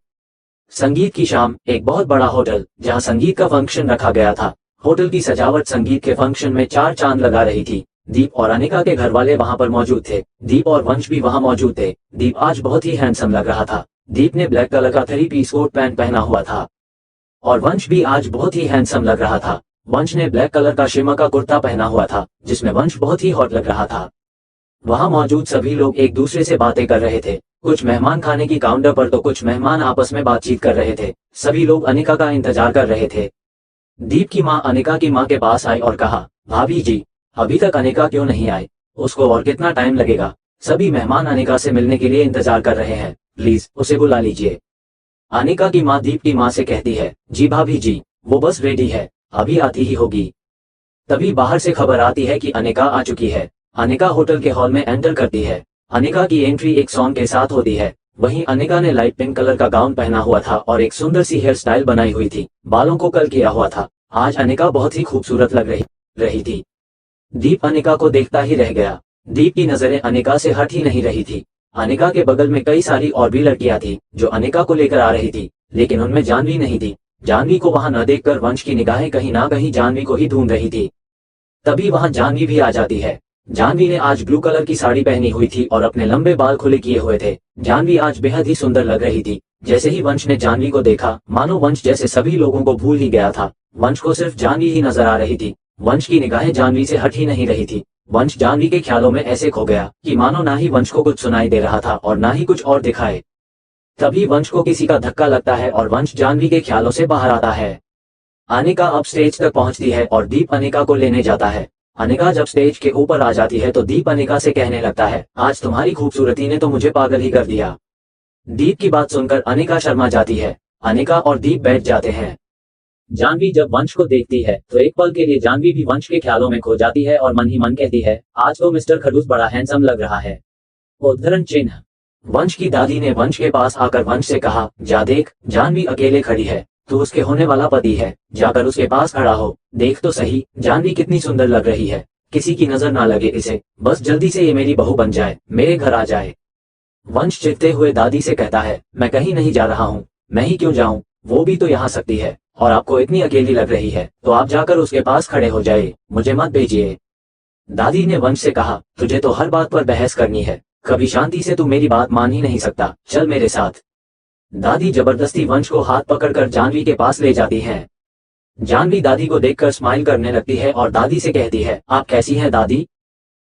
संगीत की शाम, एक बहुत बड़ा होटल जहाँ संगीत का फंक्शन रखा गया था। होटल की सजावट संगीत के फंक्शन में 4 चांद लगा रही थी। दीप और अनिका के घर वाले वहाँ पर मौजूद थे। दीप और वंश भी वहाँ मौजूद थे। दीप आज बहुत ही हैंडसम लग रहा था। दीप ने ब्लैक कलर का 3 पीस कोट पैंट पहना हुआ था और वंश भी आज बहुत ही हैंडसम लग रहा था। वंश ने ब्लैक कलर का शिमा का कुर्ता पहना हुआ था जिसमें वंश बहुत ही हॉट लग रहा था। वहाँ मौजूद सभी लोग एक दूसरे से बातें कर रहे थे। कुछ मेहमान खाने की काउंटर पर तो कुछ मेहमान आपस में बातचीत कर रहे थे। सभी लोग अनिका का इंतजार कर रहे थे। दीप की माँ अनिका की माँ के पास आई और कहा, भाभी जी अभी तक अनिका क्यों नहीं आई, उसको और कितना टाइम लगेगा? सभी मेहमान अनिका से मिलने के लिए इंतजार कर रहे हैं, प्लीज उसे बुला लीजिए। अनिका की माँ दीप की माँ से कहती है, जी भाभी जी, वो बस रेडी है, अभी आती ही होगी। तभी बाहर से खबर आती है कि अनिका आ चुकी है। अनिका होटल के हॉल में एंटर करती है। अनिका की एंट्री एक सॉन्ग के साथ होती है। वहीं अनिका ने लाइट पिंक कलर का गाउन पहना हुआ था और एक सुंदर सी हेयर स्टाइल बनाई हुई थी। बालों को कर्ल किया हुआ था। आज अनिका बहुत ही खूबसूरत लग रही थी। दीप अनिका को देखता ही रह गया। दीप की नजरें अनिका से हट ही नहीं रही थी। अनिका के बगल में कई सारी और भी लड़कियां थी जो अनिका को लेकर आ रही थी, लेकिन उनमें जानवी नहीं थी। जानवी को वहां न देखकर वंश की निगाहें कहीं ना कहीं जानवी को ही ढूंढ रही थी। तभी वहां जानवी भी आ जाती है। जानवी ने आज ब्लू कलर की साड़ी पहनी हुई थी और अपने लंबे बाल खुले किए हुए थे। जानवी आज बेहद ही सुंदर लग रही थी। जैसे ही वंश ने जानवी को देखा, मानो वंश जैसे सभी लोगों को भूल ही गया था। वंश को सिर्फ जानवी ही नजर आ रही थी। वंश की निगाहें जानवी से हट ही नहीं रही थी। वंश जानवी के ख्यालों में ऐसे खो गया कि मानो ना ही वंश को कुछ सुनाई दे रहा था और ना ही कुछ और दिखाए। तभी वंश को किसी का धक्का लगता है और वंश जानवी के ख्यालों से बाहर आता है। अनिका अब स्टेज तक पहुंचती है और दीप अनिका को लेने जाता है। अनिका जब स्टेज के ऊपर आ जाती है तो दीप अनिका से कहने लगता है, आज तुम्हारी खूबसूरती ने तो मुझे पागल ही कर दिया। दीप की बात सुनकर अनिका शर्मा जाती है। अनिका और दीप बैठ जाते हैं। जानवी जब वंश को देखती है तो एक पल के लिए जानवी भी वंश के ख्यालों में खो जाती है और मन ही मन कहती है, आज तो मिस्टर खड़ूस बड़ा हैंडसम लग रहा है। उद्धरण चिन्ह। वंश की दादी ने वंश के पास आकर वंश से कहा, जा देख, जानवी अकेले खड़ी है, तू उसके होने वाला पति है, जाकर उसके पास खड़ा हो, देख तो सही जानवी कितनी सुंदर लग रही है, किसी की नजर ना लगे इसे, बस जल्दी से ये मेरी बहू बन जाए, मेरे घर आ जाए। वंश चिढ़ते हुए दादी से कहता है, मैं कहीं नहीं जा रहा हूँ। मैं ही क्यों जाऊँ, वो भी तो यहाँ सकती है, और आपको इतनी अकेली लग रही है, तो आप जाकर उसके पास खड़े हो जाए, मुझे मत भेजिए। दादी ने वंश से कहा, तुझे तो हर बात पर बहस करनी है, कभी शांति से तू मेरी बात मान ही नहीं सकता, चल मेरे साथ। दादी जबरदस्ती वंश को हाथ पकड़कर जानवी के पास ले जाती हैं। जानवी दादी को देखकर स्माइल करने लगती है और दादी से कहती है, आप कैसी हैं दादी?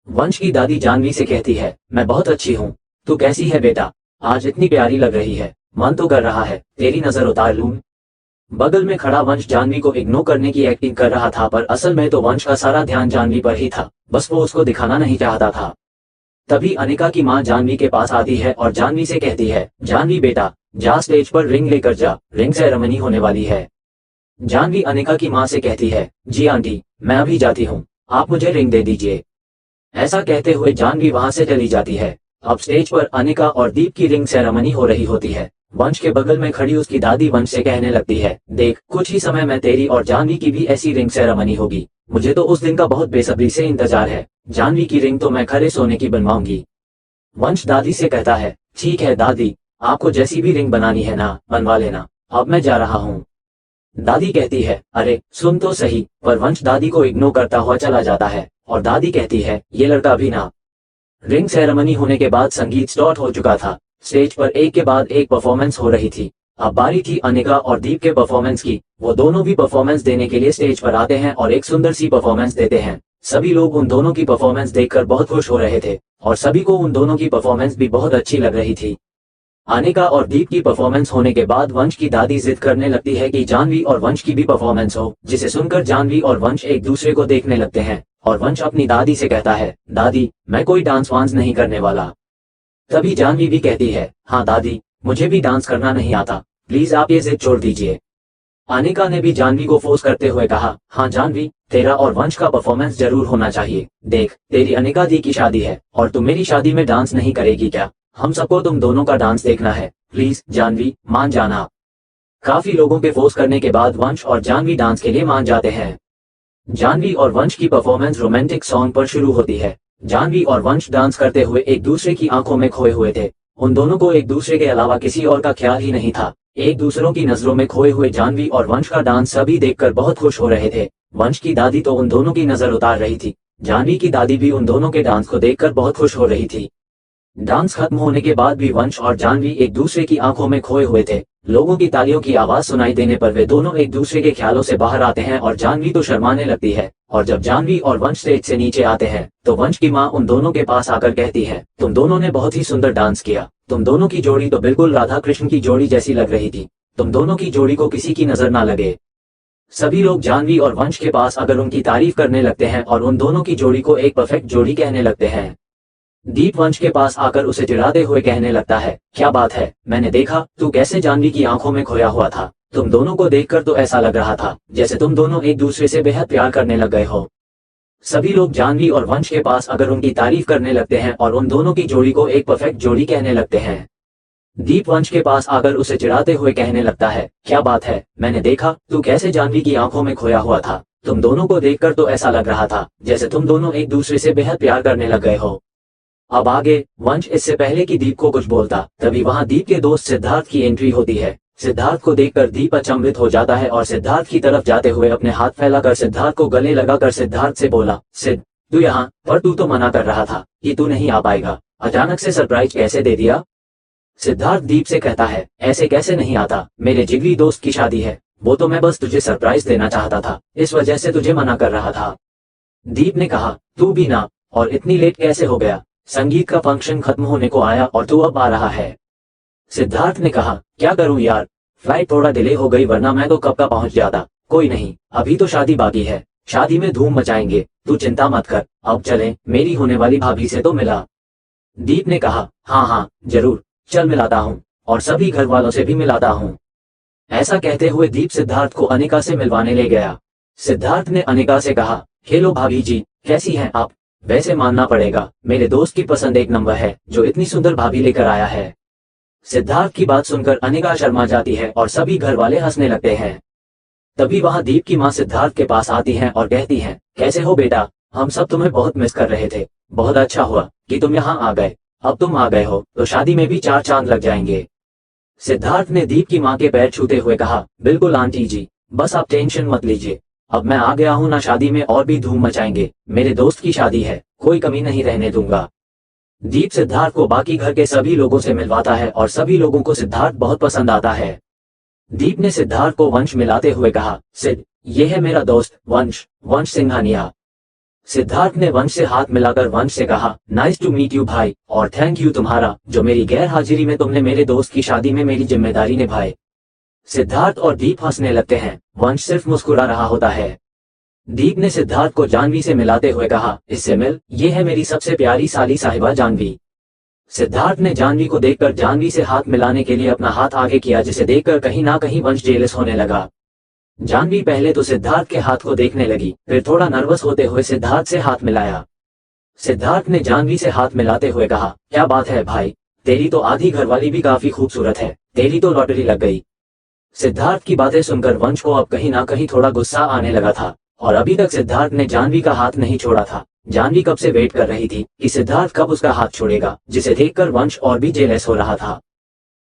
वंश की दादी जानवी से कहती है, मैं बहुत अच्छी हूँ, तू कैसी है बेटा? आज इतनी प्यारी लग रही है, मन तो कर रहा है तेरी नजर उतार लूं। बगल में खड़ा वंश जानवी को इग्नोर करने की एक्टिंग कर रहा था, पर असल में तो वंश का सारा ध्यान जानवी पर ही था, बस वो उसको दिखाना नहीं चाहता था। तभी अनिका की माँ जानवी के पास आती है और जानवी से कहती है, जानवी बेटा, जा स्टेज पर रिंग लेकर जा, रिंग सेरेमनी होने वाली है। जानवी अनिका की माँ से कहती है, जी आंटी, मैं अभी जाती हूँ, आप मुझे रिंग दे दीजिए। ऐसा कहते हुए जानवी वहां से चली जाती है। अब स्टेज पर अनिका और दीप की रिंग सेरेमनी हो रही होती है। वंश के बगल में खड़ी उसकी दादी वंश से कहने लगती है, देख, कुछ ही समय में तेरी और जानवी की भी ऐसी रिंग सेरेमनी होगी, मुझे तो उस दिन का बहुत बेसब्री से इंतजार है। जानवी की रिंग तो मैं खरे सोने की बनवाऊंगी। वंश दादी से कहता है, ठीक है दादी, आपको जैसी भी रिंग बनानी है ना, बनवा लेना, अब मैं जा रहा हूँ। दादी कहती है, अरे सुन तो सही, पर वंश दादी को इग्नोर करता हुआ चला जाता है और दादी कहती है, ये लड़का भी ना। रिंग सेरेमनी होने के बाद संगीत स्टार्ट हो चुका था। स्टेज पर एक के बाद एक परफॉर्मेंस हो रही थी। अब बारी थी अनिका और दीप के परफॉर्मेंस की। वो दोनों भी परफॉर्मेंस देने के लिए स्टेज पर आते हैं और एक सुंदर सी परफॉर्मेंस देते हैं। सभी लोग उन दोनों की परफॉर्मेंस देखकर बहुत खुश हो रहे थे और सभी को उन दोनों की परफॉर्मेंस भी बहुत अच्छी लग रही थी। अनिका और दीप की परफॉर्मेंस होने के बाद वंश की दादी जिद करने लगती है कि जानवी और वंश की भी परफॉर्मेंस हो, जिसे सुनकर जानवी और वंश एक दूसरे को देखने लगते हैं और वंश अपनी दादी से कहता है, दादी, मैं कोई डांस वांस नहीं करने वाला। तभी जानवी भी कहती है, हाँ दादी, मुझे भी डांस करना नहीं आता, प्लीज आप ये जिद छोड़ दीजिए। अनिका ने भी जानवी को फोर्स करते हुए कहा, हाँ जानवी, तेरा और वंश का परफॉर्मेंस जरूर होना चाहिए। देख, तेरी अनिका दी की शादी है और तुम मेरी शादी में डांस नहीं करेगी क्या? हम सबको तुम दोनों का डांस देखना है, प्लीज जानवी, मान जाना। काफी लोगों के फोर्स करने के बाद वंश और जानवी डांस के लिए मान जाते हैं। जानवी और वंश की परफॉर्मेंस रोमांटिक सॉन्ग पर शुरू होती है। जानवी और वंश डांस करते हुए एक दूसरे की आंखों में खोए हुए थे। उन दोनों को एक दूसरे के अलावा किसी और का ख्याल ही नहीं था। एक दूसरों की नजरों में खोए हुए जानवी और वंश का डांस सभी देखकर बहुत खुश हो रहे थे। वंश की दादी तो उन दोनों की नजर उतार रही थी। जानवी की दादी भी उन दोनों के डांस को देखकर बहुत खुश हो रही थी। डांस खत्म होने के बाद भी वंश और जानवी एक दूसरे की आंखों में खोए हुए थे। लोगों की तालियों की आवाज सुनाई देने पर वे दोनों एक दूसरे के ख्यालों से बाहर आते हैं और जानवी तो शर्माने लगती है। और जब जानवी और वंश स्टेज से नीचे आते हैं तो वंश की माँ उन दोनों के पास आकर कहती है, तुम दोनों ने बहुत ही सुंदर डांस किया। तुम दोनों की जोड़ी तो बिल्कुल राधा कृष्ण की जोड़ी जैसी लग रही थी। तुम दोनों की जोड़ी को किसी की नजर ना लगे। सभी लोग जानवी और वंश के पास आकर उनकी तारीफ करने लगते हैं और उन दोनों की जोड़ी को एक परफेक्ट जोड़ी कहने लगते हैं। दीप वंश के पास आकर उसे चिढ़ाते हुए कहने लगता है, क्या बात है, मैंने देखा तू कैसे जानवी की आंखों में खोया हुआ था। तुम दोनों को देखकर तो ऐसा लग रहा था जैसे तुम दोनों एक दूसरे से बेहद प्यार करने लग गए हो। सभी लोग जानवी और वंश के पास आकर उनकी तारीफ करने लगते हैं और उन दोनों की जोड़ी को एक परफेक्ट जोड़ी कहने लगते हैं। दीप वंश के पास आकर उसे चिढ़ाते हुए कहने लगता है, क्या बात है, मैंने देखा तू कैसे जानवी की आंखों में खोया हुआ था। तुम दोनों को देखकर तो ऐसा लग रहा था जैसे तुम दोनों एक दूसरे से बेहद प्यार करने लग गए हो। अब आगे वंश इससे पहले कि दीप को कुछ बोलता तभी वहां दीप के दोस्त सिद्धार्थ की एंट्री होती है। सिद्धार्थ को देखकर दीप अचंभित हो जाता है और सिद्धार्थ की तरफ जाते हुए अपने हाथ फैलाकर सिद्धार्थ को गले लगाकर सिद्धार्थ से बोला, सिद्ध, तू यहाँ पर, तू तो मना कर रहा था कि तू नहीं आ पाएगा, अचानक से सरप्राइज कैसे दे दिया? सिद्धार्थ दीप से कहता है, ऐसे कैसे नहीं आता, मेरे जिगरी दोस्त की शादी है, वो तो मैं बस तुझे सरप्राइज देना चाहता था, इस वजह से तुझे मना कर रहा था। दीप ने कहा, तू भी ना, और इतनी लेट कैसे हो गया? संगीत का फंक्शन खत्म होने को आया और तू अब आ रहा है। सिद्धार्थ ने कहा, क्या करूं यार, फ्लाइट थोड़ा डिले हो गई, वरना मैं तो कब का पहुंच जाता। कोई नहीं, अभी तो शादी बाकी है, शादी में धूम मचाएंगे, तू चिंता मत कर, अब चलें, मेरी होने वाली भाभी से तो मिला। दीप ने कहा, हाँ हाँ जरूर, चल मिलाता हूँ, और सभी घर वालों से भी मिलाता हूँ। ऐसा कहते हुए दीप सिद्धार्थ को अनिका से मिलवाने ले गया। सिद्धार्थ ने अनिका से कहा, हेलो भाभी जी, कैसी हैं आप? वैसे मानना पड़ेगा, मेरे दोस्त की पसंद एक नंबर है, जो इतनी सुंदर भाभी लेकर आया है। सिद्धार्थ की बात सुनकर अनिका शर्मा जाती है और सभी घर वाले हंसने लगते हैं। तभी वहां दीप की मां सिद्धार्थ के पास आती हैं और कहती हैं, कैसे हो बेटा, हम सब तुम्हें बहुत मिस कर रहे थे, बहुत अच्छा हुआ कि तुम यहाँ आ गए, अब तुम आ गए हो तो शादी में भी चार चांद लग जाएंगे। सिद्धार्थ ने दीप की मां के पैर छूते हुए कहा, बिल्कुल आंटी जी, बस आप टेंशन मत लीजिए। अब मैं आ गया हूं ना, शादी में और भी धूम मचाएंगे। मेरे दोस्त की शादी है, कोई कमी नहीं रहने दूंगा। दीप सिद्धार्थ को बाकी घर के सभी लोगों से मिलवाता है और सभी लोगों को सिद्धार्थ बहुत पसंद आता है। दीप ने सिद्धार्थ को वंश मिलाते हुए कहा, सिद्ध, ये है मेरा दोस्त वंश, वंश सिंघानिया। सिद्धार्थ ने वंश से हाथ मिलाकर वंश से कहा, नाइस टू मीट यू भाई, और थैंक यू तुम्हारा, जो मेरी गैर हाजिरी में तुमने मेरे दोस्त की शादी में मेरी जिम्मेदारी निभाई। सिद्धार्थ और दीप हंसने लगते हैं, वंश सिर्फ मुस्कुरा रहा होता है। दीप ने सिद्धार्थ को जानवी से मिलाते हुए कहा, इससे मिल, ये है मेरी सबसे प्यारी साली साहिबा जानवी। सिद्धार्थ ने जानवी को देखकर जानवी से हाथ मिलाने के लिए अपना हाथ आगे किया, जिसे देखकर कहीं ना कहीं वंश जेलस होने लगा। जानवी पहले तो सिद्धार्थ के हाथ को देखने लगी, फिर थोड़ा नर्वस होते हुए सिद्धार्थ से हाथ मिलाया। सिद्धार्थ ने जानवी से हाथ मिलाते हुए कहा, क्या बात है भाई, तेरी तो आधी घरवाली भी काफी खूबसूरत है, तेरी तो लॉटरी लग गई। सिद्धार्थ की बातें सुनकर वंश को अब कहीं ना कहीं थोड़ा गुस्सा आने लगा था, और अभी तक सिद्धार्थ ने जानवी का हाथ नहीं छोड़ा था। जानवी कब से वेट कर रही थी कि सिद्धार्थ कब उसका हाथ छोड़ेगा, जिसे देखकर वंश और भी जेलस हो रहा था।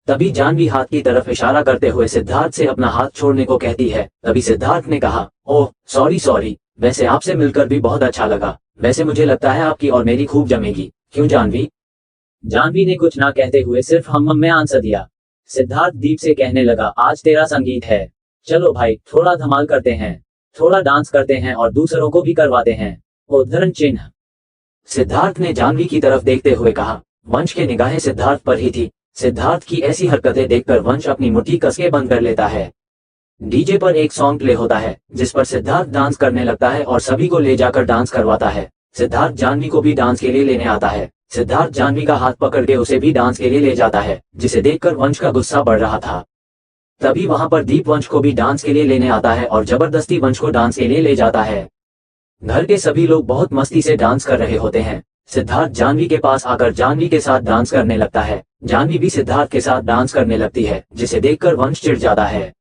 तभी जानवी हाथ की तरफ इशारा करते हुए सिद्धार्थ से अपना हाथ छोड़ने को कहती है। तभी सिद्धार्थ ने कहा, ओह सॉरी, वैसे आपसे मिलकर भी बहुत अच्छा लगा। वैसे मुझे लगता है आपकी और मेरी खूब जमेगी, क्यों जानवी? जानवी ने कुछ ना कहते हुए सिर्फ हम में आंसर दिया। सिद्धार्थ दीप से कहने लगा, आज तेरा संगीत है, चलो भाई थोड़ा धमाल करते हैं, थोड़ा डांस करते हैं और दूसरों को भी करवाते हैं। उद्धरण चिन्ह। सिद्धार्थ ने जानवी की तरफ देखते हुए कहा। वंश की निगाहें सिद्धार्थ पर ही थी। सिद्धार्थ की ऐसी हरकतें देखकर वंश अपनी मुट्ठी कसके बंद कर लेता है। डीजे पर एक सॉन्ग प्ले होता है, जिस पर सिद्धार्थ डांस करने लगता है और सभी को ले जाकर डांस करवाता है। सिद्धार्थ जानवी को भी डांस के लिए लेने आता है। सिद्धार्थ जानवी का हाथ पकड़ के उसे भी डांस के लिए ले जाता है, जिसे देखकर वंश का गुस्सा बढ़ रहा था। तभी वहां पर दीप वंश को भी डांस के लिए लेने आता है और जबरदस्ती वंश को डांस के लिए ले जाता है। घर के सभी लोग बहुत मस्ती से डांस कर रहे होते हैं। सिद्धार्थ जानवी के पास आकर जानवी के साथ डांस करने लगता है। जानवी भी सिद्धार्थ के साथ डांस करने लगती है, जिसे देखकर वंश चिढ़ जाता है।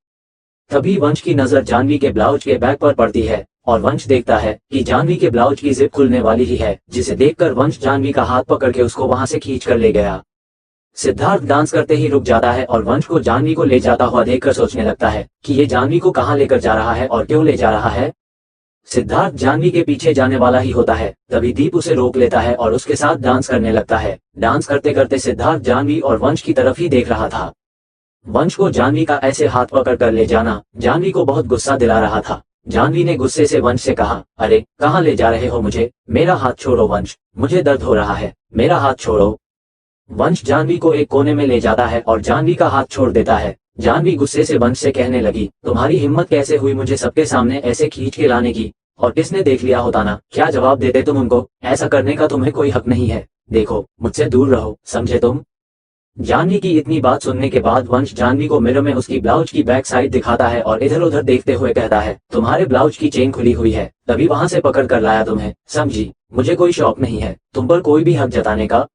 तभी वंश की नजर जानवी के ब्लाउज के बैक पर पड़ती है और वंश देखता है कि जानवी के ब्लाउज की जिप खुलने वाली ही है, जिसे देखकर वंश जानवी का हाथ पकड़ के उसको वहां से खींच कर ले गया। सिद्धार्थ डांस करते ही रुक जाता है और वंश को जानवी को ले जाता हुआ देखकर सोचने लगता है कि ये जानवी को कहां लेकर जा रहा है और क्यों ले जा रहा है। सिद्धार्थ जानवी के पीछे जाने वाला ही होता है, तभी दीप उसे रोक लेता है और उसके साथ डांस करने लगता है। डांस करते करते सिद्धार्थ जानवी और वंश की तरफ ही देख रहा था। वंश को जानवी का ऐसे हाथ पकड़ कर ले जाना जानवी को बहुत गुस्सा दिला रहा था। जानवी ने गुस्से से वंश से कहा, अरे कहाँ ले जा रहे हो मुझे, मेरा हाथ छोड़ो वंश, मुझे दर्द हो रहा है, मेरा हाथ छोड़ो। वंश जानवी को एक कोने में ले जाता है और जानवी का हाथ छोड़ देता है। जानवी गुस्से से वंश से कहने लगी, तुम्हारी हिम्मत कैसे हुई मुझे सबके सामने ऐसे खींच के लाने की, और किसने देख लिया होता ना, क्या जवाब देते तुम उनको? ऐसा करने का तुम्हें कोई हक नहीं है, देखो मुझसे दूर रहो, समझे तुम? जानवी की इतनी बात सुनने के बाद वंश जानवी को मिरर में उसकी ब्लाउज की बैक साइड दिखाता है और इधर उधर देखते हुए कहता है, तुम्हारे ब्लाउज की चेन खुली हुई है, तभी वहां से पकड़ कर लाया तुम्हें, समझी? मुझे कोई शौक नहीं है तुम पर कोई भी हक जताने का।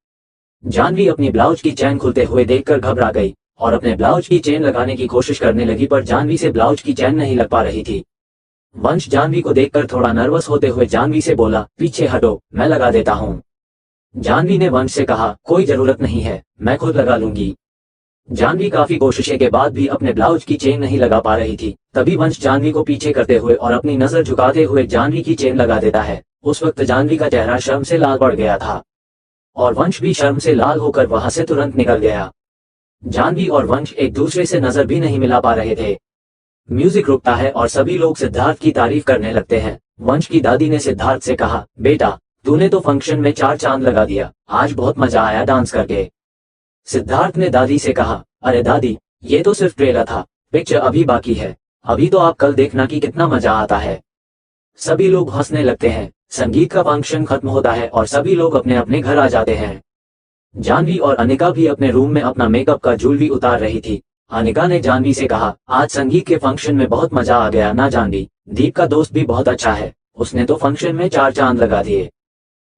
जानवी अपनी ब्लाउज की चैन खुलते हुए देखकर घबरा गई और अपने ब्लाउज की चेन लगाने की कोशिश करने लगी, पर जानवी से ब्लाउज की चैन नहीं लग पा रही थी। वंश जानवी को देखकर थोड़ा नर्वस होते हुए जानवी से बोला, पीछे हटो, मैं लगा देता हूँ। जानवी ने वंश से कहा, कोई जरूरत नहीं है, मैं खुद लगा लूंगी। जानवी काफी कोशिशों के बाद भी अपने ब्लाउज की चेन नहीं लगा पा रही थी। तभी वंश जानवी को पीछे करते हुए और अपनी नजर झुकाते हुए जानवी की चेन लगा देता है। उस वक्त जानवी का चेहरा शर्म से लाल पड़ गया था और वंश भी शर्म से लाल होकर वहां से तुरंत निकल गया। जानवी और वंश एक दूसरे से नजर भी नहीं मिला पा रहे थे। म्यूजिक रुकता है और सभी लोग सिद्धार्थ की तारीफ करने लगते हैं। वंश की दादी ने सिद्धार्थ से कहा, बेटा तूने तो फंक्शन में 4 चांद लगा दिया, आज बहुत मजा आया डांस करके। सिद्धार्थ ने दादी से कहा, अरे दादी, ये तो सिर्फ ट्रेलर था, पिक्चर अभी बाकी है, अभी तो आप कल देखना कि कितना मजा आता है। सभी लोग हंसने लगते हैं। संगीत का फंक्शन खत्म होता है और सभी लोग अपने अपने घर आ जाते हैं। जानवी और अनिका भी अपने रूम में अपना मेकअप का ज्वेलरी उतार रही थी। अनिका ने जानवी से कहा, आज संगीत के फंक्शन में बहुत मजा आ गया ना जानवी, दीप का दोस्त भी बहुत अच्छा है, उसने तो फंक्शन में 4 चांद लगा दिए।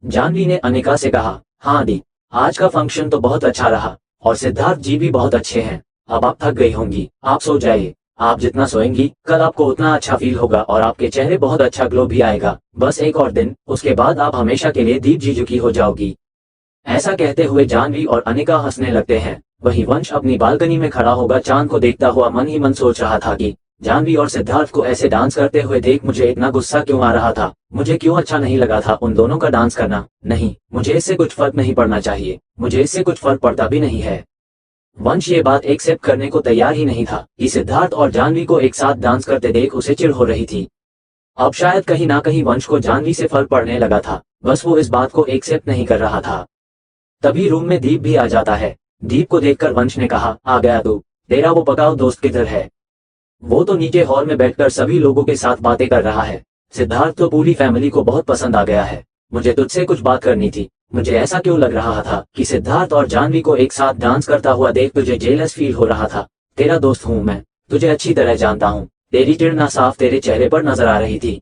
जानवी ने अनिका से कहा, हाँ दी, आज का फंक्शन तो बहुत अच्छा रहा और सिद्धार्थ जी भी बहुत अच्छे हैं। अब आप थक गई होंगी, आप सो जाइए, आप जितना सोएंगी कल आपको उतना अच्छा फील होगा और आपके चेहरे बहुत अच्छा ग्लो भी आएगा। बस एक और दिन, उसके बाद आप हमेशा के लिए दीप जीजू की हो जाओगी। ऐसा कहते हुए जानवी और अनिका हंसने लगते हैं। वही वंश अपनी बालकनी में खड़ा होगा चांद को देखता हुआ मन ही मन सोच रहा था कि जाह्नवी और सिद्धार्थ को ऐसे डांस करते हुए देख मुझे इतना गुस्सा क्यों आ रहा था। मुझे क्यों अच्छा नहीं लगा था उन दोनों का डांस करना। नहीं, मुझे इससे कुछ फर्क नहीं पड़ना चाहिए। मुझे इससे कुछ फर्क पड़ता भी नहीं है। वंश ये बात एक्सेप्ट करने को तैयार ही नहीं था कि सिद्धार्थ और जाह्नवी को एक साथ डांस करते देख उसे चिढ़ हो रही थी। अब शायद कहीं ना कहीं वंश को जाह्नवी से फर्क पड़ने लगा था, बस वो इस बात को एक्सेप्ट नहीं कर रहा था। तभी रूम में दीप भी आ जाता है। दीप को देखकर वंश ने कहा, आ गया तू? तेरा वो पकाऊ दोस्त किधर है? वो तो नीचे हॉल में बैठकर सभी लोगों के साथ बातें कर रहा है। सिद्धार्थ तो पूरी फैमिली को बहुत पसंद आ गया है। मुझे तुझसे कुछ बात करनी थी। मुझे ऐसा क्यों लग रहा था कि सिद्धार्थ और जाह्नवी को एक साथ डांस करता हुआ देख तुझे जेलस फील हो रहा था। तेरा दोस्त हूं मैं, तुझे अच्छी तरह जानता हूं। तेरी चिढ़ ना साफ तेरे चेहरे पर नजर आ रही थी।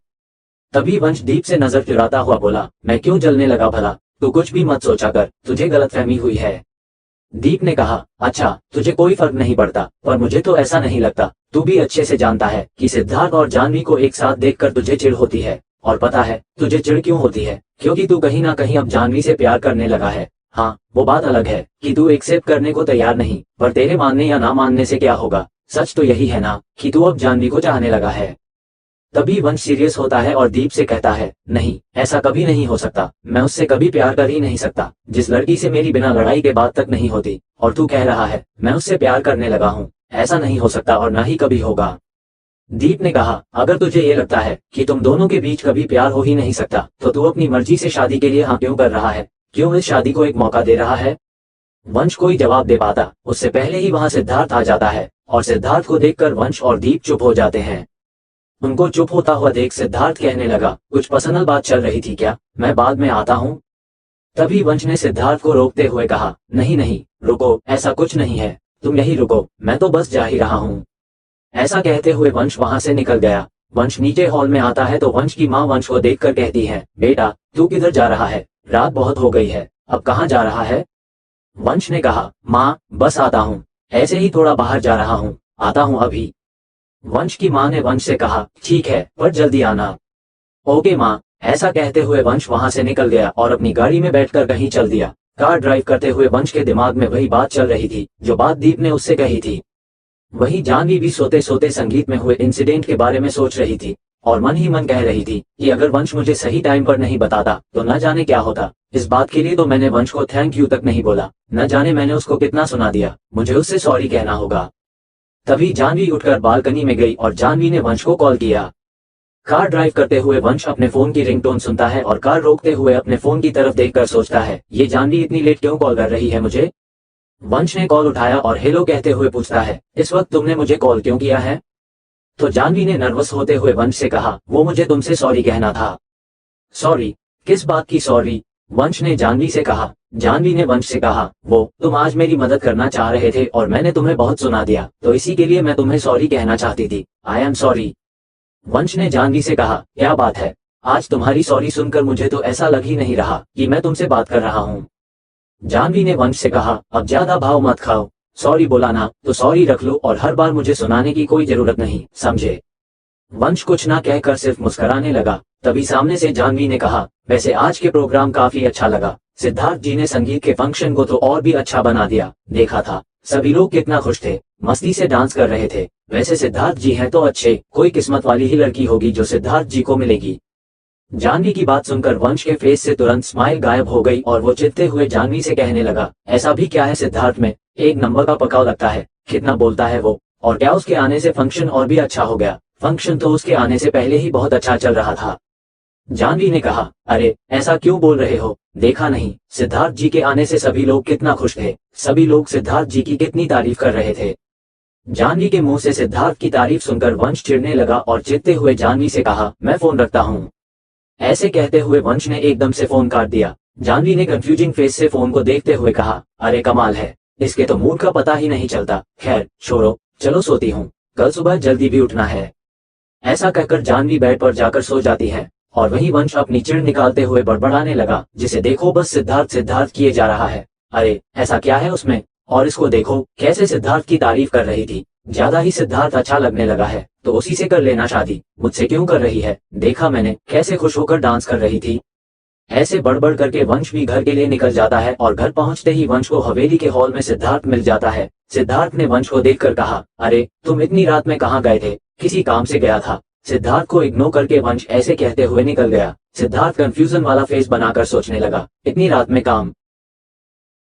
तभी वंश दीप से नजर चुराता हुआ बोला, मैं क्यों जलने लगा भला? तू कुछ भी मत सोचा कर, तुझे गलतफहमी हुई है। दीप ने कहा, अच्छा तुझे कोई फर्क नहीं पड़ता, पर मुझे तो ऐसा नहीं लगता। तू भी अच्छे से जानता है कि सिद्धार्थ और जाह्नवी को एक साथ देखकर तुझे चिढ़ होती है। और पता है तुझे चिढ़ क्यों होती है? क्योंकि तू कहीं ना कहीं अब जाह्नवी से प्यार करने लगा है। हाँ, वो बात अलग है कि तू एक्सेप्ट करने को तैयार नहीं, पर तेरे मानने या ना मानने से क्या होगा। सच तो यही है ना कि तू अब जाह्नवी को चाहने लगा है। तभी वंश सीरियस होता है और दीप से कहता है, नहीं, ऐसा कभी नहीं हो सकता। मैं उससे कभी प्यार कर ही नहीं सकता, जिस लड़की से मेरी बिना लड़ाई के बात तक नहीं होती। और तू कह रहा है मैं उससे प्यार करने लगा हूँ? ऐसा नहीं हो सकता और ना ही कभी होगा। दीप ने कहा, अगर तुझे ये लगता है कि तुम दोनों के बीच कभी प्यार हो ही नहीं सकता, तो तू अपनी मर्जी से शादी के लिए हाँ क्यों कर रहा है? क्यों इस शादी को एक मौका दे रहा है? वंश कोई जवाब दे पाता उससे पहले ही वहां सिद्धार्थ आ जाता है और सिद्धार्थ को देखकर वंश और दीप चुप हो जाते हैं। उनको चुप होता हुआ देख सिद्धार्थ कहने लगा, कुछ पर्सनल बात चल रही थी क्या? मैं बाद में आता हूँ। तभी वंश ने सिद्धार्थ को रोकते हुए कहा, नहीं नहीं रुको, ऐसा कुछ नहीं है। तुम यही रुको, मैं तो बस जा ही रहा हूँ। ऐसा कहते हुए वंश वहां से निकल गया। वंश नीचे हॉल में आता है तो वंश की माँ वंश को देखकर कहती है, बेटा तू किधर जा रहा है? रात बहुत हो गई है, अब कहाँ जा रहा है? वंश ने कहा, माँ बस आता हूँ, ऐसे ही थोड़ा बाहर जा रहा हूँ, आता हूँ अभी। वंश की माँ ने वंश से कहा, ठीक है पर जल्दी आना। ओके माँ। ऐसा कहते हुए वंश वहां से निकल गया और अपनी गाड़ी में बैठकर कहीं चल दिया। कार ड्राइव करते हुए वंश के दिमाग में वही बात चल रही थी जो बात दीप ने उससे कही थी। वही जाह्नवी भी सोते सोते संगीत में हुए इंसिडेंट के बारे में सोच रही थी और मन ही मन कह रही थी कि अगर वंश मुझे सही टाइम पर नहीं बताता तो न जाने क्या होता। इस बात के लिए तो मैंने वंश को थैंक यू तक नहीं बोला। न जाने मैंने उसको कितना सुना दिया। मुझे उससे सॉरी कहना होगा। तभी जाह्नवी उठकर बालकनी में गई और जाह्नवी ने वंश को कॉल किया। कार ड्राइव करते हुए वंश अपने फोन की रिंगटोन सुनता है और कार रोकते हुए अपने फोन की तरफ देखकर सोचता है, ये जाह्नवी इतनी लेट क्यों कॉल कर रही है मुझे? वंश ने कॉल उठाया और हेलो कहते हुए पूछता है, इस वक्त तुमने मुझे कॉल क्यों किया है? तो जाह्नवी ने नर्वस होते हुए वंश से कहा, वो मुझे तुमसे सॉरी कहना था। सॉरी? किस बात की सॉरी? वंश ने जाह्नवी से कहा। जाह्नवी ने वंश से कहा, वो तुम आज मेरी मदद करना चाह रहे थे और मैंने तुम्हें बहुत सुना दिया, तो इसी के लिए मैं तुम्हें सॉरी कहना चाहती थी। I am sorry. वंश ने जाह्नवी से कहा, क्या बात है, आज तुम्हारी सॉरी सुनकर मुझे तो ऐसा लग ही नहीं रहा कि मैं तुमसे बात कर रहा हूँ। जाह्नवी ने वंश से कहा, अब ज्यादा भाव मत खाओ, सॉरी बोला ना तो सॉरी रख लो और हर बार मुझे सुनाने की कोई जरूरत नहीं, समझे? वंश कुछ ना कहकर सिर्फ मुस्कुराने लगा। तभी सामने से जाह्नवी ने कहा, वैसे आज के प्रोग्राम काफी अच्छा लगा। सिद्धार्थ जी ने संगीत के फंक्शन को तो और भी अच्छा बना दिया। देखा था सभी लोग कितना खुश थे, मस्ती से डांस कर रहे थे। वैसे सिद्धार्थ जी हैं तो अच्छे, कोई किस्मत वाली ही लड़की होगी जो सिद्धार्थ जी को मिलेगी। जाह्नवी की बात सुनकर वंश के फेस से तुरंत स्माइल गायब हो गई और वो चिढ़ते हुए जाह्नवी से कहने लगा, ऐसा भी क्या है सिद्धार्थ में, एक नंबर का पकाऊ लगता है, कितना बोलता है वो। और क्या उसके आने से फंक्शन और भी अच्छा हो गया? फंक्शन तो उसके आने से पहले ही बहुत अच्छा चल रहा था। जाह्नवी ने कहा, अरे ऐसा क्यों बोल रहे हो? देखा नहीं सिद्धार्थ जी के आने से सभी लोग कितना खुश थे, सभी लोग सिद्धार्थ जी की कितनी तारीफ कर रहे थे। जाह्नवी के मुंह से सिद्धार्थ की तारीफ सुनकर वंश चिढ़ने लगा और चिढ़ते हुए जाह्नवी से कहा, मैं फोन रखता हूँ। ऐसे कहते हुए वंश ने एकदम से फोन काट दिया। जाह्नवी ने कंफ्यूजिंग फेस से फोन को देखते हुए कहा, अरे कमाल है, इसके तो मूड का पता ही नहीं चलता। खैर छोड़ो, चलो सोती हूँ, कल सुबह जल्दी भी उठना है। ऐसा कहकर जाह्नवी बेड पर जाकर सो जाती है और वही वंश अपनी चिढ़ निकालते हुए बड़बड़ाने लगा, जिसे देखो बस सिद्धार्थ सिद्धार्थ किए जा रहा है। अरे ऐसा क्या है उसमें? और इसको देखो कैसे सिद्धार्थ की तारीफ कर रही थी। ज्यादा ही सिद्धार्थ अच्छा लगने लगा है तो उसी से कर लेना शादी, मुझसे क्यों कर रही है? देखा मैंने कैसे खुश होकर डांस कर रही थी। ऐसे बड़बड़ करके वंश भी घर के लिए निकल जाता है और घर पहुंचते ही वंश को हवेली के हॉल में सिद्धार्थ मिल जाता है। सिद्धार्थ ने वंश को देखकर कहा, अरे तुम इतनी रात में कहाँ गए थे? किसी काम से गया था। सिद्धार्थ को इग्नोर करके वंश ऐसे कहते हुए निकल गया। सिद्धार्थ कंफ्यूजन वाला फेस बनाकर सोचने लगा, इतनी रात में काम,